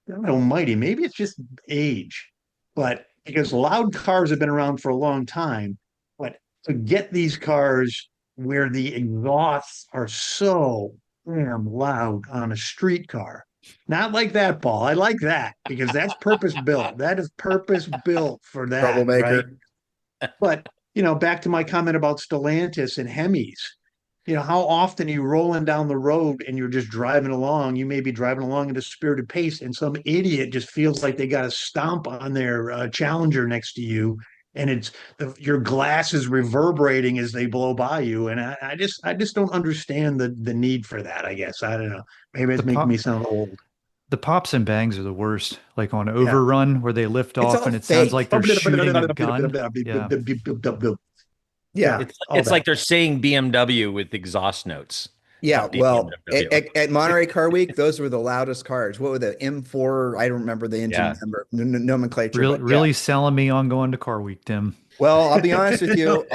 God almighty, maybe it's just age, but because loud cars have been around for a long time, but to get these cars where the exhausts are so damn loud on a street car. Not like that, Paul. I like that because that's purpose built. That is purpose built for that. Troublemaker. Right? But, back to my comment about Stellantis and Hemis. How often are you rolling down the road and you're just driving along? You may be driving along at a spirited pace and some idiot just feels like they got a stomp on their Challenger next to you. And your glass is reverberating as they blow by you. And I just don't understand the need for that, I guess. I don't know. Maybe it's making me sound old. The pops and bangs are the worst, like on Overrun where they lift It's off all and it sounds fake. like they're shooting a gun. Yeah. It's like they're saying BMW with exhaust notes. Yeah, well, BMW. at Monterey Car Week, those were the loudest cars. What were the M4? I don't remember the engine number, nomenclature. Really selling me on going to Car Week, Tim. Well, I'll be honest with you.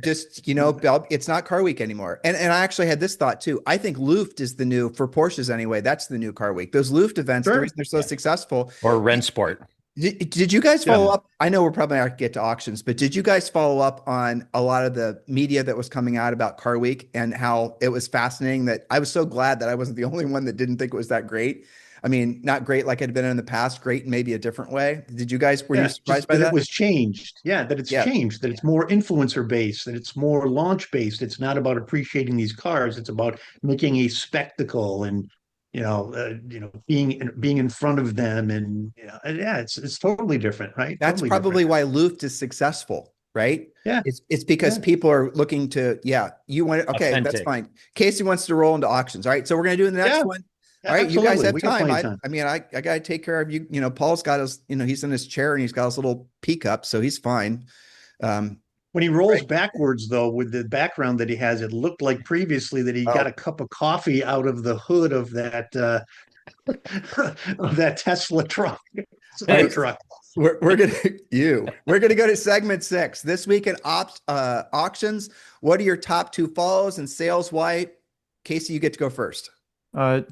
It's not Car Week anymore. And I actually had this thought too. I think Luft is the new, for Porsches anyway, that's the new Car Week. Those Luft events, the reason they're so successful. Or Rennsport. Did you guys follow up? I know we're probably not going to get to auctions, but did you guys follow up on a lot of the media that was coming out about Car Week and how it was fascinating? That I was so glad that I wasn't the only one that didn't think it was that great. I mean, not great like it had been in the past, great in maybe a different way. Did you guys, were you surprised by that? It was changed. Yeah, that it's changed, that it's more influencer based, that it's more launch based. It's not about appreciating these cars. It's about making a spectacle and being in front of them, and it's totally different, right? That's totally probably different. why Luft is successful, right? Yeah, it's because people are looking to, you want okay, Authentic. that's fine. Casey wants to roll into auctions. All right, so we're gonna do the next one. All right, absolutely. you guys have We got time. plenty of time. I mean, I gotta take care of you. Paul's got his, he's in his chair and he's got his little peak up, so he's fine. When he rolls backwards, though, with the background that he has, it looked like previously that he got a cup of coffee out of the hood of that of that Tesla truck. We're gonna go to segment 6 this week in auctions. What are your top 2 follows and sales? Why? Casey, you get to go first.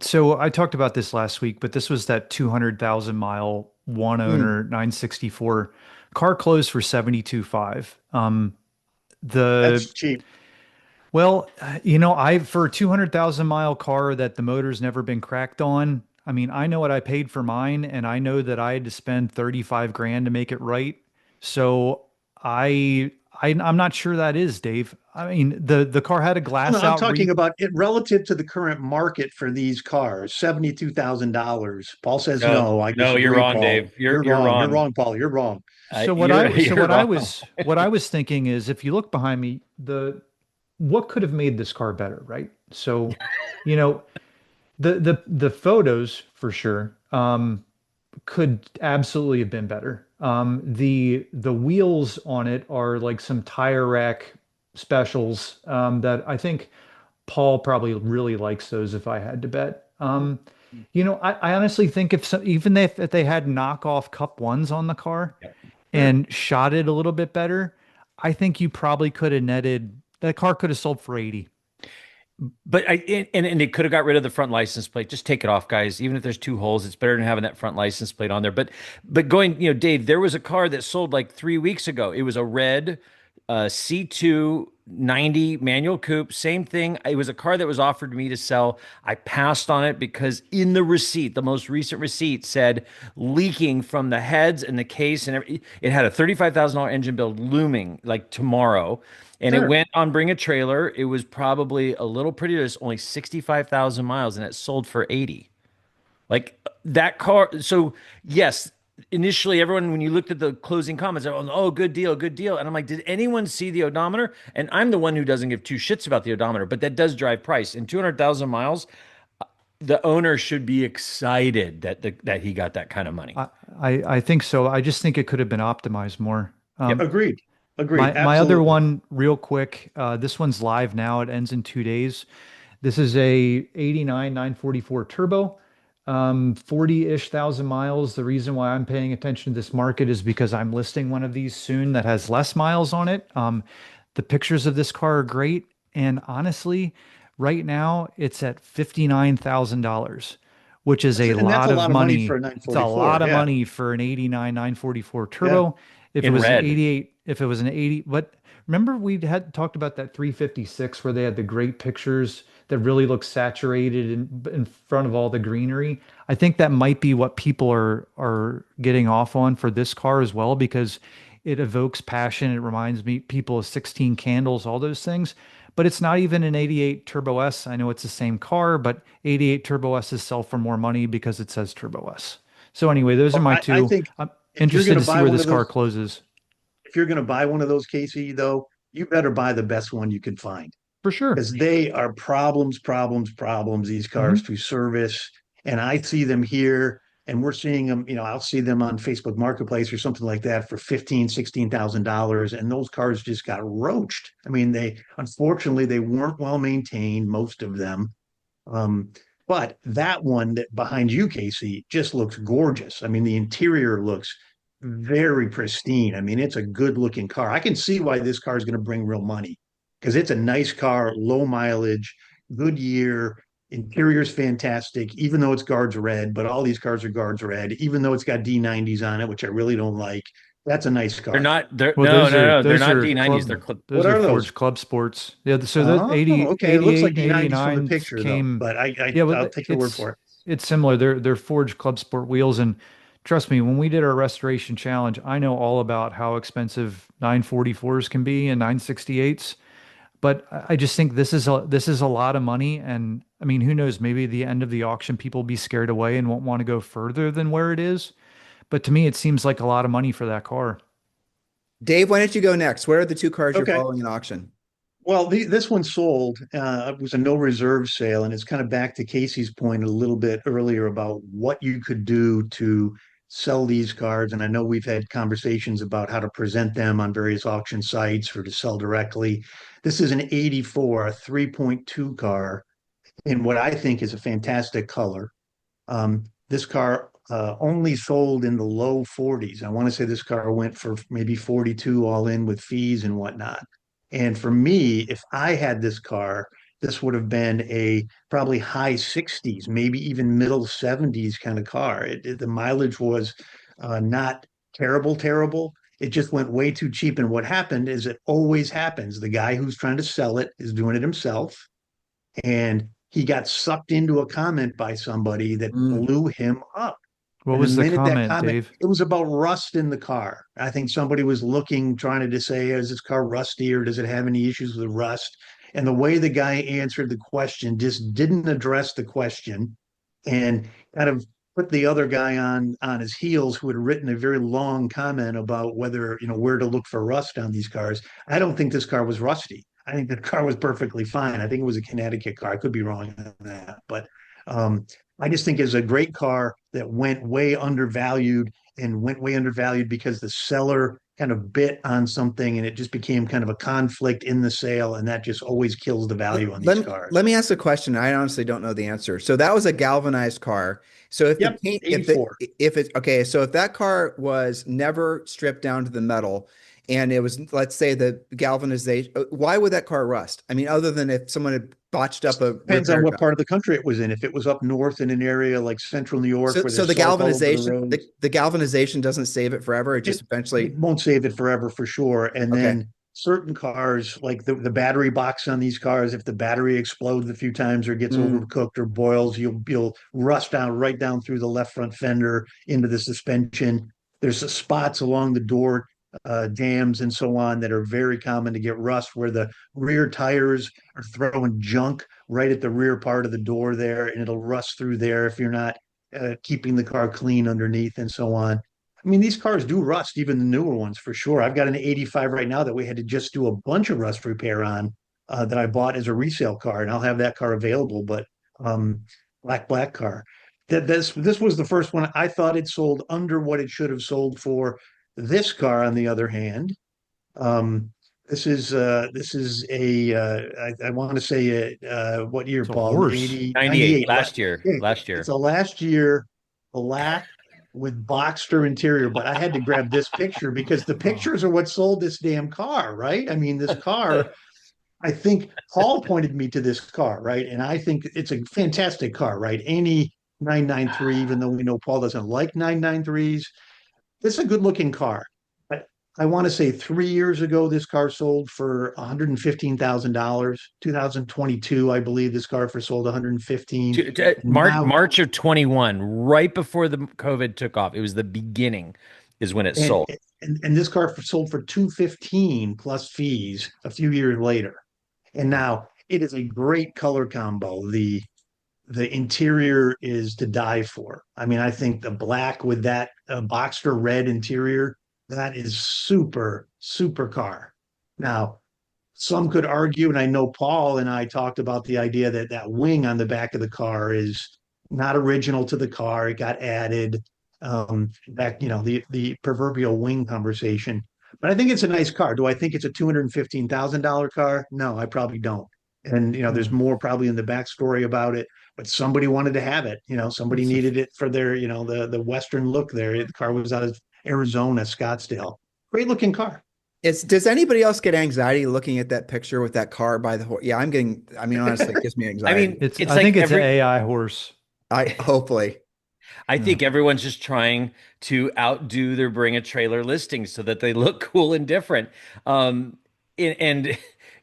So I talked about this last week, but this was that 200,000 mile one Mm, owner 964 car closed for 72.5. The That's cheap. Well, I for a 200,000 mile car that the motor's never been cracked on. I mean, I know what I paid for mine, and I know that I had to spend 35 grand to make it right. So I'm not sure that is, Dave. I mean, the car had a No, glass I'm out talking re about it relative to the current market for these cars, $72,000. Paul says No, no. I no, you're disagree, wrong, Paul. Dave. You're You're wrong. wrong, Paul. You're wrong. So You're what you're I wrong. was thinking is if you look behind me, the what could have made this car better, right? So, you know, the photos for sure could absolutely have been better. The wheels on it are like some tire rack specials that I think Paul probably really likes those if I had to bet. I honestly think even if they had knockoff Cup ones on the car Yep. Sure. and shot it a little bit better, I think you probably could have netted that car could have sold for 80. But and it could have got rid of the front license plate. Just take it off, guys. Even if there's two holes, it's better than having that front license plate on there. But going, Dave, there was a car that sold like 3 weeks ago. It was a red C2 90 manual coupe. Same thing. It was a car that was offered to me to sell. I passed on it because in the receipt, the most recent receipt said leaking from the heads and the case and it had a $35,000 engine build looming like tomorrow. And it Sure. went on Bring a Trailer. It was probably a little prettier. It's only 65,000 miles and it sold for 80. Like that car. So, yes, initially everyone, when you looked at the closing comments, everyone, oh, good deal, good deal. And I'm like, did anyone see the odometer? And I'm the one who doesn't give two shits about the odometer, but that does drive price. In 200,000 miles, the owner should be excited that he got that kind of money. I think so. I just think it could have been optimized more. Yep. Agreed. Agreed. My other Absolutely. one, real quick. This one's live now. It ends in 2 days. This is a 89 944 turbo, 40-ish thousand miles. The reason why I'm paying attention to this market is because I'm listing one of these soon that has less miles on it. The pictures of this car are great, and honestly, right now it's at $59,000, which is a And that's lot a of lot of money for money. a It's a 944. lot of Yeah. money for an 89 944 Yeah. turbo. If it In was an red. 88, if it was an 80, but remember we had talked about that 356 where they had the great pictures that really look saturated in front of all the greenery. I think that might be what people are getting off on for this car as well because it evokes passion. It reminds me people of 16 Candles, all those things. But it's not even an 88 Turbo S. I know it's the same car, but 88 Turbo S's sell for more money because it says Turbo S. So anyway, those are Well, my I two. think I'm if you're interested going to to see buy where one this of car those, closes. if you're going to buy one of those, Casey, though, you better buy the best one you can find For sure. because they are problems, problems, problems, these cars Hmm. to service. And I see them here and we're seeing them, I'll see them on Facebook Marketplace or something like that for 15, $16,000. And those cars just got roached. I mean, unfortunately, they weren't well maintained, most of them. Um, but that one that behind you, Casey, just looks gorgeous. I mean, the interior looks very pristine. I mean, it's a good looking car. I can see why this car is going to bring real money because it's a nice car, low mileage, good year. Interior's fantastic, even though it's guards red, but all these cars are guards red, even though it's got D90s on it, which I really don't like. That's a nice They're car. not, they're, Well, no, no, no, they're not D90s. What those are are those? Forged Club Sports. Yeah, so the Oh, 80, okay. It looks 88 like and D90s from the 89 picture, though, came. but Yeah, well, I'll take your word for it. it's similar. They're Forged Club Sport wheels, and trust me, when we did our restoration challenge, I know all about how expensive 944s can be and 968s. But I just think this is a lot of money, and I mean, who knows? Maybe at the end of the auction, people will be scared away and won't want to go further than where it is. But to me, it seems like a lot of money for that car. Dave, why don't you go next? Where are the two cars you're Okay. following in auction? Well, this one sold. It was a no reserve sale, and it's kind of back to Casey's point a little bit earlier about what you could do to sell these cars. And I know we've had conversations about how to present them on various auction sites or to sell directly. This is an 84, a 3.2 car in what I think is a fantastic color. This car only sold in the low 40s. I want to say this car went for maybe 42 all in with fees and whatnot. And for me, if I had this car, this would have been a probably high 60s, maybe even middle 70s kind of car. The mileage was not terrible, terrible. It just went way too cheap. And what happened is it always happens. The guy who's trying to sell it is doing it himself. And he got sucked into a comment by somebody that Mm. blew him up. What And the was the minute that comment, comment, Dave? it was about rust in the car. I think somebody was looking, trying to say, is this car rusty or does it have any issues with rust? And the way the guy answered the question just didn't address the question and kind of put the other guy on his heels who had written a very long comment about whether, where to look for rust on these cars. I don't think this car was rusty. I think the car was perfectly fine. I think it was a Connecticut car. I could be wrong on that, but I just think it's a great car that went way undervalued because the seller kind of bit on something and it just became kind of a conflict in the sale. And that just always kills the value on these cars. Let me ask a question. I honestly don't know the answer. So that was a galvanized car. So if Yep, the paint, 84. if it's okay, so if that car was never stripped down to the metal and it was, let's say the galvanization, why would that car rust? I mean, other than if someone had botched up a Depends on repair what job. part of the country it was in. If it was up north in an area like central New York where So there's the salt all over the galvanization, roads, the galvanization doesn't save it forever. It just it, eventually, it won't save it forever for sure. And okay. then certain cars, like the battery box on these cars, if the battery explodes a few times or gets Mm. overcooked or boils, you'll rust down right down through the left front fender into the suspension. There's spots along the door jams and so on that are very common to get rust where the rear tires are throwing junk right at the rear part of the door there, and it'll rust through there if you're not keeping the car clean underneath and so on. I mean, these cars do rust, even the newer ones for sure. I've got an 85 right now that we had to just do a bunch of rust repair on that I bought as a resale car, and I'll have that car available. But um, black car. This was the first one I thought it sold under what it should have sold for. This car, on the other hand, um, this is a I want to say what year, It's a Paul? horse. 80, 98 98. last year. Yeah, Last it's year. a last year black with Boxster interior, but I had to grab this picture because the Oh, pictures are what sold this damn car, right? I mean, this car, I think Paul pointed me to this car, right? And I think it's a fantastic car, right? Any 993, even though we know Paul doesn't like 993s, it's a good looking car. But I want to say 3 years ago, this car sold for $115,000. 2022, I believe this car for sold 115. And now March of 21, right before the COVID took off. It was the beginning is when it and sold. and this car sold for 215 plus fees a few years later. And now it is a great color combo. The interior is to die for. I mean, I think the black with that Boxster red interior, that is super car. Now, some could argue, and I know Paul and I talked about the idea that that wing on the back of the car is not original to the car. It got added back, the proverbial wing conversation. But I think it's a nice car. Do I think it's a $215,000 car? No, I probably don't. And there's hmm. more probably in the backstory about it, but somebody wanted to have it. Somebody It's a needed it for their, the Western look there. The car was out of Arizona, Scottsdale. Great looking car. Does anybody else get anxiety looking at that picture with that car by the horse? Yeah, I mean, honestly, it gives me I anxiety. mean, It's it's I like think it's an every AI horse. Hopefully. I Yeah. think everyone's just trying to outdo their bring a trailer listings so that they look cool and different. And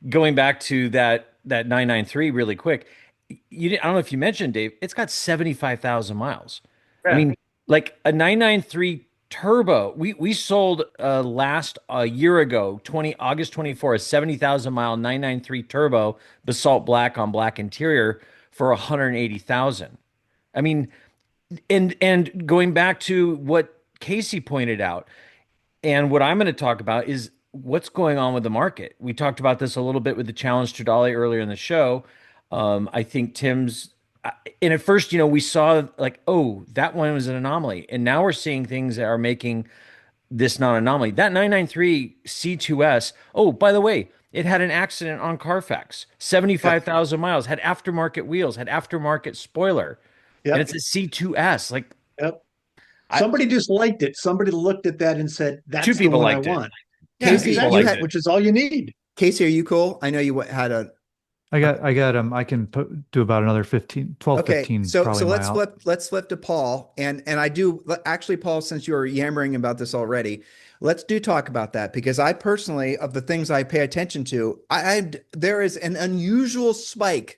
going back to that 993 really quick, I don't know if you mentioned, Dave, it's got 75,000 miles. I Yeah. mean, like a 993 turbo. We sold last a year ago, August 24, a 70,000 mile 993 turbo basalt black on black interior for 180,000. I mean, and going back to what Casey pointed out, and what I'm going to talk about is what's going on with the market. We talked about this a little bit with the Challenge Stradale earlier in the show. I think and at first, we saw like, oh, that one was an anomaly, and now we're seeing things that are making this non-anomaly. That 993 C2S. Oh, by the way, it had an accident on Carfax. Yep. 75,000 miles. Had aftermarket wheels. Had aftermarket spoiler and Yep. it's a C2S. Like Yep. I, Somebody just liked it. Somebody looked at that and said, two "That's the people one I liked it. want." Yeah, Two Casey, people you exactly. liked had it. Which is all you need. Casey, are you cool? I know you had a I can do about another 15, 12, Okay, 15 so probably my out. let's flip to Paul, and I do actually, Paul, since you were yammering about this already, let's do talk about that because I personally, of the things I pay attention to, there is an unusual spike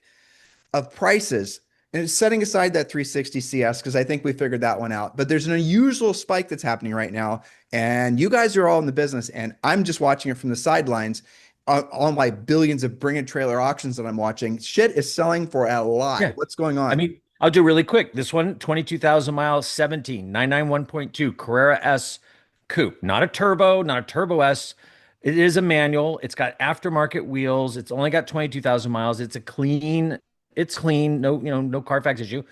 of prices, and it's setting aside that 360 CS because I think we figured that one out. But there's an unusual spike that's happening right now, and you guys are all in the business, and I'm just watching it from the sidelines. All my billions of bring a trailer auctions that I'm watching, shit is selling for a lot. Yeah. What's going I on? mean, I'll do really quick. This one, 22,000 miles, 991.2 Carrera S coupe, not a turbo, not a turbo S. It is a manual. It's got aftermarket wheels. It's only got 22,000 miles. It's clean. No, no Carfax issue.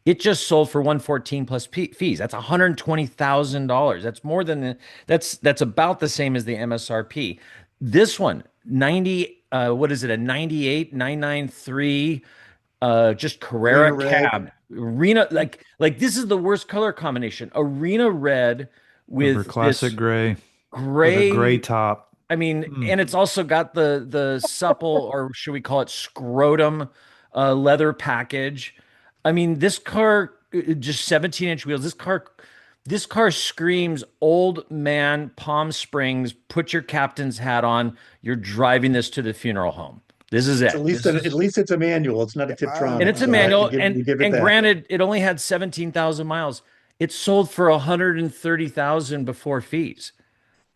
It just sold for 114 plus fees. That's $120,000. That's more than that's about the same as the MSRP. This one, 90, what is it? A 98, 993 just Arena Carrera red. cab. Arena, like this is the worst color combination. Arena red Over with classic this gray with a gray gray. top. I mean, Mm. and it's also got the supple, or should we call it scrotum, leather package. I mean, this car, just 17-inch wheels. This car screams old man Palm Springs. Put your captain's hat on. You're driving this to the funeral home. This is At it. least at least it's a manual. It's not a And Wow. Tiptronic. it's a So manual, we and give it and that granted, it only had 17,000 miles. It sold for 130,000 before fees.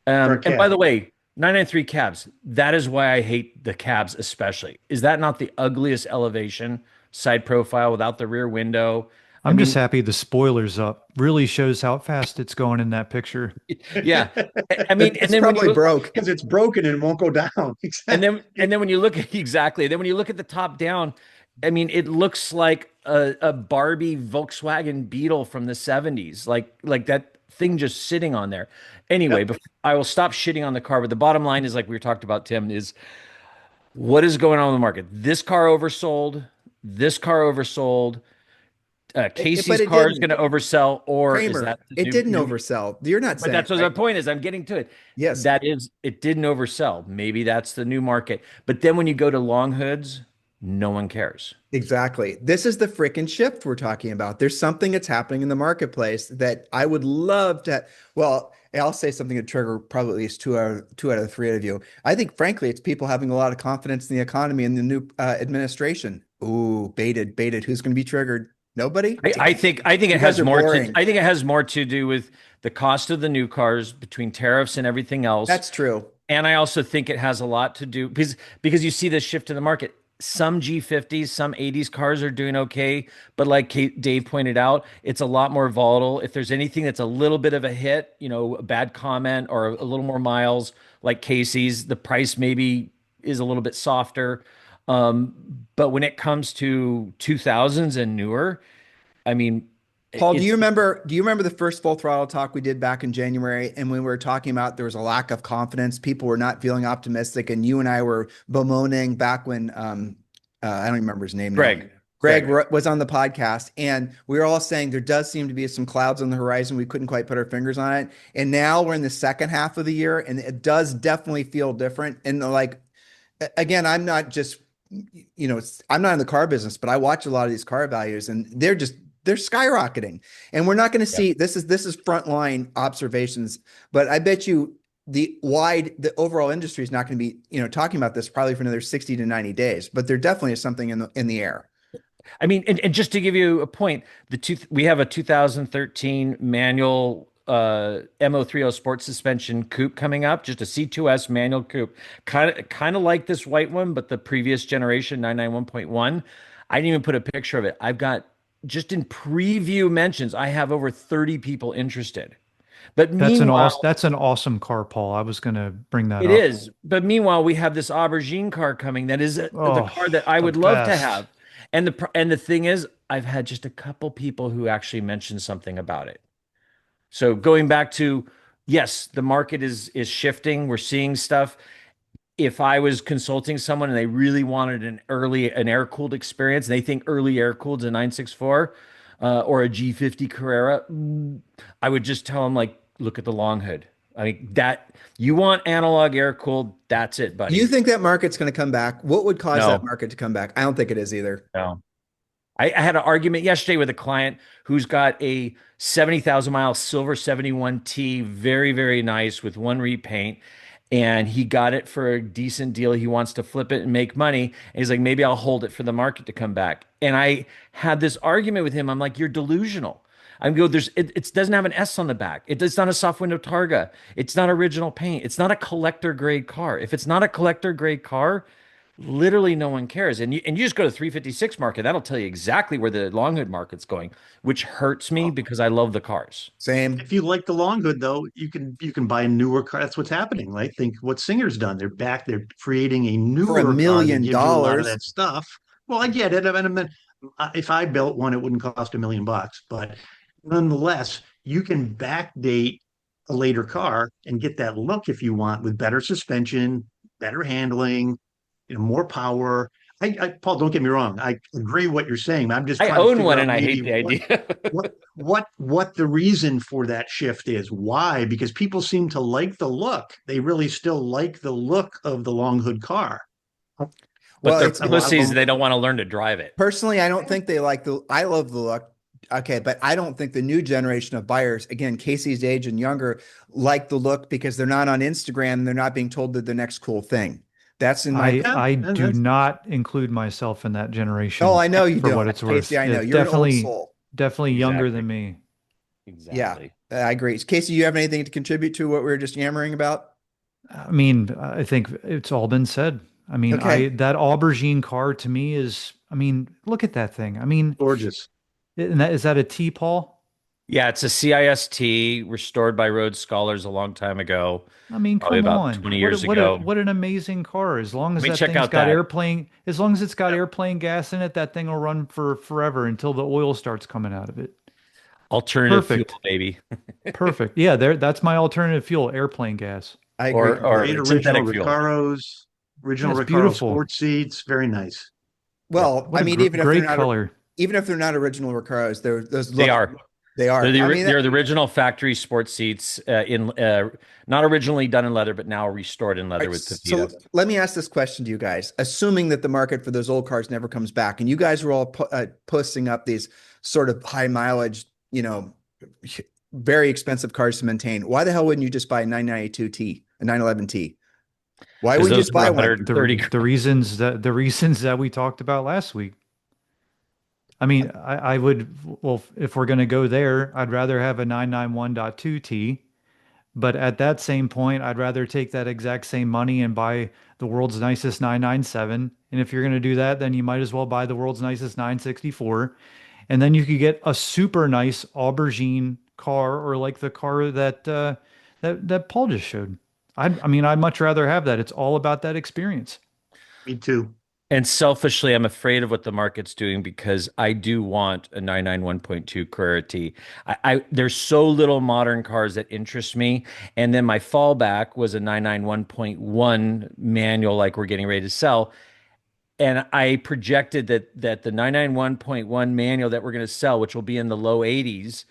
for a And by cab. the way, 993 cabs. That is why I hate the cabs, especially. Is that not the ugliest elevation side profile without the rear window? I I'm just mean, happy the spoiler's up. Really shows how fast it's going in that picture. yeah. I mean, and It's then when probably you broke. Because it's broken and won't go down. And Exactly. then when you look at exactly, then when you look at the top down, I mean, it looks like a Barbie Volkswagen Beetle from the 70s, like that thing just sitting on there. Anyway, Yep. I will stop shitting on the car, but the bottom line is like we were talked about, Tim, is what is going on in the market? This car oversold, this car oversold, But Casey's it car is going didn't. to oversell, or is Kramer, that the it didn't new? oversell. You're not But saying, that's what the right? point is. I'm getting to it. Yes, That is, it didn't oversell. Maybe that's the new market. But then when you go to long hoods, no one cares. exactly. This is the freaking shift we're talking about. There's something that's happening in the marketplace that I would love to. Well, I'll say something to trigger probably at least two out of the three of you. I think, frankly, it's people having a lot of confidence in the economy and the new administration. Ooh, baited. Who's going to be triggered? Nobody? I, I Damn. think I think You it guys has are more to boring. I think it has more to do with the cost of the new cars between tariffs and everything else. That's true. And I also think it has a lot to do because you see this shift in the market. Some G50s, some 80s cars are doing okay, but like Dave pointed out, it's a lot more volatile. If there's anything that's a little bit of a hit, a bad comment or a little more miles, like Casey's, the price maybe is a little bit softer. But when it comes to 2000s and newer, I mean, Paul, it's do you remember the first full throttle talk we did back in January? And when we were talking about there was a lack of confidence, people were not feeling optimistic, and you and I were bemoaning back when I don't remember his name now. Greg. Greg was on the podcast, and we were all saying there does seem to be some clouds on the horizon. We couldn't quite put our fingers on it. And now we're in the second half of the year, and it does definitely feel different. And like, again, I'm not just, I'm not in the car business, but I watch a lot of these car values, and they're skyrocketing. And we're not going to Yeah. see this is frontline observations, but I bet you the overall industry is not going to be, talking about this probably for another 60 to 90 days, but there definitely is something in the air. I mean, and just to give you a point, we have a 2013 manual MO30 sport suspension coupe coming up, just a C2S manual coupe, kind of like this white one, but the previous generation 991.1. I didn't even put a picture of it. I've got just in preview mentions, I have over 30 people interested. But meanwhile, That's an awesome car, Paul. I was going to bring that it up. is. But meanwhile, we have this aubergine car coming that is the Oh, car that I the would love to best. have. And the thing is, I've had just a couple people who actually mentioned something about it. So going back to, yes, the market is shifting. We're seeing stuff. If I was consulting someone and they really wanted an air cooled experience, and they think early air cooled is a 964 or a G50 Carrera, I would just tell them like, look at the long hood. I mean, that you want analog air cooled, that's it, buddy. You think that market's going to come back? What would cause that No, market to come back? I don't think it is either. no. I had an argument yesterday with a client who's got a 70,000 mile silver 71T, very, very nice with one repaint. And he got it for a decent deal. He wants to flip it and make money. And he's like, maybe I'll hold it for the market to come back. And I had this argument with him. I'm like, you're delusional. I'm go, it doesn't have an S on the back. It's not a soft window Targa. It's not original paint. It's not a collector grade car. If it's not a collector grade car, literally no one cares. And you just go to 356 market, that'll tell you exactly where the long hood market's going, which hurts me because I love the cars. Same. If you like the long hood, though, you can buy a newer car. That's what's happening. I think what Singer's done. They're back. They're creating a For $1 newer car that million. gives you a lot of that stuff. Well, I get it. I mean, if I built one, it wouldn't cost $1 million, but nonetheless, you can backdate a later car and get that look if you want with better suspension, better handling, more power. Paul, don't get me wrong. I agree what you're saying. I'm just I trying to own figure one out and I hate maybe the idea. what the reason for that shift is. Why? Because people seem to like the look. They really still like the look of the long hood car. But Well, they're it's pussies. They don't want to learn to drive it. personally, I don't think they like I love the look. Okay, but I don't think the new generation of buyers, again, Casey's age and younger, like the look because they're not on Instagram and they're not being told that the next cool thing. That's in my. I do not include myself in that generation. Oh, I know you for don't. what it's worth. Casey, I know. It's You're an old definitely soul. definitely younger Exactly. than me. Exactly. Yeah, I agree. Casey, you have anything to contribute to what we were just yammering about? I mean, I think it's all been said. I mean, Okay. that aubergine car to me is, I mean, look at that thing. I mean, Gorgeous. and is that a T, Paul? Yeah, it's a CIST restored by Rhodes Scholars a long time ago, I mean, probably come about on. 20 years ago. What an amazing car. As long as Let me that check thing's out got that. as long as it's got airplane gas in it, that thing will run for forever until the oil starts coming out of it. Alternative Perfect. fuel, baby. Perfect. Yeah, that's my alternative fuel, airplane gas. I agree. Or Great original synthetic fuel. Recaros, original That's Recaro beautiful. sport seats. Very nice. Well, What I a mean, even if they're great not color. even if they're not original Recaros, those They look, are. they are. They're the, I mean, they're the original factory sports seats in not originally done in leather, but now restored in leather with so Pepita. let me ask this question to you guys. Assuming that the market for those old cars never comes back, and you guys were all posting up these sort of high mileage, very expensive cars to maintain, why the hell wouldn't you just buy a 992T, a 911T? Why would you just buy one? The reasons that we talked about last week. I mean, I would, well, if we're going to go there, I'd rather have a 991.2T, but at that same point, I'd rather take that exact same money and buy the world's nicest 997. And if you're going to do that, then you might as well buy the world's nicest 964. And then you could get a super nice aubergine car, or like the car that that Paul just showed. I mean, I'd much rather have that. It's all about that experience. Me too. And selfishly, I'm afraid of what the market's doing because I do want a 991.2 Carrera T. There's so little modern cars that interest me. And then my fallback was a 991.1 manual like we're getting ready to sell. And I projected that the 991.1 manual that we're going to sell, which will be in the low 80s,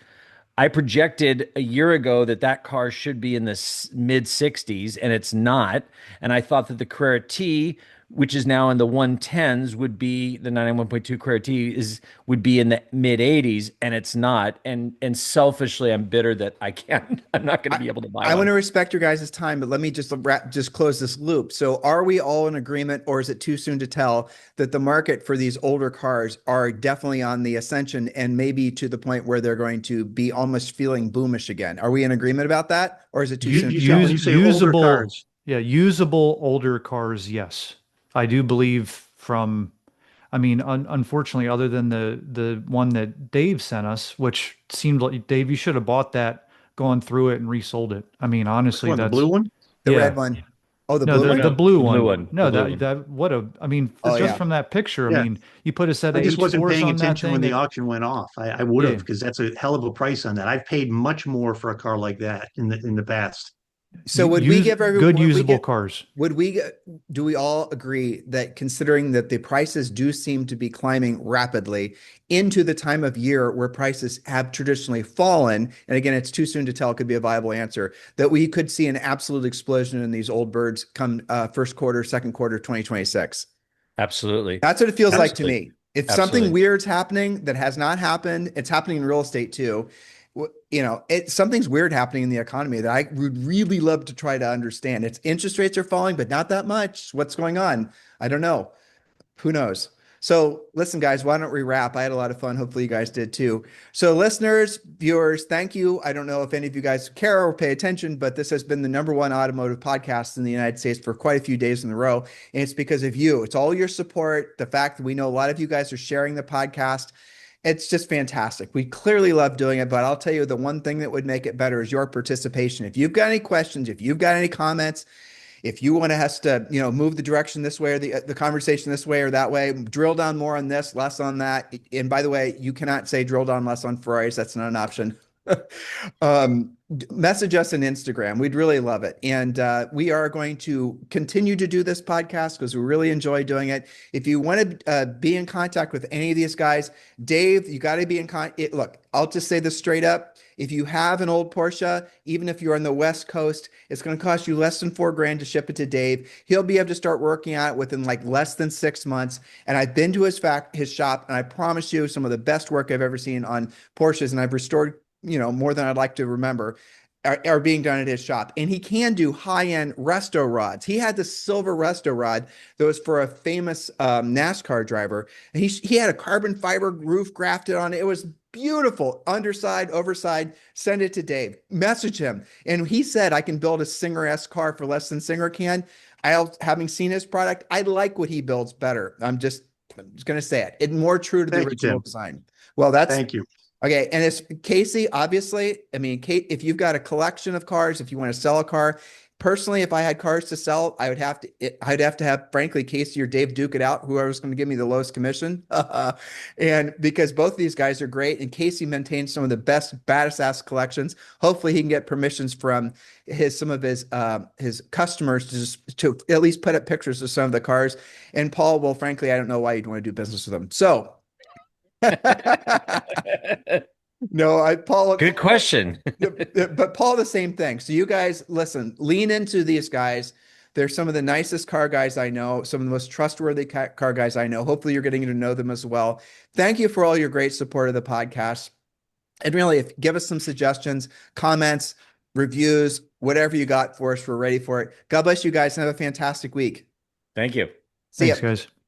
I projected a year ago that car should be in the mid 60s, and it's not. And I thought that the Carrera T, which is now in the 110s, would be the 991.2 Carrera T would be in the mid 80s, and it's not. And selfishly, I'm bitter that I'm not going to be able to buy I one. want to respect your guys' time, but let me just close this loop. So are we all in agreement, or is it too soon to tell that the market for these older cars are definitely on the ascension and maybe to the point where they're going to be almost feeling boomish again? Are we in agreement about that, or is it too soon to tell? When you say older cars. Yeah, usable older cars, yes. I do believe I mean, unfortunately, other than the one that Dave sent us, which seemed like, Dave, you should have bought that, gone through it, and resold it. I mean, honestly, The blue one? The yeah. red one. Oh, the No, blue one? the blue The one. blue one. No, The blue that I mean, Oh, just yeah. from that picture, Yeah. I mean, you put a set I of just wasn't H4s paying on that attention when thing the auction went off. I would have, Yeah. because that's a hell of a price on that. I've paid much more for a car like that in the past. So would we give good usable cars? Would we do we all agree that considering that the prices do seem to be climbing rapidly into the time of year where prices have traditionally fallen, and again, it's too soon to tell, it could be a viable answer, that we could see an absolute explosion in these old birds come first quarter, second quarter, 2026? Absolutely. That's what it feels like to Absolutely. me. If Absolutely. something weird's happening that has not happened, it's happening in real estate too. Something's weird happening in the economy that I would really love to try to understand. It's interest rates are falling, but not that much. What's going on? I don't know. Who knows? So listen, guys, why don't we wrap? I had a lot of fun. Hopefully you guys did too. So listeners, viewers, thank you. I don't know if any of you guys care or pay attention, but this has been the #1 automotive podcast in the United States for quite a few days in a row. And it's because of you. It's all your support. The fact that we know a lot of you guys are sharing the podcast. It's just fantastic. We clearly love doing it, but I'll tell you the one thing that would make it better is your participation. If you've got any questions, if you've got any comments, if you want us to, move the direction this way or the conversation this way or that way, drill down more on this, less on that. And by the way, you cannot say drill down less on Ferraris. That's not an option. Message us on Instagram. We'd really love it. And we are going to continue to do this podcast because we really enjoy doing it. If you want to be in contact with any of these guys, Dave, you got to be in contact. Look, I'll just say this straight up. If you have an old Porsche, even if you're on the West Coast, it's going to cost you less than $4,000 to ship it to Dave. He'll be able to start working on it within like less than 6 months. And I've been to his shop, and I promise you some of the best work I've ever seen on Porsches, and I've restored more than I'd like to remember, are being done at his shop. And he can do high-end resto rods. He had the silver resto rod that was for a famous NASCAR driver. And he had a carbon fiber roof grafted on it. It was beautiful. Underside, overside. Send it to Dave. Message him. And he said, I can build a Singer-esque car for less than Singer can. Having seen his product, I like what he builds better. I'm just going to say it. It's more true to the original design. Well, thank you. Okay, and it's Casey, obviously. I mean, Kate, if you've got a collection of cars, if you want to sell a car, personally, if I had cars to sell, I'd have to have, frankly, Casey or Dave duke it out, whoever's going to give me the lowest commission. And because both of these guys are great, and Casey maintains some of the best baddest ass collections. Hopefully, he can get permissions from some of his customers to at least put up pictures of some of the cars. And Paul, well, frankly, I don't know why you'd want to do business with him. So. No, Paul. Good question. But Paul, the same thing. So you guys, listen, lean into these guys. They're some of the nicest car guys I know, some of the most trustworthy car guys I know. Hopefully you're getting to know them as well. Thank you for all your great support of the podcast. And really, give us some suggestions, comments, reviews, whatever you got for us. We're ready for it. God bless you guys and have a fantastic week. Thank you. See ya. Thanks, guys.